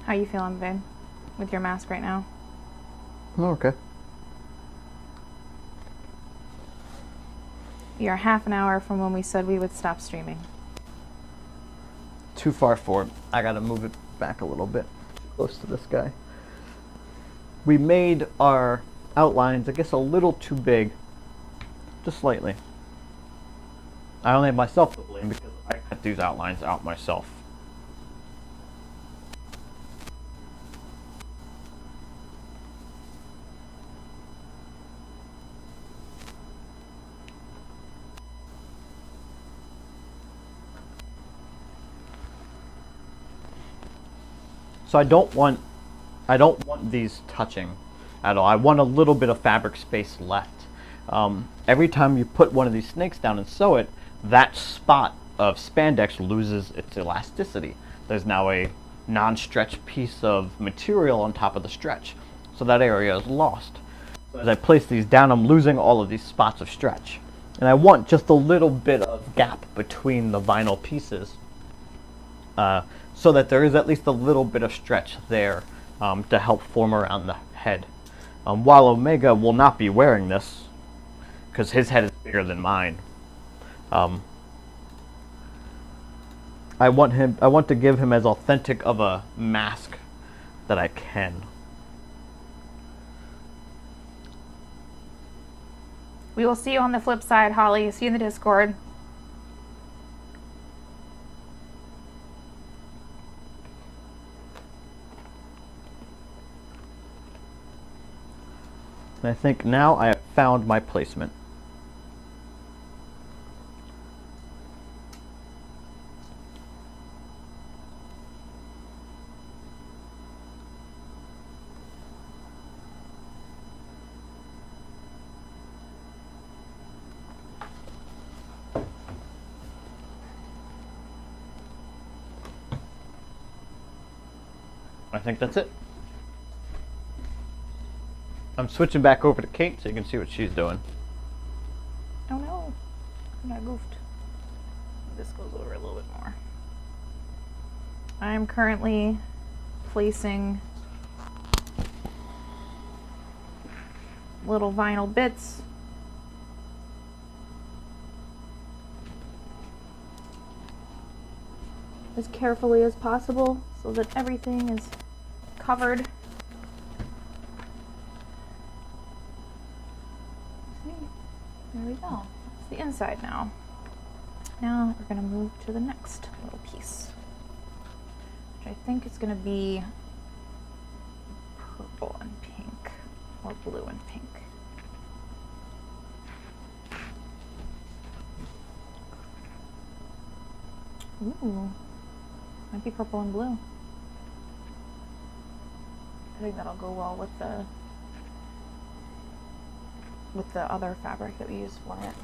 How you feeling, babe, with your mask right now? Okay. You're half an hour from when we said we would stop streaming. Too far forward. I gotta move it back a little bit. Close to this guy. We made our outlines, I guess, a little too big. Just slightly. I only have myself to blame because I cut these outlines out myself. So I don't want these touching at all. I want a little bit of fabric space left. Every time you put one of these snakes down and sew it, that spot of spandex loses its elasticity. There's now a non-stretch piece of material on top of the stretch, so that area is lost. So as I place these down, I'm losing all of these spots of stretch. And I want just a little bit of gap between the vinyl pieces, so that there is at least a little bit of stretch there to help form around the head. While Omega will not be wearing this, because his head is bigger than mine, I want to give him as authentic of a mask that I can. We will see you on the flip side, Holly. See you in the Discord. And I think now I have found my placement. I think that's it. I'm switching back over to Kate so you can see what she's doing. Oh no, I got goofed. This goes over a little bit more. I'm currently placing little vinyl bits as carefully as possible so that everything is covered. There we go. That's the inside now. Now we're going to move to the next little piece, which I think is going to be purple and pink, or blue and pink. Ooh. Might be purple and blue. I think that'll go well with the other fabric that we use for it.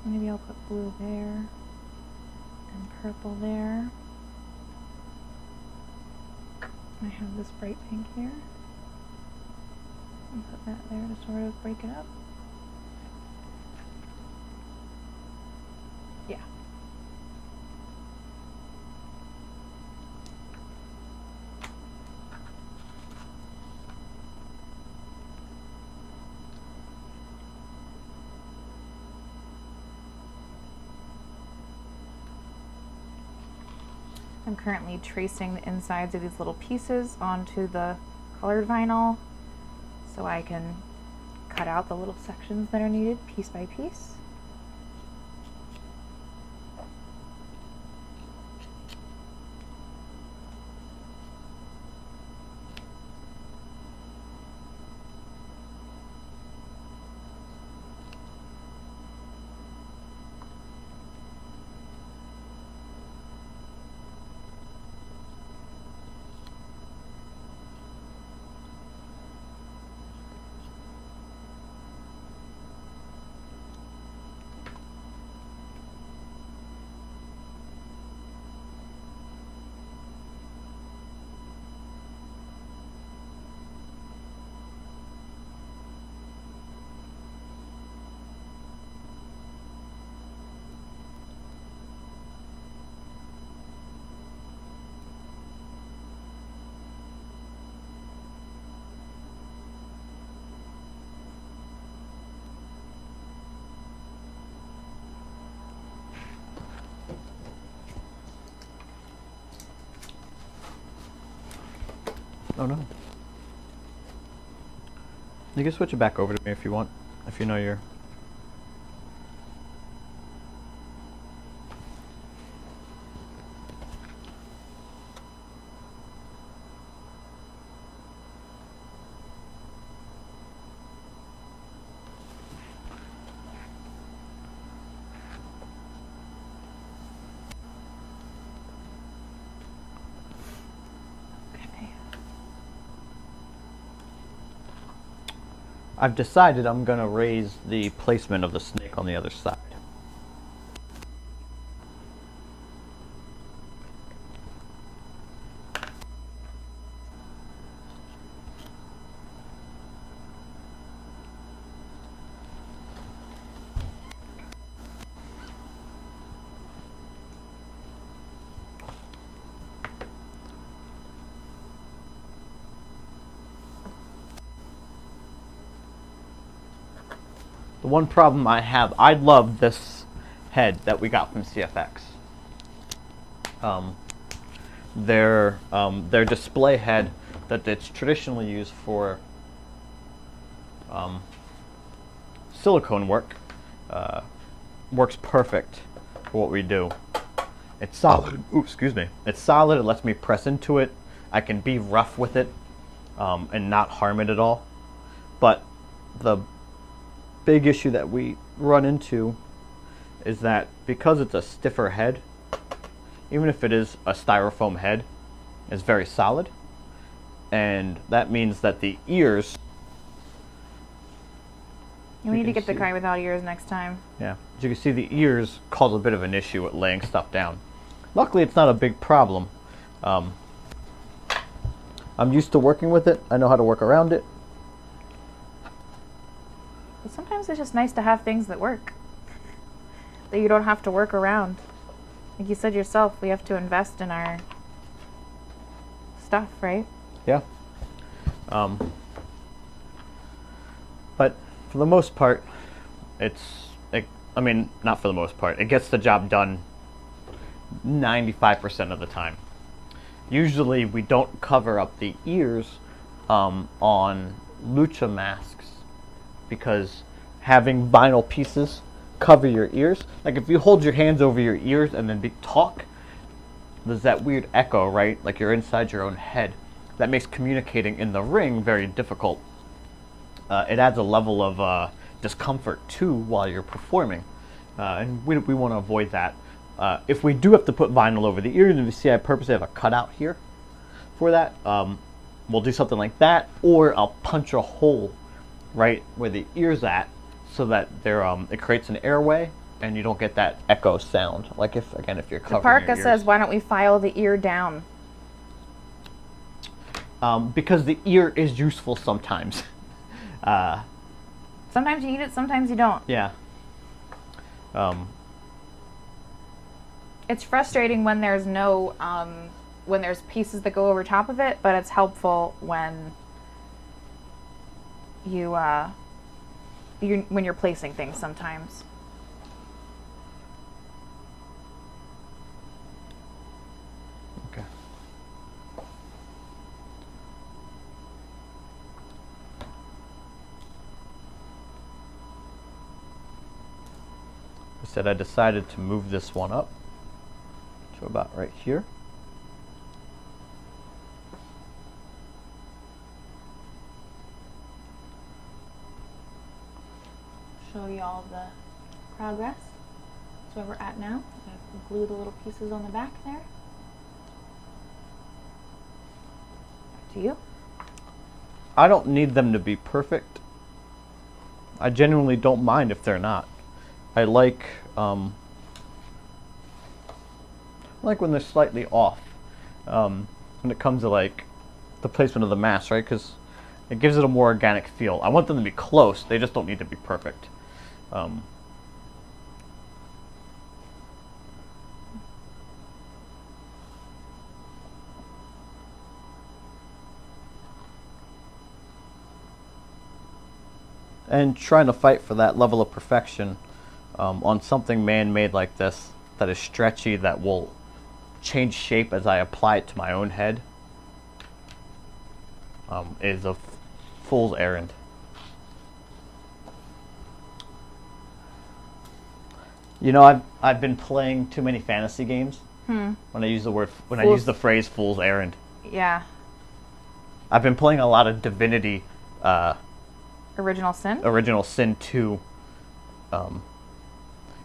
Maybe I'll put blue there and purple there. I have this bright pink here. And put that there to sort of break it up. Yeah. I'm currently tracing the insides of these little pieces onto the colored vinyl so I can cut out the little sections that are needed piece by piece. Oh no. You can switch it back over to me if you want, if you know you're... I've decided I'm going to raise the placement of the snake on the other side. The one problem I have, I love this head that we got from CFX. Their display head that it's traditionally used for silicone work works perfect for what we do. It's solid. Ooh, excuse me. It's solid. It lets me press into it. I can be rough with it and not harm it at all. But the big issue that we run into is that because it's a stiffer head, even if it is a styrofoam head, it's very solid, and that means that the ears... You need to get the kind without ears next time. Yeah, as you can see, the ears cause a bit of an issue with laying stuff down. Luckily, it's not a big problem. I'm used to working with it. I know how to work around it. But sometimes it's just nice to have things that work, that you don't have to work around. Like you said yourself, we have to invest in our stuff, right? Yeah. But for the most part, I mean, not for the most part, it gets the job done 95% of the time. Usually we don't cover up the ears on lucha masks, because having vinyl pieces cover your ears, like if you hold your hands over your ears and then talk, there's that weird echo, right? Like you're inside your own head. That makes communicating in the ring very difficult. It adds a level of discomfort too while you're performing, and we want to avoid that. If we do have to put vinyl over the ears, and you see I purposely have a cutout here for that, we'll do something like that, or I'll punch a hole right where the ear's at, so that it creates an airway, and you don't get that echo sound. Like if you're covering Parka your ears. says, why don't we file the ear down? Because the ear is useful sometimes. Sometimes you need it, sometimes you don't. Yeah. It's frustrating when there's no, when there's pieces that go over top of it, but it's helpful when when you're placing things sometimes. Okay. I decided to move this one up to about right here. Show you all the progress. That's where we're at now. I've glued the little pieces on the back there. Back to you. I don't need them to be perfect. I genuinely don't mind if they're not. I like when they're slightly off, when it comes to like the placement of the mask, right? Because it gives it a more organic feel. I want them to be close. They just don't need to be perfect. And trying to fight for that level of perfection on something man-made like this that is stretchy, that will change shape as I apply it to my own head, is a fool's errand. You know, I've been playing too many fantasy games. When I use the phrase "fool's errand." Yeah. I've been playing a lot of Divinity. Original Sin? Original Sin 2,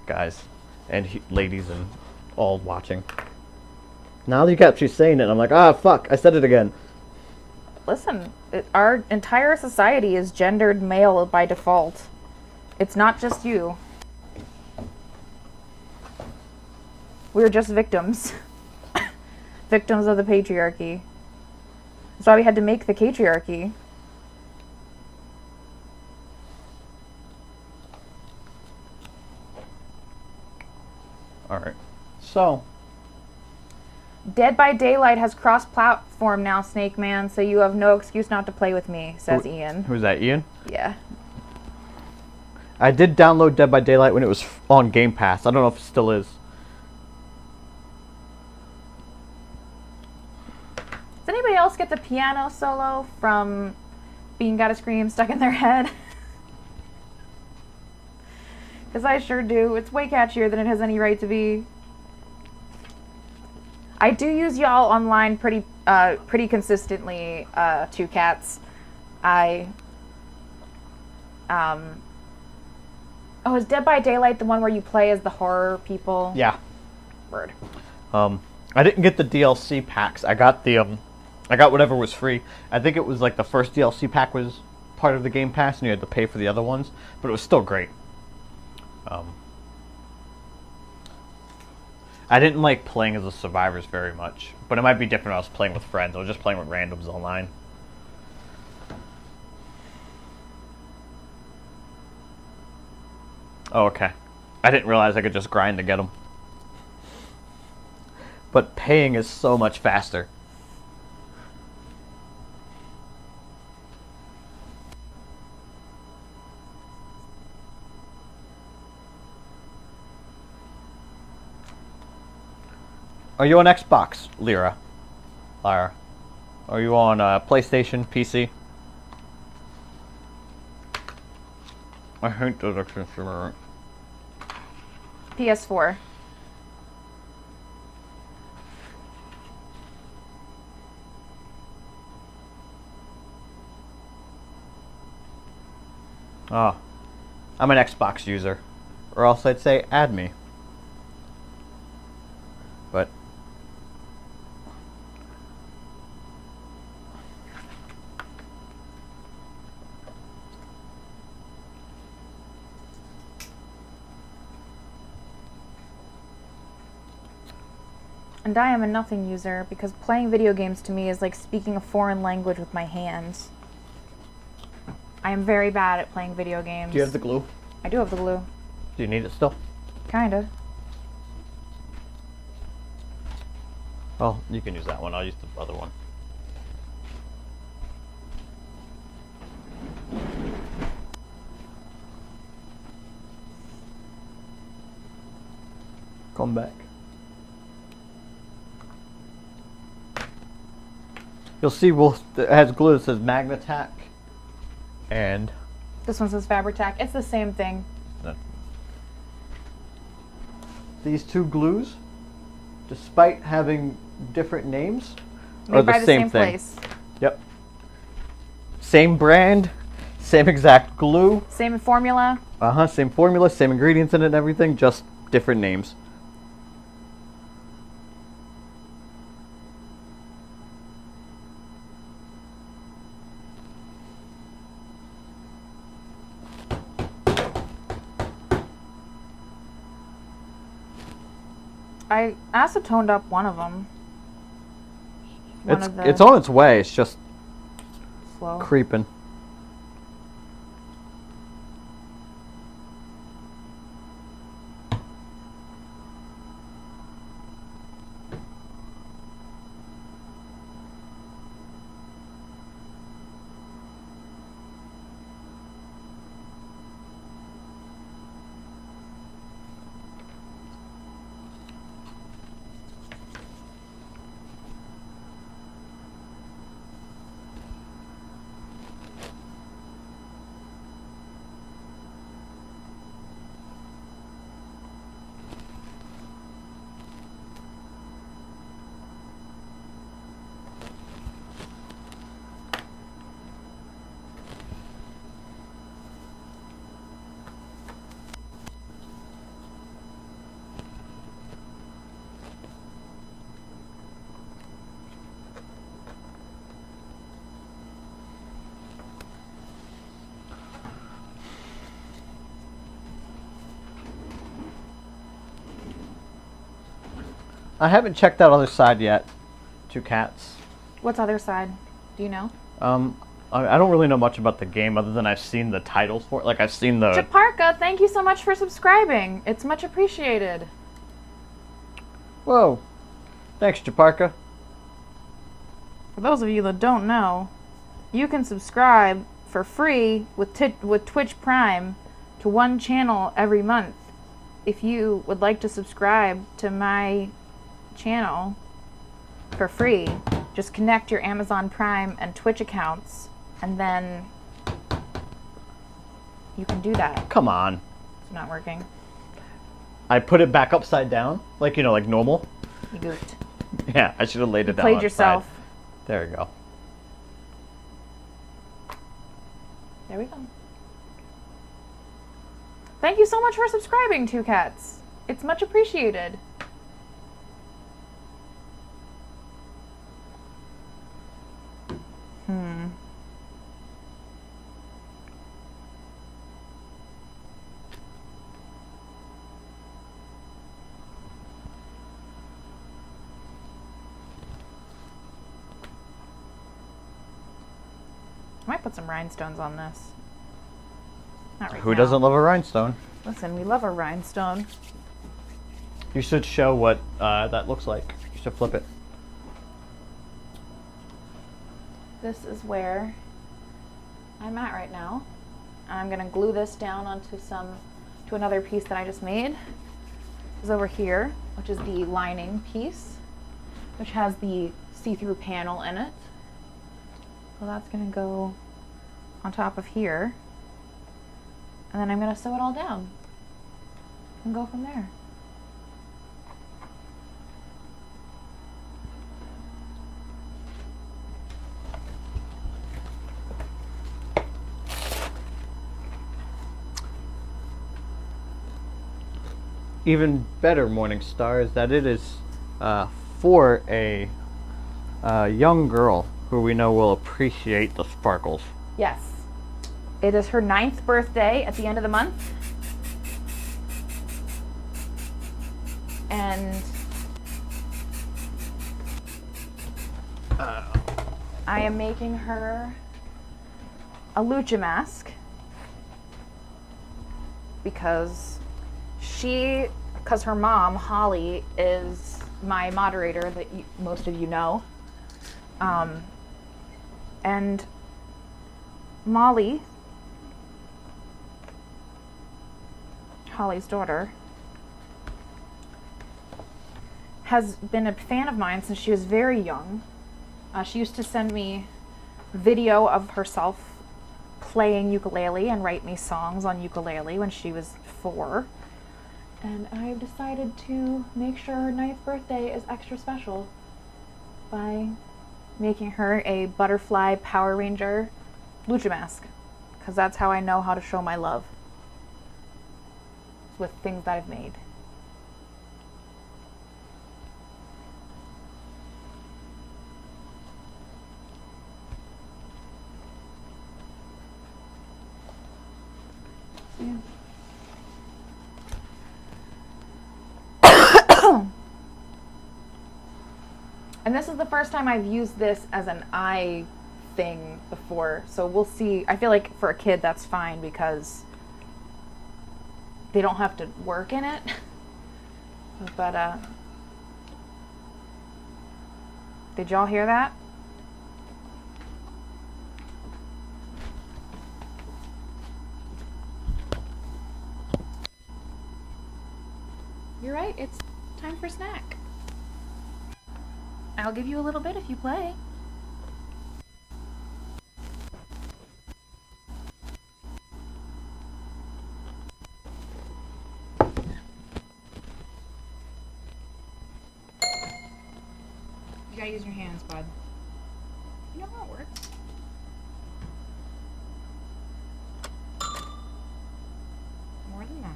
guys and ladies and all watching. Now that you kept saying it, I'm like, fuck, I said it again. Listen, our entire society is gendered male by default. It's not just you. We're just victims. Victims of the patriarchy. That's why we had to make the patriarchy. Alright, so Dead by Daylight has cross-platform now, Snake Man, so you have no excuse not to play with me, says Ian. Who's that, Ian? Yeah. I did download Dead by Daylight when it was on Game Pass. I don't know if it still is. Does anybody else get the piano solo from Bean Gotta Scream stuck in their head? Because I sure do. It's way catchier than it has any right to be. I do use y'all online pretty consistently, Two Cats. Oh, is Dead by Daylight the one where you play as the horror people? Yeah. Word. I didn't get the DLC packs. I got I got whatever was free. I think it was like the first DLC pack was part of the Game Pass, and you had to pay for the other ones, but it was still great. I didn't like playing as the survivors very much, but it might be different when I was playing with friends. I was just playing with randoms online. Oh, okay. I didn't realize I could just grind to get them. But paying is so much faster. Are you on Xbox, Lyra? Are you on PlayStation, PC? I hate those consumer. PS4. Oh, I'm an Xbox user, or else I'd say add me. But And I am a nothing user because playing video games to me is like speaking a foreign language with my hands. I am very bad at playing video games. do you have the glue? I do have the glue. Do you need it still? Kinda. Well, you can use that one. I'll use the other one. Come back. You'll see it has glue that says Magnatac and This one says Fabri-Tac. It's the same thing. these two glues, despite having different names, are Made by the same thing. place. Yep. Same brand, same exact glue. Same formula. Same formula, same ingredients in it and everything, just different names. I acetoned up one of them. It's on its way, it's just slow. creeping. I haven't checked that other side yet. Two cats. What's other side? Do you know? I don't really know much about the game other than I've seen the titles for it. Like I've seen the... Chaparka, thank you so much for subscribing. It's much appreciated. Whoa. Thanks, Chaparka. For those of you that don't know, you can subscribe for free with Twitch Prime to one channel every month. If you would like to subscribe to my channel for free, just connect your Amazon Prime and Twitch accounts, and then you can do that. Come on. It's not working. I put it back upside down, like, you know, like normal. You goofed. Yeah, I should have laid it down. Played yourself. There we go. There we go. Thank you so much for subscribing, Two Cats. It's much appreciated. I might put some rhinestones on this. Not right Who now. doesn't love a rhinestone? Listen, we love a rhinestone. You should show what that looks like. You should flip it. This is where I'm at right now. I'm gonna glue this down onto another piece that I just made. This is over here, which is the lining piece, which has the see-through panel in it. So that's gonna go on top of here. And then I'm gonna sew it all down and go from there. even better, Morning Star, is that it is for a young girl who we know will appreciate the sparkles. Yes. It is her 9th birthday at the end of the month. And I am making her a lucha mask because her mom, Holly, is my moderator that most of you know. And Molly, Holly's daughter, has been a fan of mine since she was very young. She used to send me video of herself playing ukulele and write me songs on ukulele when she was 4. And I've decided to make sure her 9th birthday is extra special by making her a butterfly Power Ranger lucha mask, because that's how I know how to show my love, with things that I've made. Yeah. And this is the first time I've used this as an eye thing before, so we'll see. I feel like for a kid that's fine because they don't have to work in it. But did y'all hear that? You're right, it's time for snack. I'll give you a little bit if you play. You gotta use your hands, bud. You know how it works. More than that.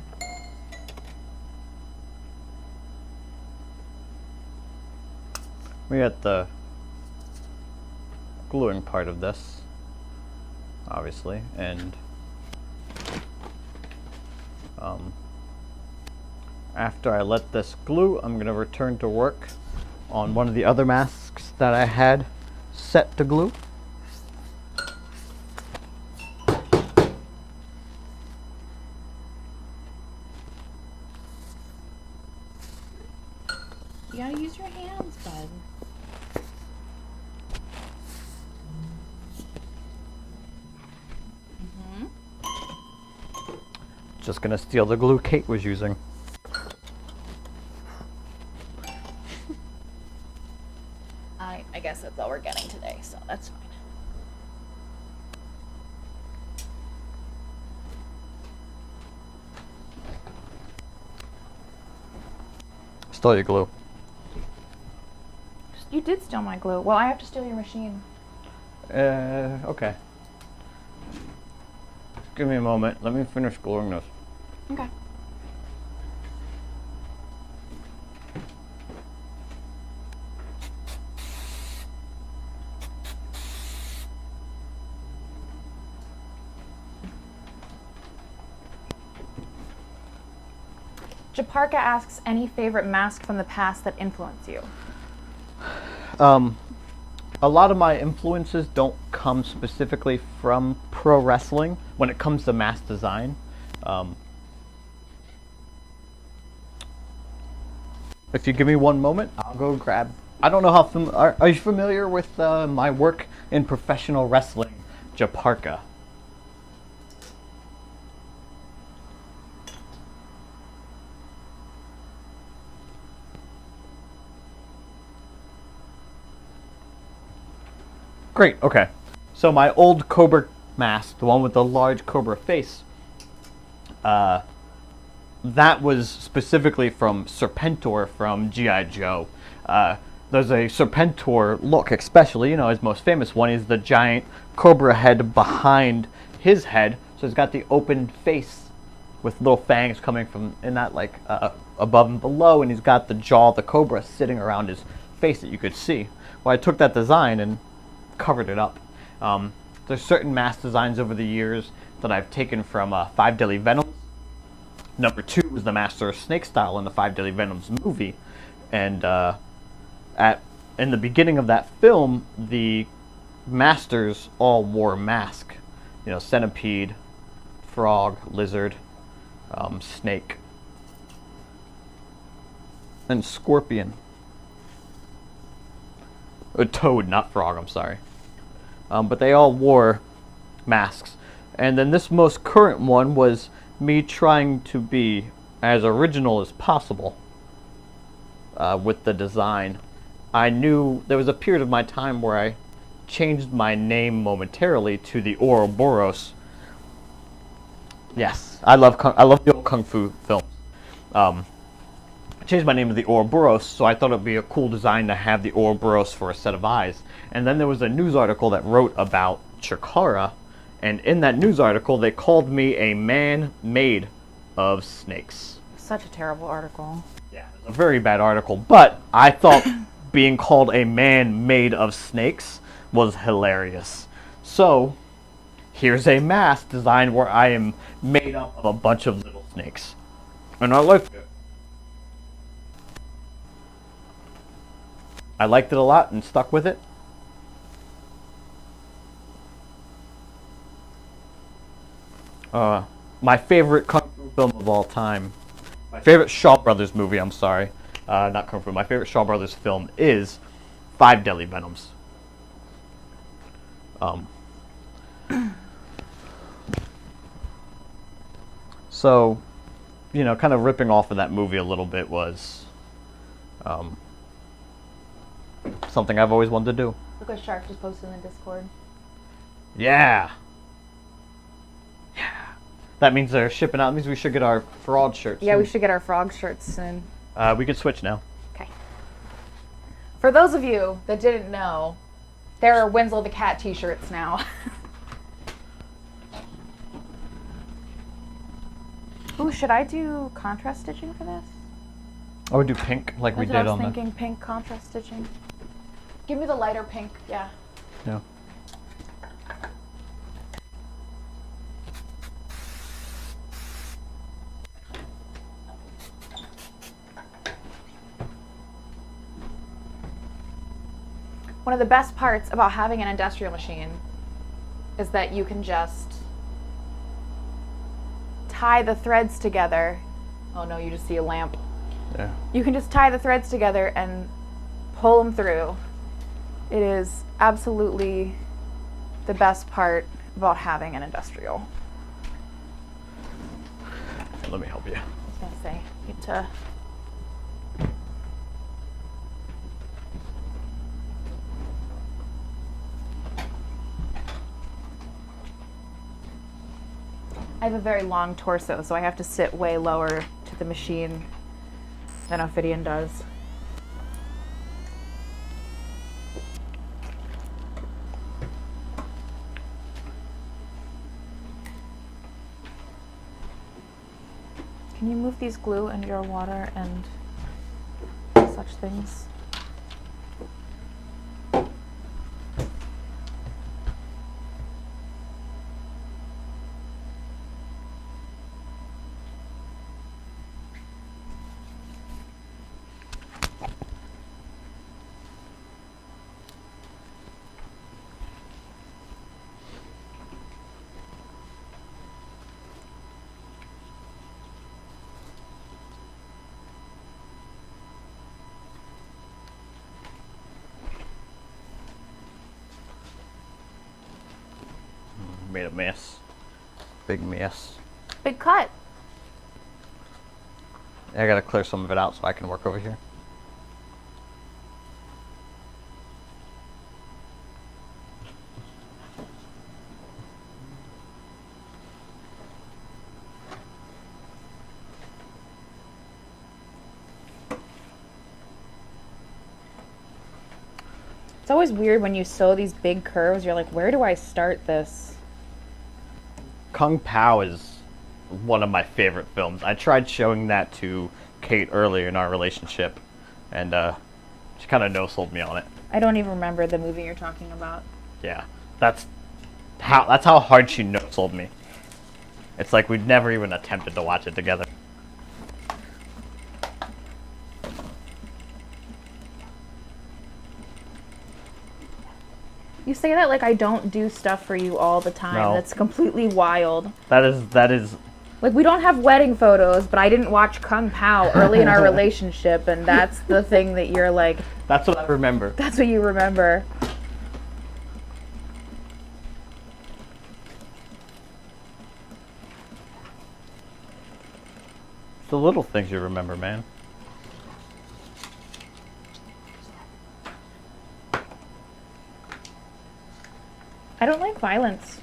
We got the gluing part of this, obviously, and after I let this glue, I'm going to return to work on one of the other masks that I had set to glue. You gotta use your hands, bud. Just gonna steal the glue Kate was using. I guess that's all we're getting today, so that's fine. Stole your glue. You did steal my glue. Well, I have to steal your machine. Okay. Give me a moment. Let me finish gluing this. Okay. Japarka asks, any favorite mask from the past that influenced you? A lot of my influences don't come specifically from pro wrestling when it comes to mask design. If you give me one moment, I'll go grab. I don't know how are you familiar with my work in professional wrestling, Japarka? Great, okay. So my old Cobra Mask, the one with the large Cobra face, that was specifically from Serpentor from G.I. Joe. There's a Serpentor look, especially, you know, his most famous one is the giant Cobra head behind his head, so he's got the open face with little fangs coming from in that like above and below, and he's got the jaw of the cobra sitting around his face that you could see. Well, I took that design and covered it up. There's certain mask designs over the years that I've taken from Five Deadly Venoms. Number 2 was the Master of Snake style in the Five Deadly Venoms movie, and in the beginning of that film, the masters all wore a mask. You know, centipede, frog, lizard, snake, and scorpion. A toad, not frog, I'm sorry. But they all wore masks. And then this most current one was me trying to be as original as possible with the design. I knew there was a period of my time where I changed my name momentarily to the Ouroboros. Yes, I love the old kung fu films. I changed my name to the Ouroboros, so I thought it would be a cool design to have the Ouroboros for a set of eyes. And then there was a news article that wrote about Chikara, and in that news article they called me a man made of snakes. Such a terrible article. Yeah, it's a very bad article, but I thought being called a man made of snakes was hilarious. So, here's a mask designed where I am made up of a bunch of little snakes. And I liked it. I liked it a lot and stuck with it. My favorite kung fu film of all time. My favorite Shaw Brothers movie, I'm sorry. Not kung fu. My favorite Shaw Brothers film is Five Deadly Venoms. So, you know, kind of ripping off of that movie a little bit was something I've always wanted to do. Look what Shark just posted in the Discord. Yeah. Yeah. That means they're shipping out. That means we should get our fraud shirts. Yeah, we should get our frog shirts soon. We could switch now. Okay. For those of you that didn't know, there are Winslow the Cat t-shirts now. Ooh, should I do contrast stitching for this? I would do pink like we That's what did I on was the... thinking, pink contrast stitching. Give me the lighter pink, yeah. Yeah. One of the best parts about having an industrial machine is that you can just tie the threads together. Oh no, you just see a lamp. Yeah. You can just tie the threads together and pull them through. It is absolutely the best part about having an industrial. Let me help you. I was gonna say, you need to. I have a very long torso, so I have to sit way lower to the machine than Ophidian does. Can you move these glue and your water and such things? Made a mess. Big mess. Big cut. I gotta clear some of it out so I can work over here. It's always weird when you sew these big curves. You're like, where do I start this? Kung Pao is one of my favorite films. I tried showing that to Kate earlier in our relationship, and she kind of no-sold me on it. I don't even remember the movie you're talking about. Yeah, that's how hard she no-sold me. It's like we'd never even attempted to watch it together. You say that like I don't do stuff for you all the time. No. That's completely wild. That is. Like, we don't have wedding photos, but I didn't watch Kung Pao early in our relationship, and that's the thing that you're like... That's what I remember. That's what you remember. It's the little things you remember, man. I don't like violence.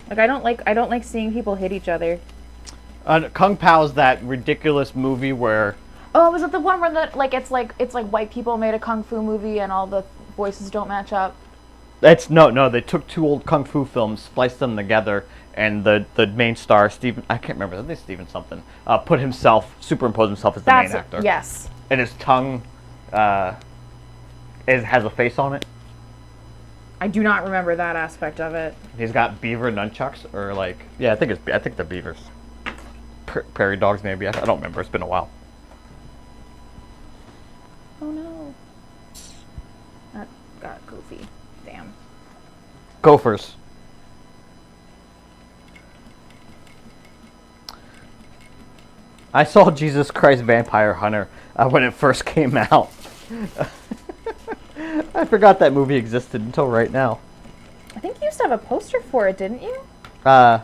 Like, I don't like seeing people hit each other. Kung Pao's that ridiculous movie where... Oh, was it the one where it's like white people made a kung fu movie and all the voices don't match up? No, they took two old kung fu films, spliced them together, and the main star, Steven, I can't remember, I think Steven something, superimposed himself as the main actor. Yes. And his tongue has a face on it. I do not remember that aspect of it. He's got beaver nunchucks, or like, yeah, I think they're beavers. Prairie dogs, maybe. I don't remember. It's been a while. Oh no. That got goofy. Damn. Gophers. I saw Jesus Christ Vampire Hunter when it first came out. I forgot that movie existed until right now. I think you used to have a poster for it, didn't you? I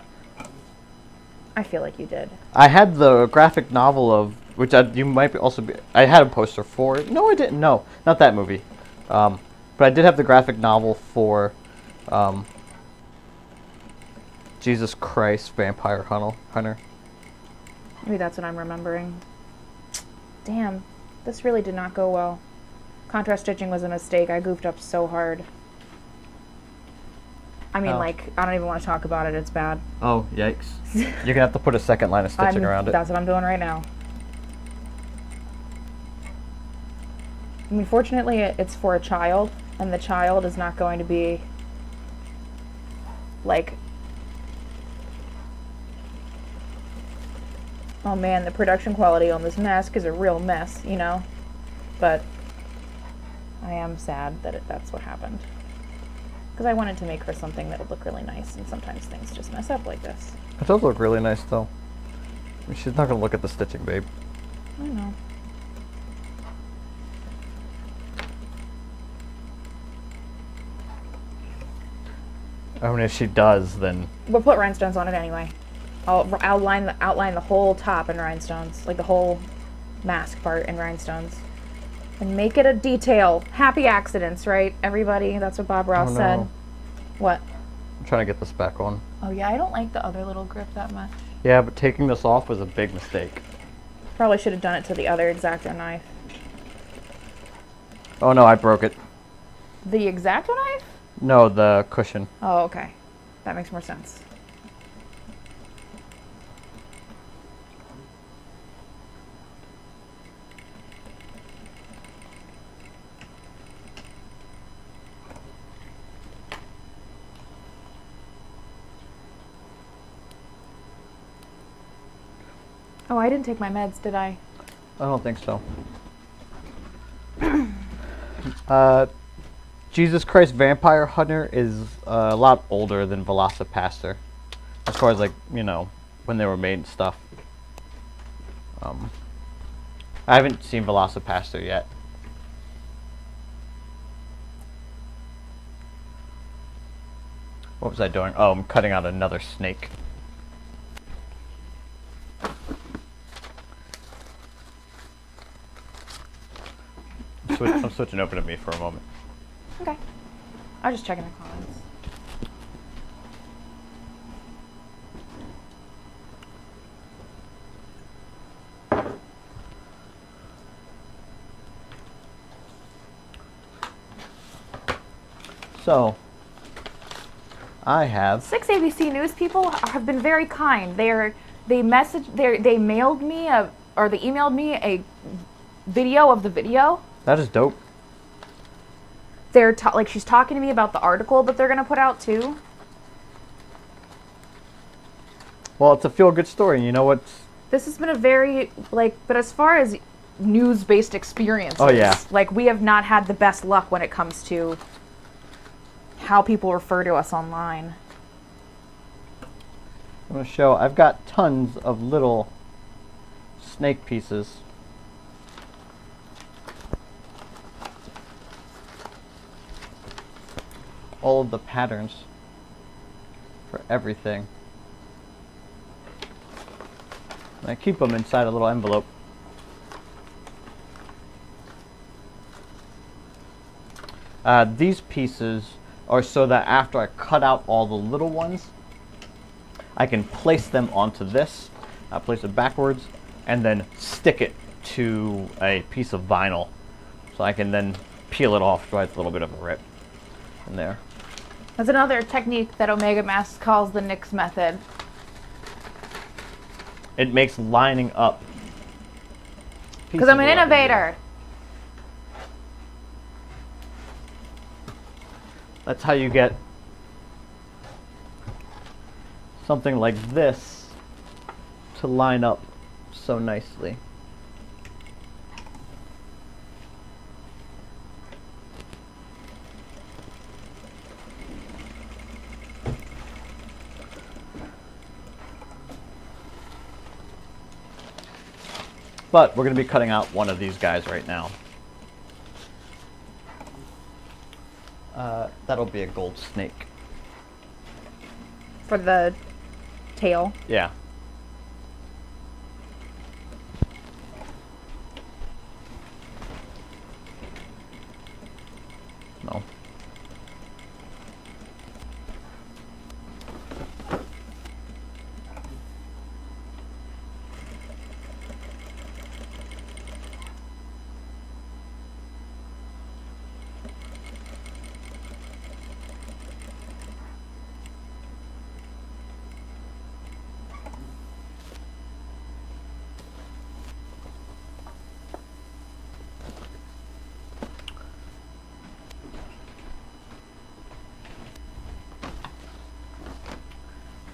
feel like you did. I had the graphic novel of, which you might also be, I had a poster for it. No, I didn't. No, not that movie. But I did have the graphic novel for Jesus Christ Vampire Hunter. Maybe that's what I'm remembering. Damn, this really did not go well. Contrast stitching was a mistake. I goofed up so hard. I mean, I don't even want to talk about it. It's bad. Oh, yikes. You're going to have to put a second line of stitching around it. That's what I'm doing right now. I mean, fortunately, it's for a child, and the child is not going to be, like... Oh man, the production quality on this mask is a real mess, you know? But... I am sad that that's what happened. Because I wanted to make her something that would look really nice, and sometimes things just mess up like this. It does look really nice, though. I mean, she's not going to look at the stitching, babe. I know. I mean, if she does, then... We'll put rhinestones on it anyway. I'll outline the whole top in rhinestones, like the whole mask part in rhinestones. And make it a detail. Happy accidents, right, everybody? That's what Bob Ross said. What? I'm trying to get this back on. Oh yeah, I don't like the other little grip that much. Yeah, but taking this off was a big mistake. Probably should have done it to the other X-Acto knife. Oh no, I broke it. The X-Acto knife? No, the cushion. Oh, okay. That makes more sense. Oh, I didn't take my meds, did I? I don't think so. Jesus Christ Vampire Hunter is a lot older than Velocipaster. As far as, like, you know, when they were made and stuff. I haven't seen Velocipaster yet. What was I doing? Oh, I'm cutting out another snake. I'm switching over to me for a moment. Okay. I was just checking the comments. So, I have 6 ABC News people have been very kind. They mailed me or they emailed me a video of the video. that is dope. They're like she's talking to me about the article that they're gonna put out too. Well, it's a feel-good story. You know what's? This has been a very but as far as news-based experiences, Oh, yeah. like we have not had the best luck when it comes to how people refer to us online. I'm going to show. I've got tons of little snake pieces. All of the patterns for everything. And I keep them inside a little envelope. These pieces are so that after I cut out all the little ones, I can place them onto this, place it backwards, and then stick it to a piece of vinyl. So I can then peel it off so it's a little bit of a rip in there. That's another technique that Omega Mask calls the Nyx Method. It makes lining up. Because I'm an innovator. That's how you get something like this to line up so nicely. But we're going to be cutting out one of these guys right now. That'll be a gold snake. For the tail. Yeah. No.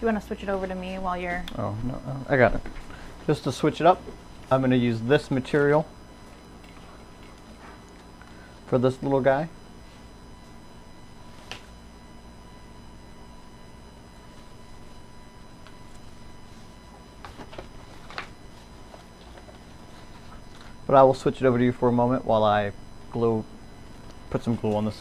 Do you want to switch it over to me while you're... Oh, no, I got it. Just to switch it up, I'm going to use this material for this little guy. But I will switch it over to you for a moment while I put some glue on this.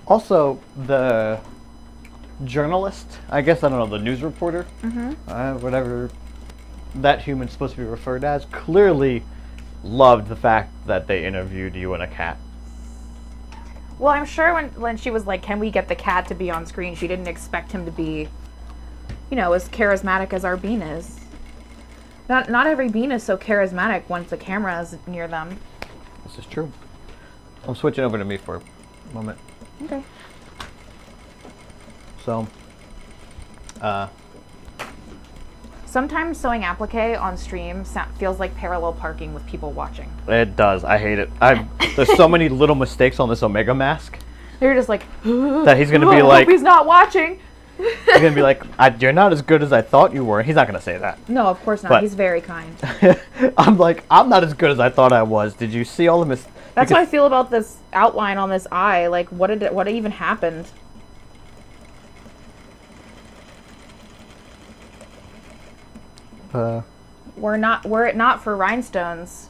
Also, the journalist, I guess, I don't know, the news reporter, whatever that human's supposed to be referred as, clearly loved the fact that they interviewed you and a cat. Well, I'm sure when she was like, can we get the cat to be on screen, she didn't expect him to be, you know, as charismatic as our bean is. Not every bean is so charismatic once the camera is near them. This is true. I'm switching over to me for a moment. Okay. So, Sometimes sewing applique on stream feels like parallel parking with people watching. it does. I hate it. There's so many little mistakes on this Omega Mask You're just like, that he's going to be I like, hope he's not watching. he's going to be like, you're not as good as I thought you were. He's not going to say that. No, of course not. But- He's very kind. I'm like, I'm not as good as I thought I was. Did you see all the That's how I feel about this outline on this eye. Like, what even happened? Were it not for rhinestones,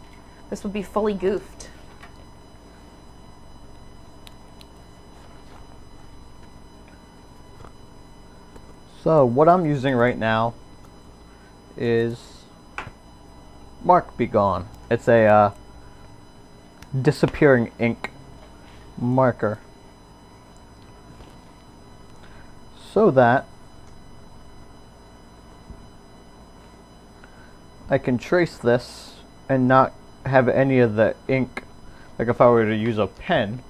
this would be fully goofed. So what I'm using right now is Mark Be Gone. It's a disappearing ink marker, so that I can trace this and not have any of the ink. Like if I were to use a pen,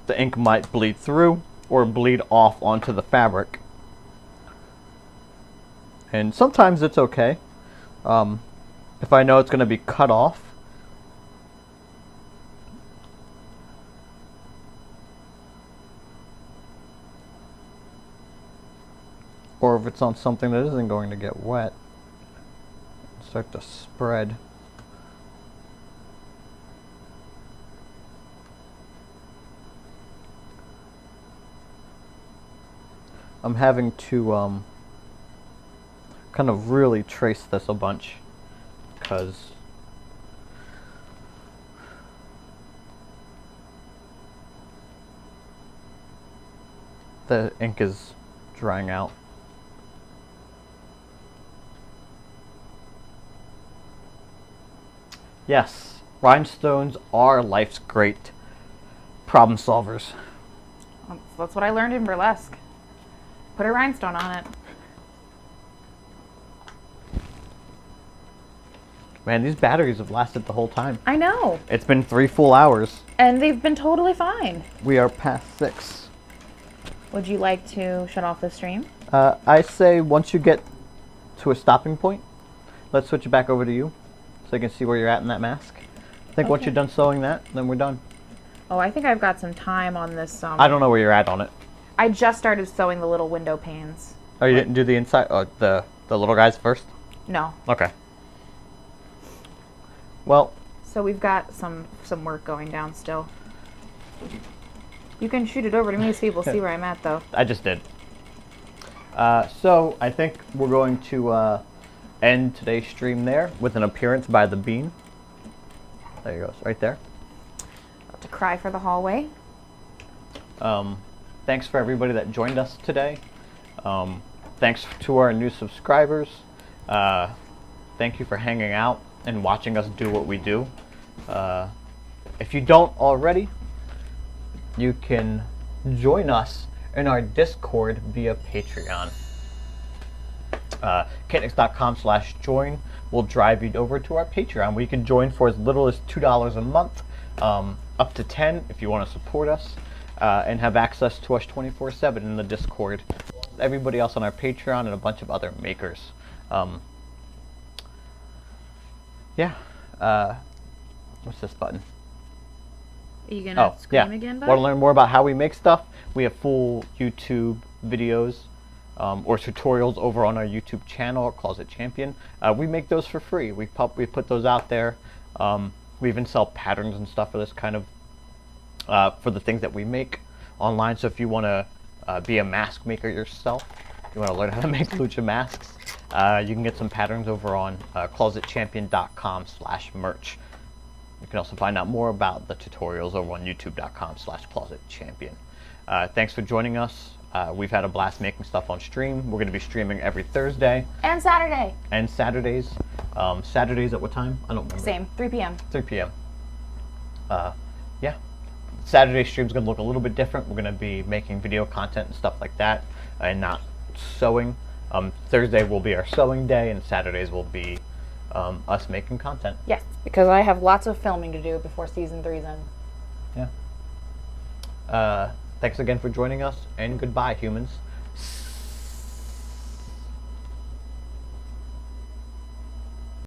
the ink might bleed through or bleed off onto the fabric. And sometimes it's okay. If I know it's going to be cut off, or if it's on something that isn't going to get wet, start to spread. I'm having to kind of really trace this a bunch, because the ink is drying out. Yes, rhinestones are life's great problem solvers. That's what I learned in burlesque. Put a rhinestone on it. Man, these batteries have lasted the whole time. I know. It's been 3 full hours. And they've been totally fine. We are past 6. Would you like to shut off the stream? I say once you get to a stopping point, let's switch it back over to you so I can see where you're at in that mask. I think once Okay. you're done sewing that, then we're done. Oh, I think I've got some time on this. I don't know where you're at on it. I just started sewing the little window panes. Oh, you didn't do the inside, the little guys first? No. Okay. Well, So we've got some work going down still. You can shoot it over to me so people see where I'm at, though. I just did. So I think we're going to end today's stream there with an appearance by the Bean. There he goes, right there. About to cry for the hallway. Thanks for everybody that joined us today. Thanks to our new subscribers. Thank you for hanging out and watching us do what we do. If you don't already, you can join us in our Discord via Patreon. Nyx.com/join will drive you over to our Patreon, where you can join for as little as $2 a month, up to $10 if you want to support us, and have access to us 24/7 in the Discord. Everybody else on our Patreon and a bunch of other makers. Yeah. What's this button? Are you gonna scream again, bud? Want to learn more about how we make stuff? We have full YouTube videos or tutorials over on our YouTube channel, Closet Champion. We make those for free. We put those out there. We even sell patterns and stuff for this kind of for the things that we make online. So if you want to be a mask maker yourself, you want to learn how to make lucha masks, you can get some patterns over on closetchampion.com/merch. You can also find out more about the tutorials over on youtube.com/closetchampion. Thanks for joining us. We've had a blast making stuff on stream. We're going to be streaming every Thursday. And Saturday. And Saturdays. Saturdays at what time? I don't remember. Same, 3 p.m. 3 p.m. Yeah. Saturday stream's going to look a little bit different. We're going to be making video content and stuff like that, and not sewing. Thursday will be our sewing day, and Saturdays will be us making content. Yes, because I have lots of filming to do before season 3's in. Yeah. Thanks again for joining us, and goodbye, humans.